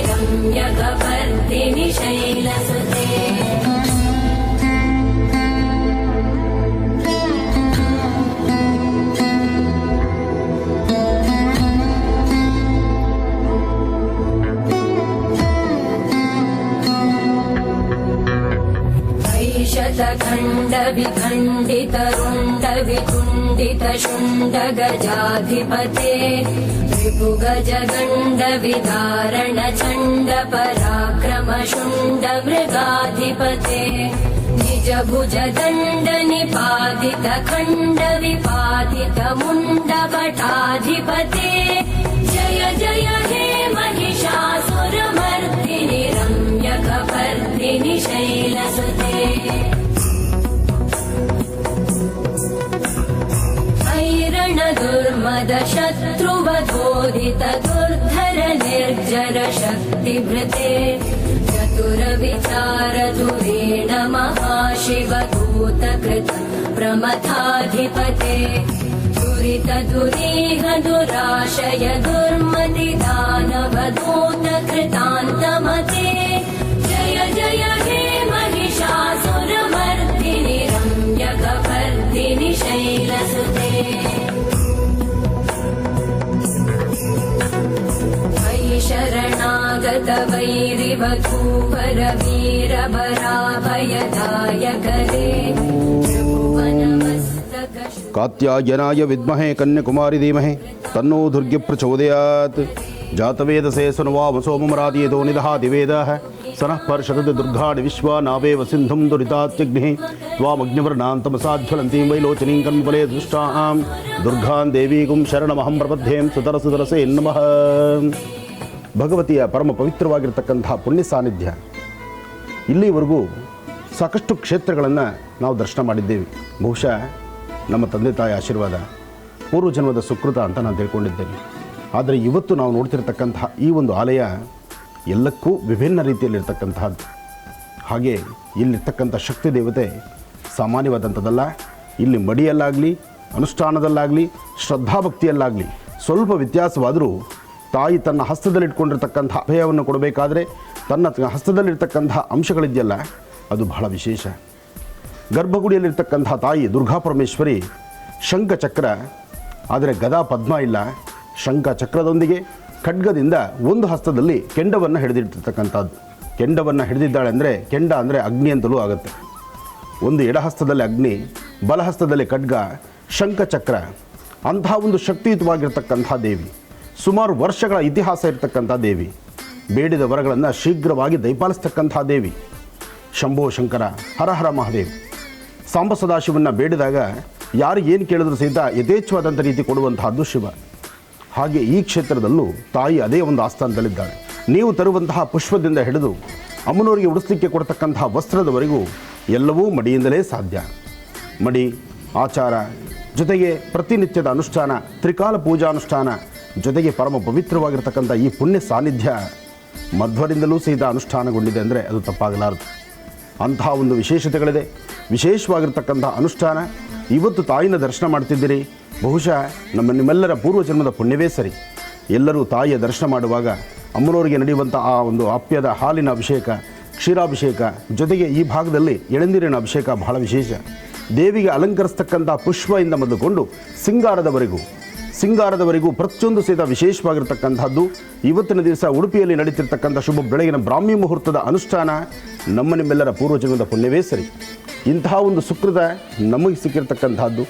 ರಮ್ಯಕಪರ್ದಿನಿ ಶೈಲಸುತೆ ಶತಖಂಡ ವಿಖಂಡಿತ ರುಂಡ ವಿತುಂಡಿತ ಶುಂಡ ಗಜಾಧಿಪತೆ ರಿಪು ಗಜ ಗಂಡ ವಿಧಾರಣ ಚಂಡ ಪರಾಕ್ರಮ ಶುಂಡ ಮೃಗಾಧಿಪತೆ ನಿಜ ಭುಜ ದಂಡ ನಿಪಾದಿತ ಖಂಡ ವಿಪಾದಿತ ಮುಂಡ ಭಟಾಧಿಪತೆ ಜಯ ಜಯ ಹೇ ಮಹಿಷಾಸುರಮರ್ದಿನಿ ರಮ್ಯಕಪರ್ದಿನಿ ಶೈಲಸುತೆ ಐರಣ ದುರ್ಮದ ಶತ್ರುವಧೋದಿತ ದುರ್ಧರ ನಿರ್ಜರ ಶಕ್ತಿಭೃತೆ ಚತುರ ವಿಚಾರ ಧುರೇಣ ಮಹಾಶಿವ ದೂತ ಕೃತ ಪ್ರಮಥಾಧಿಪತೆ ದುರಿತ ದುರೀಹ ದುರಾಶಯ ದುರ್ಮತಿ ದಾನವ ದೂತ ಕೃತಾಂತಮತೆ ಜಯ ಜಯ ಹೇ ಮಹಿಷಾಸುರಮರ್ದಿನಿ ರಮ್ಯಕ वधूवरवीरवराभयदायकरे त्रिभुवनमस्तकशु कात्यायनाय विद्महे कन्याकुमारी धीमहि तन्नो दुर्गे प्रचोदयात् जातवेदसे सुनवामसोमरादियतो निदहादिवेदः सनः पर्षदति दुर्गाणि विश्वा नावेव सिन्धुं दुरितात्यग्निः त्वामग्निवर्णान्तमसाज्वलन्तीं वैलोचनीं कर्मफले दृष्टां दुर्गां देवीगुं शरणमहं प्रपद्यें ಸುತರಸೆ ನಮಃ. ಭಗವತಿಯ ಪರಮ ಪವಿತ್ರವಾಗಿರ್ತಕ್ಕಂಥ ಪುಣ್ಯ ಸಾನ್ನಿಧ್ಯ. ಇಲ್ಲಿವರೆಗೂ ಸಾಕಷ್ಟು ಕ್ಷೇತ್ರಗಳನ್ನು ನಾವು ದರ್ಶನ ಮಾಡಿದ್ದೇವೆ. ಬಹುಶಃ ನಮ್ಮ ತಂದೆ ತಾಯಿ ಆಶೀರ್ವಾದ, ಪೂರ್ವಜನ್ಮದ ಸುಕೃತ ಅಂತ ನಾನು ತಿಳ್ಕೊಂಡಿದ್ದೇನೆ. ಆದರೆ ಇವತ್ತು ನಾವು ನೋಡ್ತಿರ್ತಕ್ಕಂತಹ ಈ ಒಂದು ಆಲಯ ಎಲ್ಲಕ್ಕೂ ವಿಭಿನ್ನ ರೀತಿಯಲ್ಲಿರ್ತಕ್ಕಂತಹದ್ದು. ಹಾಗೆ ಇಲ್ಲಿರ್ತಕ್ಕಂಥ ಶಕ್ತಿ ದೇವತೆ ಸಾಮಾನ್ಯವಾದಂಥದ್ದಲ್ಲ. ಇಲ್ಲಿ ಮಡಿಯಲ್ಲಾಗಲಿ, ಅನುಷ್ಠಾನದಲ್ಲಾಗಲಿ, ಶ್ರದ್ಧಾಭಕ್ತಿಯಲ್ಲಾಗಲಿ ಸ್ವಲ್ಪ ವ್ಯತ್ಯಾಸವಾದರೂ ತಾಯಿ ತನ್ನ ಹಸ್ತದಲ್ಲಿಟ್ಕೊಂಡಿರ್ತಕ್ಕಂಥ ಅಭಯವನ್ನು ಕೊಡಬೇಕಾದ್ರೆ ತನ್ನ ಹಸ್ತದಲ್ಲಿರ್ತಕ್ಕಂಥ ಅಂಶಗಳಿದೆಯಲ್ಲ, ಅದು ಬಹಳ ವಿಶೇಷ. ಗರ್ಭಗುಡಿಯಲ್ಲಿರ್ತಕ್ಕಂಥ ತಾಯಿ ದುರ್ಗಾ ಪರಮೇಶ್ವರಿ ಶಂಖಚಕ್ರ, ಆದರೆ ಗದಾ ಪದ್ಮ ಇಲ್ಲ. ಶಂಖಚಕ್ರದೊಂದಿಗೆ ಖಡ್ಗದಿಂದ ಒಂದು ಹಸ್ತದಲ್ಲಿ ಕೆಂಡವನ್ನು ಹಿಡಿದಿಟ್ಟಿರ್ತಕ್ಕಂಥದ್ದು. ಕೆಂಡವನ್ನು ಹಿಡಿದಿದ್ದಾಳೆ ಅಂದರೆ, ಕೆಂಡ ಅಂದರೆ ಅಗ್ನಿ ಅಂತಲೂ ಆಗುತ್ತೆ. ಒಂದು ಎಡಹಸ್ತದಲ್ಲಿ ಅಗ್ನಿ, ಬಲಹಸ್ತದಲ್ಲಿ ಖಡ್ಗ, ಶಂಖಚಕ್ರ. ಅಂತಹ ಒಂದು ಶಕ್ತಿಯುತವಾಗಿರ್ತಕ್ಕಂಥ ದೇವಿ, ಸುಮಾರು ವರ್ಷಗಳ ಇತಿಹಾಸ ಇರತಕ್ಕಂಥ ದೇವಿ, ಬೇಡಿದ ವರಗಳನ್ನು ಶೀಘ್ರವಾಗಿ ದಯಪಾಲಿಸ್ತಕ್ಕಂಥ ದೇವಿ. ಶಂಭೋ ಶಂಕರ, ಹರ ಹರ ಮಹಾದೇವ್. ಸಾಂಬ ಸದಾಶಿವನ್ನ ಬೇಡಿದಾಗ ಯಾರು ಏನು ಕೇಳಿದ್ರು ಸಹಿತ ಯಥೇಚ್ಛವಾದಂಥ ರೀತಿ ಕೊಡುವಂತಹದ್ದು ಶಿವ. ಹಾಗೆ ಈ ಕ್ಷೇತ್ರದಲ್ಲೂ ತಾಯಿ ಅದೇ ಒಂದು ಆಸ್ಥಾನದಲ್ಲಿದ್ದಾಳೆ. ನೀವು ತರುವಂತಹ ಪುಷ್ಪದಿಂದ ಹಿಡಿದು ಅಮ್ಮನವರಿಗೆ ಉಡಿಸಲಿಕ್ಕೆ ಕೊಡ್ತಕ್ಕಂತಹ ವಸ್ತ್ರದವರೆಗೂ ಎಲ್ಲವೂ ಮಡಿಯಿಂದಲೇ ಸಾಧ್ಯ. ಮಡಿ, ಆಚಾರ, ಜೊತೆಗೆ ಪ್ರತಿನಿತ್ಯದ ಅನುಷ್ಠಾನ, ತ್ರಿಕಾಲ ಪೂಜಾನುಷ್ಠಾನ, ಜೊತೆಗೆ ಪರಮ ಪವಿತ್ರವಾಗಿರ್ತಕ್ಕಂಥ ಈ ಪುಣ್ಯ ಸಾನ್ನಿಧ್ಯ ಮಧ್ವರಿಂದಲೂ ಸಹಿತ ಅನುಷ್ಠಾನಗೊಂಡಿದೆ ಅಂದರೆ ಅದು ತಪ್ಪಾಗಲಾರದು. ಅಂತಹ ಒಂದು ವಿಶೇಷತೆಗಳಿದೆ. ವಿಶೇಷವಾಗಿರ್ತಕ್ಕಂಥ ಅನುಷ್ಠಾನ. ಇವತ್ತು ತಾಯಿನ ದರ್ಶನ ಮಾಡ್ತಿದ್ದೀರಿ. ಬಹುಶಃ ನಿಮ್ಮೆಲ್ಲರ ಪೂರ್ವಜನ್ಮದ ಪುಣ್ಯವೇ ಸರಿ. ಎಲ್ಲರೂ ತಾಯಿಯ ದರ್ಶನ ಮಾಡುವಾಗ ಅಮ್ಮನವರಿಗೆ ನಡೆಯುವಂಥ ಆ ಒಂದು ಆಪ್ಯದ ಹಾಲಿನ ಅಭಿಷೇಕ, ಕ್ಷೀರಾಭಿಷೇಕ, ಜೊತೆಗೆ ಈ ಭಾಗದಲ್ಲಿ ಎಳೆನೀರಿನ ಅಭಿಷೇಕ ಬಹಳ ವಿಶೇಷ. ದೇವಿಗೆ ಅಲಂಕರಿಸ್ತಕ್ಕಂಥ ಪುಷ್ಪದಿಂದ ಮೊದಲುಕೊಂಡು ಸಿಂಗಾರದವರೆಗೂ ಪ್ರತಿಯೊಂದು ಸಹಿತ ವಿಶೇಷವಾಗಿರ್ತಕ್ಕಂಥದ್ದು. ಇವತ್ತಿನ ದಿವಸ ಉಡುಪಿಯಲ್ಲಿ ನಡೀತಿರ್ತಕ್ಕಂಥ ಶುಭ ಬೆಳಗಿನ ಬ್ರಾಹ್ಮಿ ಮುಹೂರ್ತದ ಅನುಷ್ಠಾನ ನಿಮ್ಮೆಲ್ಲರ ಪೂರ್ವಜನ್ಮದ ಪುಣ್ಯವೇ ಸರಿ. ಇಂತಹ ಒಂದು ಸುಕೃತ ನಮಗೆ ಸಿಕ್ಕಿರ್ತಕ್ಕಂಥದ್ದು.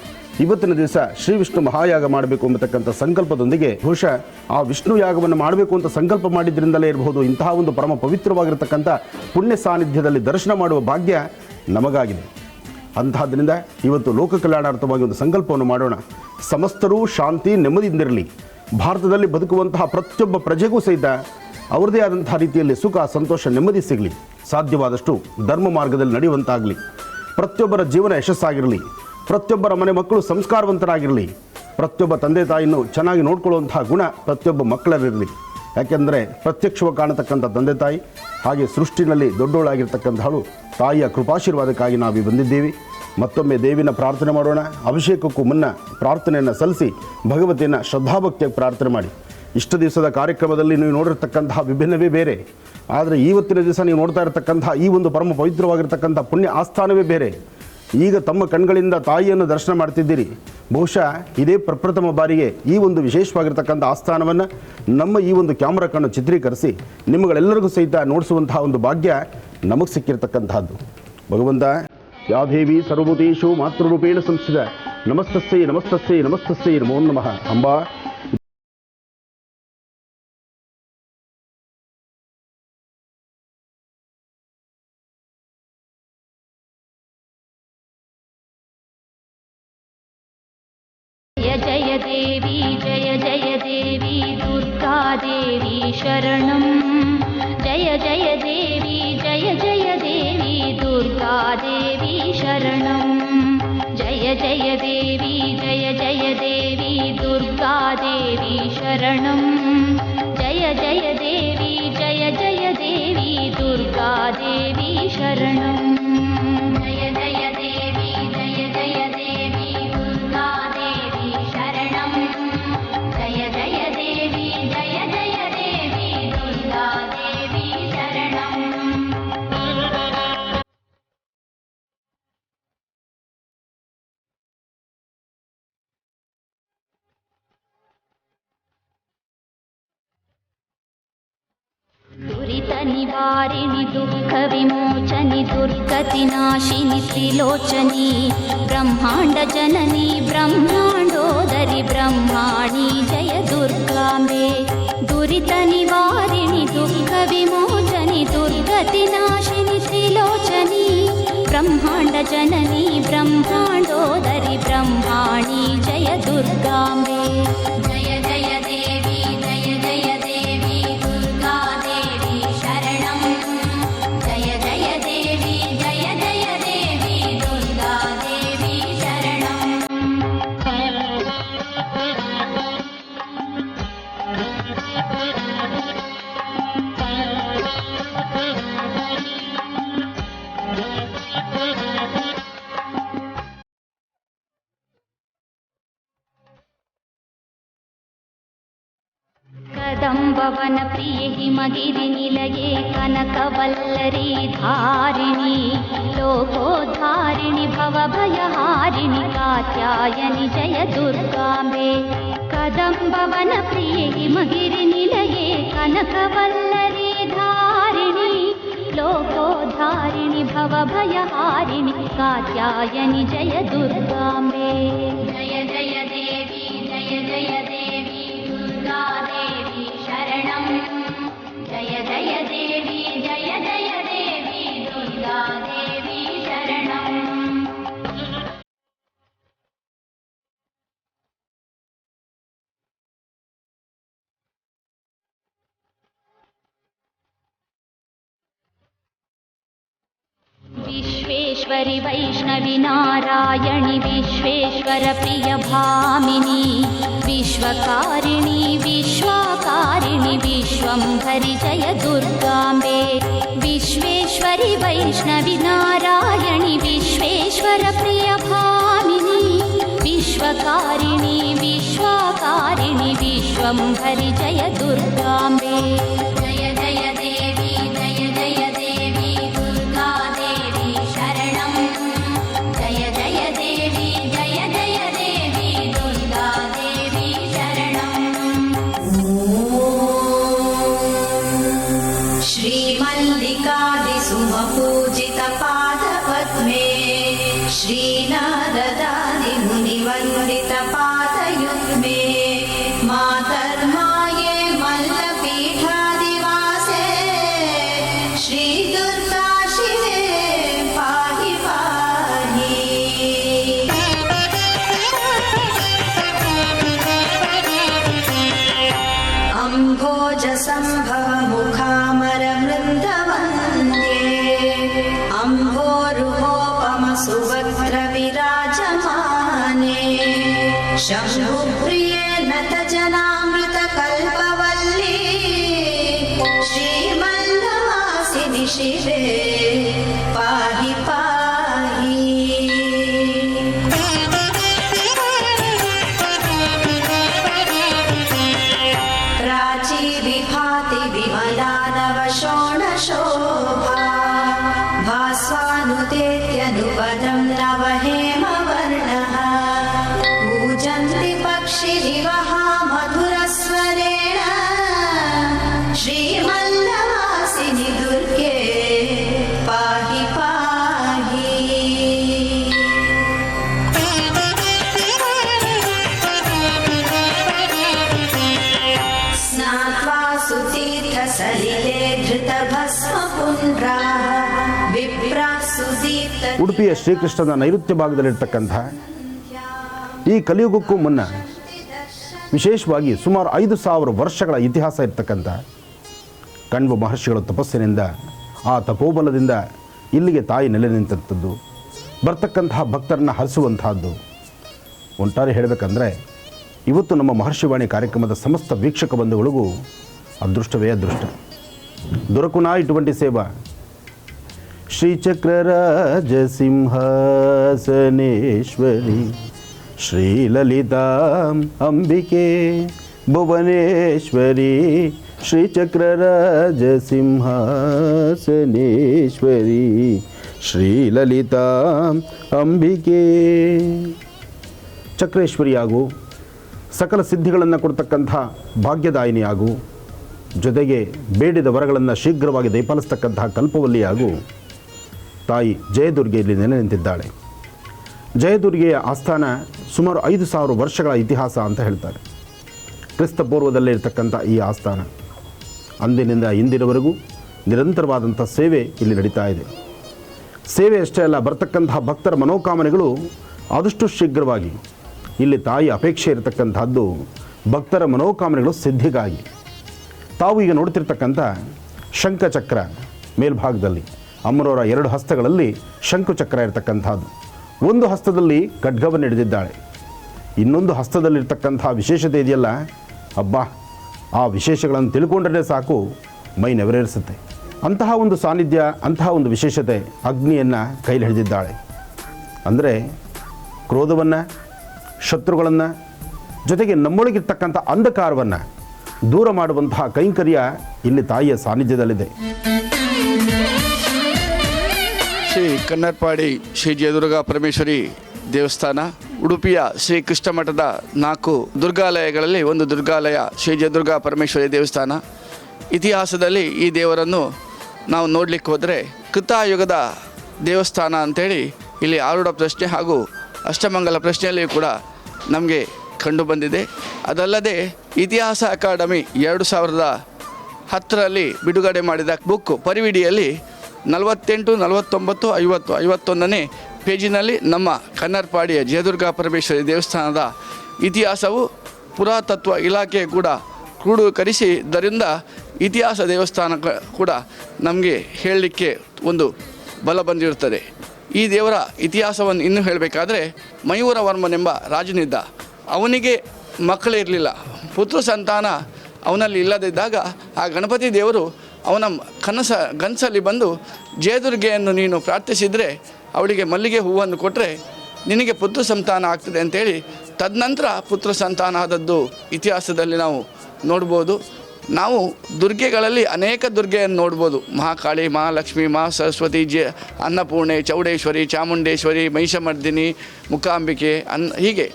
ಇವತ್ತಿನ ದಿವಸ ಶ್ರೀ ವಿಷ್ಣು ಮಹಾಯಾಗ ಮಾಡಬೇಕು ಎಂಬತಕ್ಕಂಥ ಸಂಕಲ್ಪದೊಂದಿಗೆ ಬಹುಶಃ ಆ ವಿಷ್ಣು ಯಾಗವನ್ನು ಮಾಡಬೇಕು ಅಂತ ಸಂಕಲ್ಪ ಮಾಡಿದ್ರಿಂದಲೇ ಇರಬಹುದು ಇಂತಹ ಒಂದು ಪರಮ ಪವಿತ್ರವಾಗಿರ್ತಕ್ಕಂಥ ಪುಣ್ಯ ಸಾನ್ನಿಧ್ಯದಲ್ಲಿ ದರ್ಶನ ಮಾಡುವ ಭಾಗ್ಯ ನಮಗಾಗಿದೆ. ಅಂತಹದ್ರಿಂದ ಇವತ್ತು ಲೋಕ ಕಲ್ಯಾಣಾರ್ಥವಾಗಿ ಒಂದು ಸಂಕಲ್ಪವನ್ನು ಮಾಡೋಣ. ಸಮಸ್ತರೂ ಶಾಂತಿ ನೆಮ್ಮದಿಯಿಂದಿರಲಿ. ಭಾರತದಲ್ಲಿ ಬದುಕುವಂತಹ ಪ್ರತಿಯೊಬ್ಬ ಪ್ರಜೆಗೂ ಸಹಿತ ಅವರದೇ ಆದಂತಹ ರೀತಿಯಲ್ಲಿ ಸುಖ, ಸಂತೋಷ, ನೆಮ್ಮದಿ ಸಿಗಲಿ. ಸಾಧ್ಯವಾದಷ್ಟು ಧರ್ಮ ಮಾರ್ಗದಲ್ಲಿ ನಡೆಯುವಂತಾಗಲಿ. ಪ್ರತಿಯೊಬ್ಬರ ಜೀವನ ಯಶಸ್ಸಾಗಿರಲಿ. ಪ್ರತಿಯೊಬ್ಬರ ಮನೆ ಮಕ್ಕಳು ಸಂಸ್ಕಾರವಂತರಾಗಿರಲಿ. ಪ್ರತಿಯೊಬ್ಬ ತಂದೆ ತಾಯಿಯನ್ನು ಚೆನ್ನಾಗಿ ನೋಡ್ಕೊಳ್ಳುವಂತಹ ಗುಣ ಪ್ರತಿಯೊಬ್ಬ ಮಕ್ಕಳಲ್ಲಿರಲಿ. ಯಾಕೆಂದರೆ ಪ್ರತ್ಯಕ್ಷವಾಗಿ ಕಾಣತಕ್ಕಂಥ ತಂದೆ ತಾಯಿ, ಹಾಗೆ ಸೃಷ್ಟಿನಲ್ಲಿ ದೊಡ್ಡೋಳಾಗಿರ್ತಕ್ಕಂಥವಳು ತಾಯಿಯ ಕೃಪಾಶೀರ್ವಾದಕ್ಕಾಗಿ ನಾವು ಬಂದಿದ್ದೀವಿ. ಮತ್ತೊಮ್ಮೆ ದೇವಿನ ಪ್ರಾರ್ಥನೆ ಮಾಡೋಣ. ಅಭಿಷೇಕಕ್ಕೂ ಮುನ್ನ ಪ್ರಾರ್ಥನೆಯನ್ನು ಸಲ್ಲಿಸಿ ಭಗವತಿಯನ್ನು ಶ್ರದ್ಧಾಭಕ್ತಿಯಾಗಿ ಪ್ರಾರ್ಥನೆ ಮಾಡಿ. ಇಷ್ಟು ದಿವಸದ ಕಾರ್ಯಕ್ರಮದಲ್ಲಿ ನೀವು ನೋಡಿರ್ತಕ್ಕಂತಹ ವಿಭಿನ್ನವೇ ಬೇರೆ, ಆದರೆ ಇವತ್ತಿನ ದಿವಸ ನೀವು ನೋಡ್ತಾ ಇರತಕ್ಕಂತಹ ಈ ಒಂದು ಪರಮ ಪವಿತ್ರವಾಗಿರ್ತಕ್ಕಂಥ ಪುಣ್ಯ ಆಸ್ಥಾನವೇ ಬೇರೆ. ಈಗ ತಮ್ಮ ಕಣ್ಗಳಿಂದ ತಾಯಿಯನ್ನು ದರ್ಶನ ಮಾಡ್ತಿದ್ದೀರಿ. ಬಹುಶಃ ಇದೇ ಪ್ರಪ್ರಥಮ ಬಾರಿಗೆ ಈ ಒಂದು ವಿಶೇಷವಾಗಿರ್ತಕ್ಕಂಥ ಆಸ್ಥಾನವನ್ನು ನಮ್ಮ ಈ ಒಂದು ಕ್ಯಾಮ್ರಾ ಕಣ್ಣು ಚಿತ್ರೀಕರಿಸಿ ನಿಮ್ಮಗಳೆಲ್ಲರಿಗೂ ಸಹಿತ ನೋಡಿಸುವಂತಹ ಒಂದು ಭಾಗ್ಯ ನಮಗೆ ಸಿಕ್ಕಿರ್ತಕ್ಕಂಥದ್ದು. ಭಗವಂತ, ಯಾ ದೇವಿ ಸರ್ವಭೂತೇಷು ಮಾತೃರೂಪೇಣ ಸಂಸ್ಥಿತ, ನಮಸ್ತಸ್ಸೈ ನಮಸ್ತಸ್ಸೈ ನಮಸ್ತಸ್ಸೈ ನಮೋ ನಮಃ. ಅಂಬಾ जय देवी जय जय देवी दुर्गा देवी शरणं. जय जय देवी जय जय देवी दुर्गा देवी शरणं. जय जय देवी जय जय देवी दुर्गा देवी शरणं. जय जय देवी जय जय देवी दुर्गा देवी शरणं. जय जय देवी जय जय देवी दुर्गा देवी शरणं. जय जय देवी जय जय देवी दुर्गा देवी शरणं. दुरित निवारिणे निवारिणि दुःखविमोचनि दुर्गतिनाशिनि त्रिलोचनी ब्रह्माण्डजननी ब्रह्माण्डोदरि ब्रह्माणि जय दुर्गाम्बे दुरितनिवारिणि दुःखविमोचनि दुर्गतिनाशिनि त्रिलोचनी ब्रह्माण्डजननी ब्रह्माण्डोदरि ब्रह्माणि जय दुर्गाम्बे जय जय देवी जय जय देवी दुर्गा देवी शरणं जय जय देवी जय जय देवी दुर्गा देवी शरणं कदम्बवन प्रिये हिमगिरिनिलये कनकवल्लरी धारिणी लोकोद्धारिणि भवभयहारिणि कात्यायनि जय दुर्गाम्बे कदम्बवन प्रिये हिमगिरिनिलये कनकवल्लरी धारिणी लोकोद्धारिणि भवभयहारिणि कात्यायनि जय दुर्गाम्बे जय जय देवी जय जय देवी दुर्गा देवी शरणं जय जय देवी जय जय देवी दुर्गा देवी शरणं विश्वेश्वरि वैष्णवि नारायणि विश्वेश्वर प्रिय भामिनी विश्वकारिणि विश्वाकारिणि विश्वंभरि जय दुर्गाम्बे विश्वेश्वरि वैष्णवि नारायणि विश्वेश्वर प्रिय भामिनी विश्वकारिणि विश्वाकारिणि विश्वंभरि जय दुर्गाम्बे जय जय देवी जय जय देवी दुर्गा देवी शरणं जय जय देवी जय जय देवी दुर्गा देवी शरणं श्रीमल्लिकादिसुमपूजितपादपद्मे श्रीनारदादिमुनिवन्दितपादयुग्मे मातर्माये मल्लपीठादिवासे श्रीदुर्गा शिवे पाहि पाहि अम्भोजसम्भवमुखामरवृन्दवन्द्ये अम्भोरुहोपमसुभद्रविराजमाने शम्भुप्रिये नतजनामृतकल्पवल्ली श्रीमल्लवासिनि शिवे पाहि पाहि प्राचीविभाति विमला नवशोणशोभा भास्वानुदेत्यनुपदं नवहेमवर्णः पूजन्ति पक्षिरिवः मधुरस्वरेण श्रीमल्लवासिनि दुर्गे पाहि पाहि स्नात्वा सुतीर्थसलिले धृतभस्मपुण्ड्राः विप्राः सुदीप्त ಉಡುಪಿಯ ಶ್ರೀಕೃಷ್ಣನ ನೈಋತ್ಯ ಭಾಗದಲ್ಲಿರ್ತಕ್ಕಂಥ ಈ ಕಲಿಯುಗಕ್ಕೂ ಮುನ್ನ ವಿಶೇಷವಾಗಿ ಸುಮಾರು 5,000 ವರ್ಷಗಳ ಇತಿಹಾಸ ಇರ್ತಕ್ಕಂಥ ಕಣ್ವ ಮಹರ್ಷಿಗಳ ತಪಸ್ಸಿನಿಂದ ಆ ತಪೋಬಲದಿಂದ ಇಲ್ಲಿಗೆ ತಾಯಿ ನೆಲೆ ನಿಂತಂಥದ್ದು ಬರ್ತಕ್ಕಂತಹ ಭಕ್ತರನ್ನು ಹರಿಸುವಂತಹದ್ದು. ಒಟ್ಟಾರೆ ಹೇಳಬೇಕಂದ್ರೆ ಇವತ್ತು ನಮ್ಮ ಮಹರ್ಷಿವಾಣಿ ಕಾರ್ಯಕ್ರಮದ ಸಮಸ್ತ ವೀಕ್ಷಕ ಬಂಧುಗಳಿಗೂ ಅದೃಷ್ಟವೇ ಅದೃಷ್ಟ. ದೊರಕುನಾ ಇటువంటి ಸೇವ ಶ್ರೀಚಕ್ರರಾಜ ಸಿಂಹಾಸನೇಶ್ವರಿ ಶ್ರೀಲಲಿತಾಂ ಅಂಬಿಕೆ ಭುವನೇಶ್ವರಿ ಶ್ರೀಚಕ್ರರಾಜ ಸಿಂಹಾಸನೇಶ್ವರಿ ಶ್ರೀಲಲಿತಾಂ ಅಂಬಿಕೆ. ಚಕ್ರೇಶ್ವರಿಯಾಗು, ಸಕಲ ಸಿದ್ಧಿಗಳನ್ನು ಕೊಡ್ತಕ್ಕಂಥ ಭಾಗ್ಯದಾಯಿನಿಯಾಗು, ಜೊತೆಗೆ ಬೇಡಿದ ವರಗಳನ್ನು ಶೀಘ್ರವಾಗಿ ದಯಪಾಲಿಸ್ತಕ್ಕಂತಹ ಕಲ್ಪವಲ್ಲಿ ಹಾಗೂ ತಾಯಿ ಜಯದುರ್ಗೆಯಲ್ಲಿ ನೆಲೆ ನಿಂತಿದ್ದಾಳೆ. ಜಯದುರ್ಗೆಯ ಆಸ್ಥಾನ ಸುಮಾರು 5,000 ವರ್ಷಗಳ ಇತಿಹಾಸ ಅಂತ ಹೇಳ್ತಾರೆ. ಕ್ರಿಸ್ತ ಪೂರ್ವದಲ್ಲೇ ಇರತಕ್ಕಂಥ ಈ ಆಸ್ಥಾನ ಅಂದಿನಿಂದ ಇಂದಿನವರೆಗೂ ನಿರಂತರವಾದಂಥ ಸೇವೆ ಇಲ್ಲಿ ನಡೀತಾ ಇದೆ. ಸೇವೆ ಅಷ್ಟೇ ಅಲ್ಲ, ಬರ್ತಕ್ಕಂತಹ ಭಕ್ತರ ಮನೋಕಾಮನೆಗಳು ಆದಷ್ಟು ಶೀಘ್ರವಾಗಿ ಇಲ್ಲಿ ತಾಯಿ ಅಪೇಕ್ಷೆ ಇರತಕ್ಕಂಥದ್ದು ಭಕ್ತರ ಮನೋಕಾಮನೆಗಳು ಸಿದ್ಧಿಗಾಗಿ. ತಾವು ಈಗ ನೋಡ್ತಿರ್ತಕ್ಕಂಥ ಶಂಖಚಕ್ರ ಮೇಲ್ಭಾಗದಲ್ಲಿ ಅಮ್ಮನವರ 2 ಹಸ್ತಗಳಲ್ಲಿ ಶಂಖುಚಕ್ರ ಇರತಕ್ಕಂಥದ್ದು. ಒಂದು ಹಸ್ತದಲ್ಲಿ ಖಡ್ಗವನ್ನು ಹಿಡಿದಿದ್ದಾಳೆ, ಇನ್ನೊಂದು ಹಸ್ತದಲ್ಲಿರ್ತಕ್ಕಂಥ ವಿಶೇಷತೆ ಇದೆಯಲ್ಲ, ಅಬ್ಬಾ ಆ ವಿಶೇಷಗಳನ್ನು ತಿಳ್ಕೊಂಡ್ರೆ ಸಾಕು ಮೈ ನೆವರೇರಿಸುತ್ತೆ. ಅಂತಹ ಒಂದು ಸಾನ್ನಿಧ್ಯ, ಅಂತಹ ಒಂದು ವಿಶೇಷತೆ. ಅಗ್ನಿಯನ್ನು ಕೈಲಿ ಹಿಡಿದಿದ್ದಾಳೆ ಅಂದರೆ ಕ್ರೋಧವನ್ನು, ಶತ್ರುಗಳನ್ನು, ಜೊತೆಗೆ ನಮ್ಮೊಳಗಿರ್ತಕ್ಕಂಥ ಅಂಧಕಾರವನ್ನು ದೂರ ಮಾಡುವಂತಹ ಕೈಂಕರ್ಯ ಇಲ್ಲಿ ತಾಯಿಯ ಸಾನ್ನಿಧ್ಯದಲ್ಲಿದೆ. ಶ್ರೀ ಕನ್ನರ್ಪಾಡಿ ಶ್ರೀ ಜಯದುರ್ಗ ಪರಮೇಶ್ವರಿ ದೇವಸ್ಥಾನ ಉಡುಪಿಯ ಶ್ರೀ ಕೃಷ್ಣ ಮಠದ 4 ದುರ್ಗಾಲಯಗಳಲ್ಲಿ ಒಂದು ದುರ್ಗಾಲಯ ಶ್ರೀ ಜಯದುರ್ಗ ಪರಮೇಶ್ವರಿ ದೇವಸ್ಥಾನ. ಇತಿಹಾಸದಲ್ಲಿ ಈ ದೇವರನ್ನು ನಾವು ನೋಡಲಿಕ್ಕೆ ಹೋದರೆ ಕೃತಾಯುಗದ ದೇವಸ್ಥಾನ ಅಂಥೇಳಿ ಇಲ್ಲಿ ಆರೂಢ ಪ್ರಶ್ನೆ ಹಾಗೂ ಅಷ್ಟಮಂಗಲ ಪ್ರಶ್ನೆಯಲ್ಲಿಯೂ ಕೂಡ ನಮಗೆ ಕಂಡು ಬಂದಿದೆ. ಅದಲ್ಲದೆ ಇತಿಹಾಸ ಅಕಾಡೆಮಿ 2010ರಲ್ಲಿ ಬಿಡುಗಡೆ ಮಾಡಿದ ಬುಕ್ ಪರಿವಿಡಿಯಲ್ಲಿ 48, 49, 50, 51ನೇ ಪೇಜಿನಲ್ಲಿ ನಮ್ಮ ಕನ್ನರ್ಪಾಡಿಯ ಜಯದುರ್ಗ ಪರಮೇಶ್ವರಿ ದೇವಸ್ಥಾನದ ಇತಿಹಾಸವು ಪುರಾತತ್ವ ಇಲಾಖೆ ಕೂಡ ಕ್ರೋಢೀಕರಿಸಿದ್ದರಿಂದ ಇತಿಹಾಸ ದೇವಸ್ಥಾನ ಕೂಡ ನಮಗೆ ಹೇಳಲಿಕ್ಕೆ ಒಂದು ಬಲ ಬಂದಿರುತ್ತದೆ. ಈ ದೇವರ ಇತಿಹಾಸವನ್ನು ಇನ್ನೂ ಹೇಳಬೇಕಾದ್ರೆ ಮಯೂರವರ್ಮನೆಂಬ ರಾಜನಿದ್ದ. ಅವನಿಗೆ ಮಕ್ಕಳೇ ಇರಲಿಲ್ಲ, ಪುತ್ರ ಸಂತಾನ ಅವನಲ್ಲಿ ಇಲ್ಲದಿದ್ದಾಗ ಆ ಗಣಪತಿ ದೇವರು ಅವನ ಗನಸಲ್ಲಿ ಬಂದು ಜಯದುರ್ಗೆಯನ್ನು ನೀನು ಪ್ರಾರ್ಥಿಸಿದರೆ ಅವಳಿಗೆ ಮಲ್ಲಿಗೆ ಹೂವನ್ನು ಕೊಟ್ಟರೆ ನಿನಗೆ ಪುತ್ರ ಸಂತಾನ ಆಗ್ತದೆ ಅಂತೇಳಿ ತದನಂತರ ಪುತ್ರ ಸಂತಾನ ಆದದ್ದು ಇತಿಹಾಸದಲ್ಲಿ ನಾವು ನೋಡ್ಬೋದು. ನಾವು ದುರ್ಗೆಗಳಲ್ಲಿ ಅನೇಕ ದುರ್ಗೆಯನ್ನು ನೋಡ್ಬೋದು. ಮಹಾಕಾಳಿ, ಮಹಾಲಕ್ಷ್ಮಿ, ಮಹಾಸರಸ್ವತಿ, ಅನ್ನಪೂರ್ಣೆ, ಚೌಡೇಶ್ವರಿ, ಚಾಮುಂಡೇಶ್ವರಿ, ಮಹಿಷಮರ್ದಿನಿ, ಮುಖಾಂಬಿಕೆ ಹೀಗೆ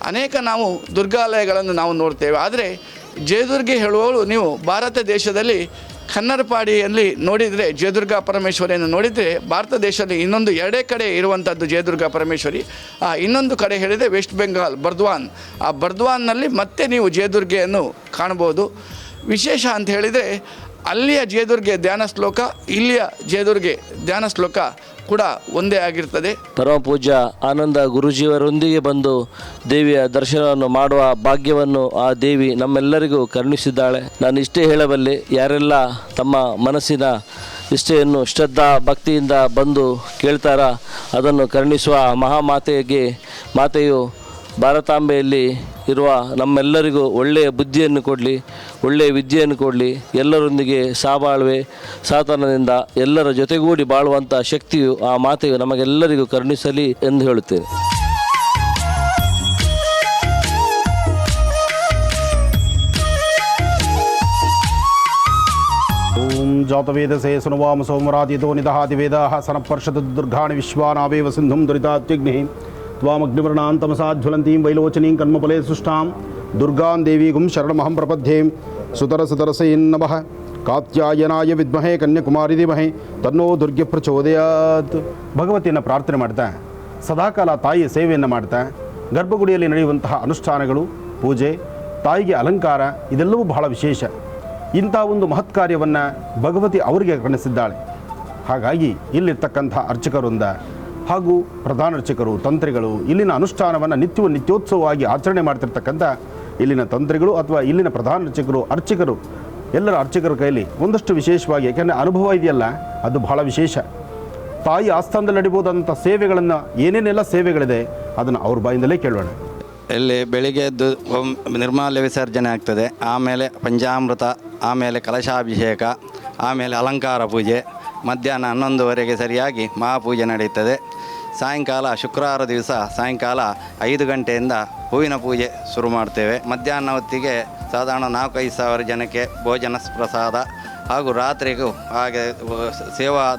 ಅನೇಕ ನಾವು ದುರ್ಗಾಲಯಗಳನ್ನು ನಾವು ನೋಡ್ತೇವೆ. ಆದರೆ ಜಯದುರ್ಗೆ ಹೇಳುವವಳು ನೀವು ಭಾರತ ದೇಶದಲ್ಲಿ ಕನ್ನರ್ಪಾಡಿಯಲ್ಲಿ ನೋಡಿದರೆ ಜಯದುರ್ಗ ಪರಮೇಶ್ವರಿಯನ್ನು ನೋಡಿದರೆ ಭಾರತ ದೇಶದಲ್ಲಿ ಇನ್ನೊಂದು 2 ಕಡೆ ಇರುವಂಥದ್ದು ಜಯದುರ್ಗ ಪರಮೇಶ್ವರಿ. ಇನ್ನೊಂದು ಕಡೆ ಹೇಳಿದರೆ ವೆಸ್ಟ್ ಬೆಂಗಾಲ್ ಬರ್ದ್ವಾನ್. ಆ ಬರ್ದ್ವಾನ್ನಲ್ಲಿ ಮತ್ತೆ ನೀವು ಜಯದುರ್ಗೆಯನ್ನು ಕಾಣ್ಬೋದು. ವಿಶೇಷ ಅಂತ ಹೇಳಿದರೆ ಅಲ್ಲಿಯ ಜಯದುರ್ಗೆ ಧ್ಯಾನ ಶ್ಲೋಕ, ಇಲ್ಲಿಯ ಜಯದುರ್ಗೆ ಧ್ಯಾನ ಶ್ಲೋಕ ಕೂಡ ಒಂದೇ ಆಗಿರ್ತದೆ. ಪರಮ ಪೂಜ್ಯ ಆನಂದ ಗುರುಜಿಯವರೊಂದಿಗೆ ಬಂದು ದೇವಿಯ ದರ್ಶನವನ್ನು ಮಾಡುವ ಭಾಗ್ಯವನ್ನು ಆ ದೇವಿ ನಮ್ಮೆಲ್ಲರಿಗೂ ಕರುಣಿಸಿದ್ದಾಳೆ. ನಾನು ಇಷ್ಟೇ ಹೇಳಬಲ್ಲೆ, ಯಾರೆಲ್ಲ ತಮ್ಮ ಮನಸ್ಸಿನ ಇಷ್ಟೆಯನ್ನು ಶ್ರದ್ಧಾ ಭಕ್ತಿಯಿಂದ ಬಂದು ಕೇಳ್ತಾರ ಅದನ್ನು ಕರುಣಿಸುವ ಮಾತೆಯು ಭಾರತಾಂಬೆಯಲ್ಲಿ ಇರುವ ನಮ್ಮೆಲ್ಲರಿಗೂ ಒಳ್ಳೆಯ ಬುದ್ಧಿಯನ್ನು ಕೊಡಲಿ, ಒಳ್ಳೆಯ ವಿದ್ಯೆಯನ್ನು ಕೊಡಲಿ. ಎಲ್ಲರೊಂದಿಗೆ ಸಾಬಾಳ್ವೆ ಸಾತನದಿಂದ ಎಲ್ಲರ ಜೊತೆಗೂಡಿ ಬಾಳುವಂಥ ಶಕ್ತಿಯು ಆ ಮಾತೆಯು ನಮಗೆಲ್ಲರಿಗೂ ಕರುಣಿಸಲಿ ಎಂದು ಹೇಳುತ್ತೇನೆ. ಓಂ ಜಾತವೇದಸೇ ಸುನವಾಮ ಸೋಮರಾದಿತೋ ನಿದಹಾತಿ ವೇದಾಃ ಸನಪರ್ಷದ ದುರ್ಗಾಣಿ ವಿಶ್ವಾನಾವೇವ ಸಿಂಧುಂ ದುರಿತಾತ್ಯಗ್ನಿ ತ್ವಾಮಗ್ನಿವರ್ಣಾಂತಮಸಾಜ್ವಲಂತೀಂ ವೈಲೋಚನೀಂ ಕರ್ಮಫಲೇ ಸುಷ್ಟಾಂ ದುರ್ಗಾಂ ದೇವೀಗುಂ ಶರಣಮಹಂ ಪ್ರಪದ್ಯೆ. ಸುತರಸೇ ನಮಃ. ಕಾತ್ಯಾಯನಾಯ ವಿದ್ಮಹೇ ಕನ್ಯಾಕುಮಾರಿ ಧೀಮಹಿ ತನ್ನೋ ದುರ್ಗೆ ಪ್ರಚೋದಯಾತ್. ಭಗವತಿಯನ್ನು ಪ್ರಾರ್ಥನೆ ಮಾಡ್ತಾ ಸದಾಕಾಲ ತಾಯಿಯ ಸೇವೆಯನ್ನು ಮಾಡ್ತಾ ಗರ್ಭಗುಡಿಯಲ್ಲಿ ನಡೆಯುವಂತಹ ಅನುಷ್ಠಾನಗಳು, ಪೂಜೆ, ತಾಯಿಗೆ ಅಲಂಕಾರ ಇದೆಲ್ಲವೂ ಬಹಳ ವಿಶೇಷ. ಇಂಥ ಒಂದು ಮಹತ್ ಕಾರ್ಯವನ್ನು ಭಗವತಿ ಅವರಿಗೆ ಕರುಣಿಸಿದ್ದಾಳೆ. ಹಾಗಾಗಿ ಇಲ್ಲಿರ್ತಕ್ಕಂಥ ಅರ್ಚಕರಿಂದ ಹಾಗೂ ಪ್ರಧಾನ ಅರ್ಚಕರು, ತಂತ್ರಿಗಳು ಇಲ್ಲಿನ ಅನುಷ್ಠಾನವನ್ನು ನಿತ್ಯೋತ್ಸವವಾಗಿ ಆಚರಣೆ ಮಾಡ್ತಿರ್ತಕ್ಕಂಥ ಇಲ್ಲಿನ ತಂತ್ರಿಗಳು ಅಥವಾ ಇಲ್ಲಿನ ಪ್ರಧಾನ ಅರ್ಚಕರು ಎಲ್ಲರ ಅರ್ಚಕರ ಕೈಲಿ ಒಂದಷ್ಟು ವಿಶೇಷವಾಗಿ, ಯಾಕೆಂದರೆ ಅನುಭವ ಇದೆಯಲ್ಲ ಅದು ಬಹಳ ವಿಶೇಷ. ತಾಯಿ ಆಸ್ಥಾನದಲ್ಲಿ ನಡಿಬೋದಂಥ ಸೇವೆಗಳನ್ನು ಏನೇನೆಲ್ಲ ಸೇವೆಗಳಿದೆ ಅದನ್ನು ಅವ್ರ ಬಾಯಿಂದಲೇ ಕೇಳೋಣ. ಇಲ್ಲಿ ಬೆಳಿಗ್ಗೆ ಎದ್ದು ನಿರ್ಮಾಲ್ಯ ವಿಸರ್ಜನೆ ಆಗ್ತದೆ, ಆಮೇಲೆ ಪಂಚಾಮೃತ, ಆಮೇಲೆ ಕಲಶಾಭಿಷೇಕ, ಆಮೇಲೆ ಅಲಂಕಾರ ಪೂಜೆ. ಮಧ್ಯಾಹ್ನ 11:15 ಸರಿಯಾಗಿ ಮಹಾಪೂಜೆ ನಡೆಯುತ್ತದೆ. ಸಾಯಂಕಾಲ ಶುಕ್ರವಾರ ದಿವಸ ಸಾಯಂಕಾಲ 5 ಗಂಟೆಯಿಂದ ಹೂವಿನ ಪೂಜೆ ಶುರು ಮಾಡ್ತೇವೆ. ಮಧ್ಯಾಹ್ನ ಹೊತ್ತಿಗೆ ಸಾಧಾರಣ 4-5 ಸಾವಿರ ಜನಕ್ಕೆ ಭೋಜನ ಪ್ರಸಾದ ಹಾಗೂ ರಾತ್ರಿಗೂ ಹಾಗೆ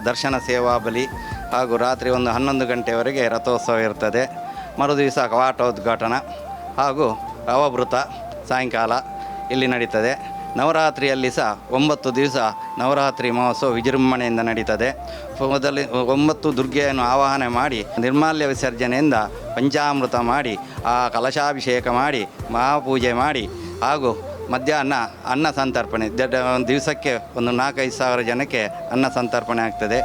ದರ್ಶನ ಸೇವಾ ಬಲಿ ಹಾಗೂ ರಾತ್ರಿ ಒಂದು 11 ಗಂಟೆವರೆಗೆ ರಥೋತ್ಸವ ಇರ್ತದೆ. ಮರುದಿವಸ ಕವಾಟೋದ್ಘಾಟನ ಹಾಗೂ ಅವಭೃತ ಸಾಯಂಕಾಲ ಇಲ್ಲಿ ನಡೀತದೆ. ನವರಾತ್ರಿಯಲ್ಲಿ ಸಹ 9 ದಿವಸ ನವರಾತ್ರಿ ಮಹೋತ್ಸವ ವಿಜೃಂಭಣೆಯಿಂದ ನಡೀತದೆ. ಮೊದಲು 9 ದುರ್ಗೆಯನ್ನು ಆವಾಹನೆ ಮಾಡಿ ನಿರ್ಮಾಲ್ಯ ವಿಸರ್ಜನೆಯಿಂದ ಪಂಚಾಮೃತ ಮಾಡಿ ಆ ಕಲಶಾಭಿಷೇಕ ಮಾಡಿ ಮಹಾಪೂಜೆ ಮಾಡಿ ಹಾಗೂ ಮಧ್ಯಾಹ್ನ ಅನ್ನ ಸಂತರ್ಪಣೆ ದಿವಸಕ್ಕೆ ಒಂದು 4-5 ಸಾವಿರ ಜನಕ್ಕೆ ಅನ್ನ ಸಂತರ್ಪಣೆ ಆಗ್ತದೆ.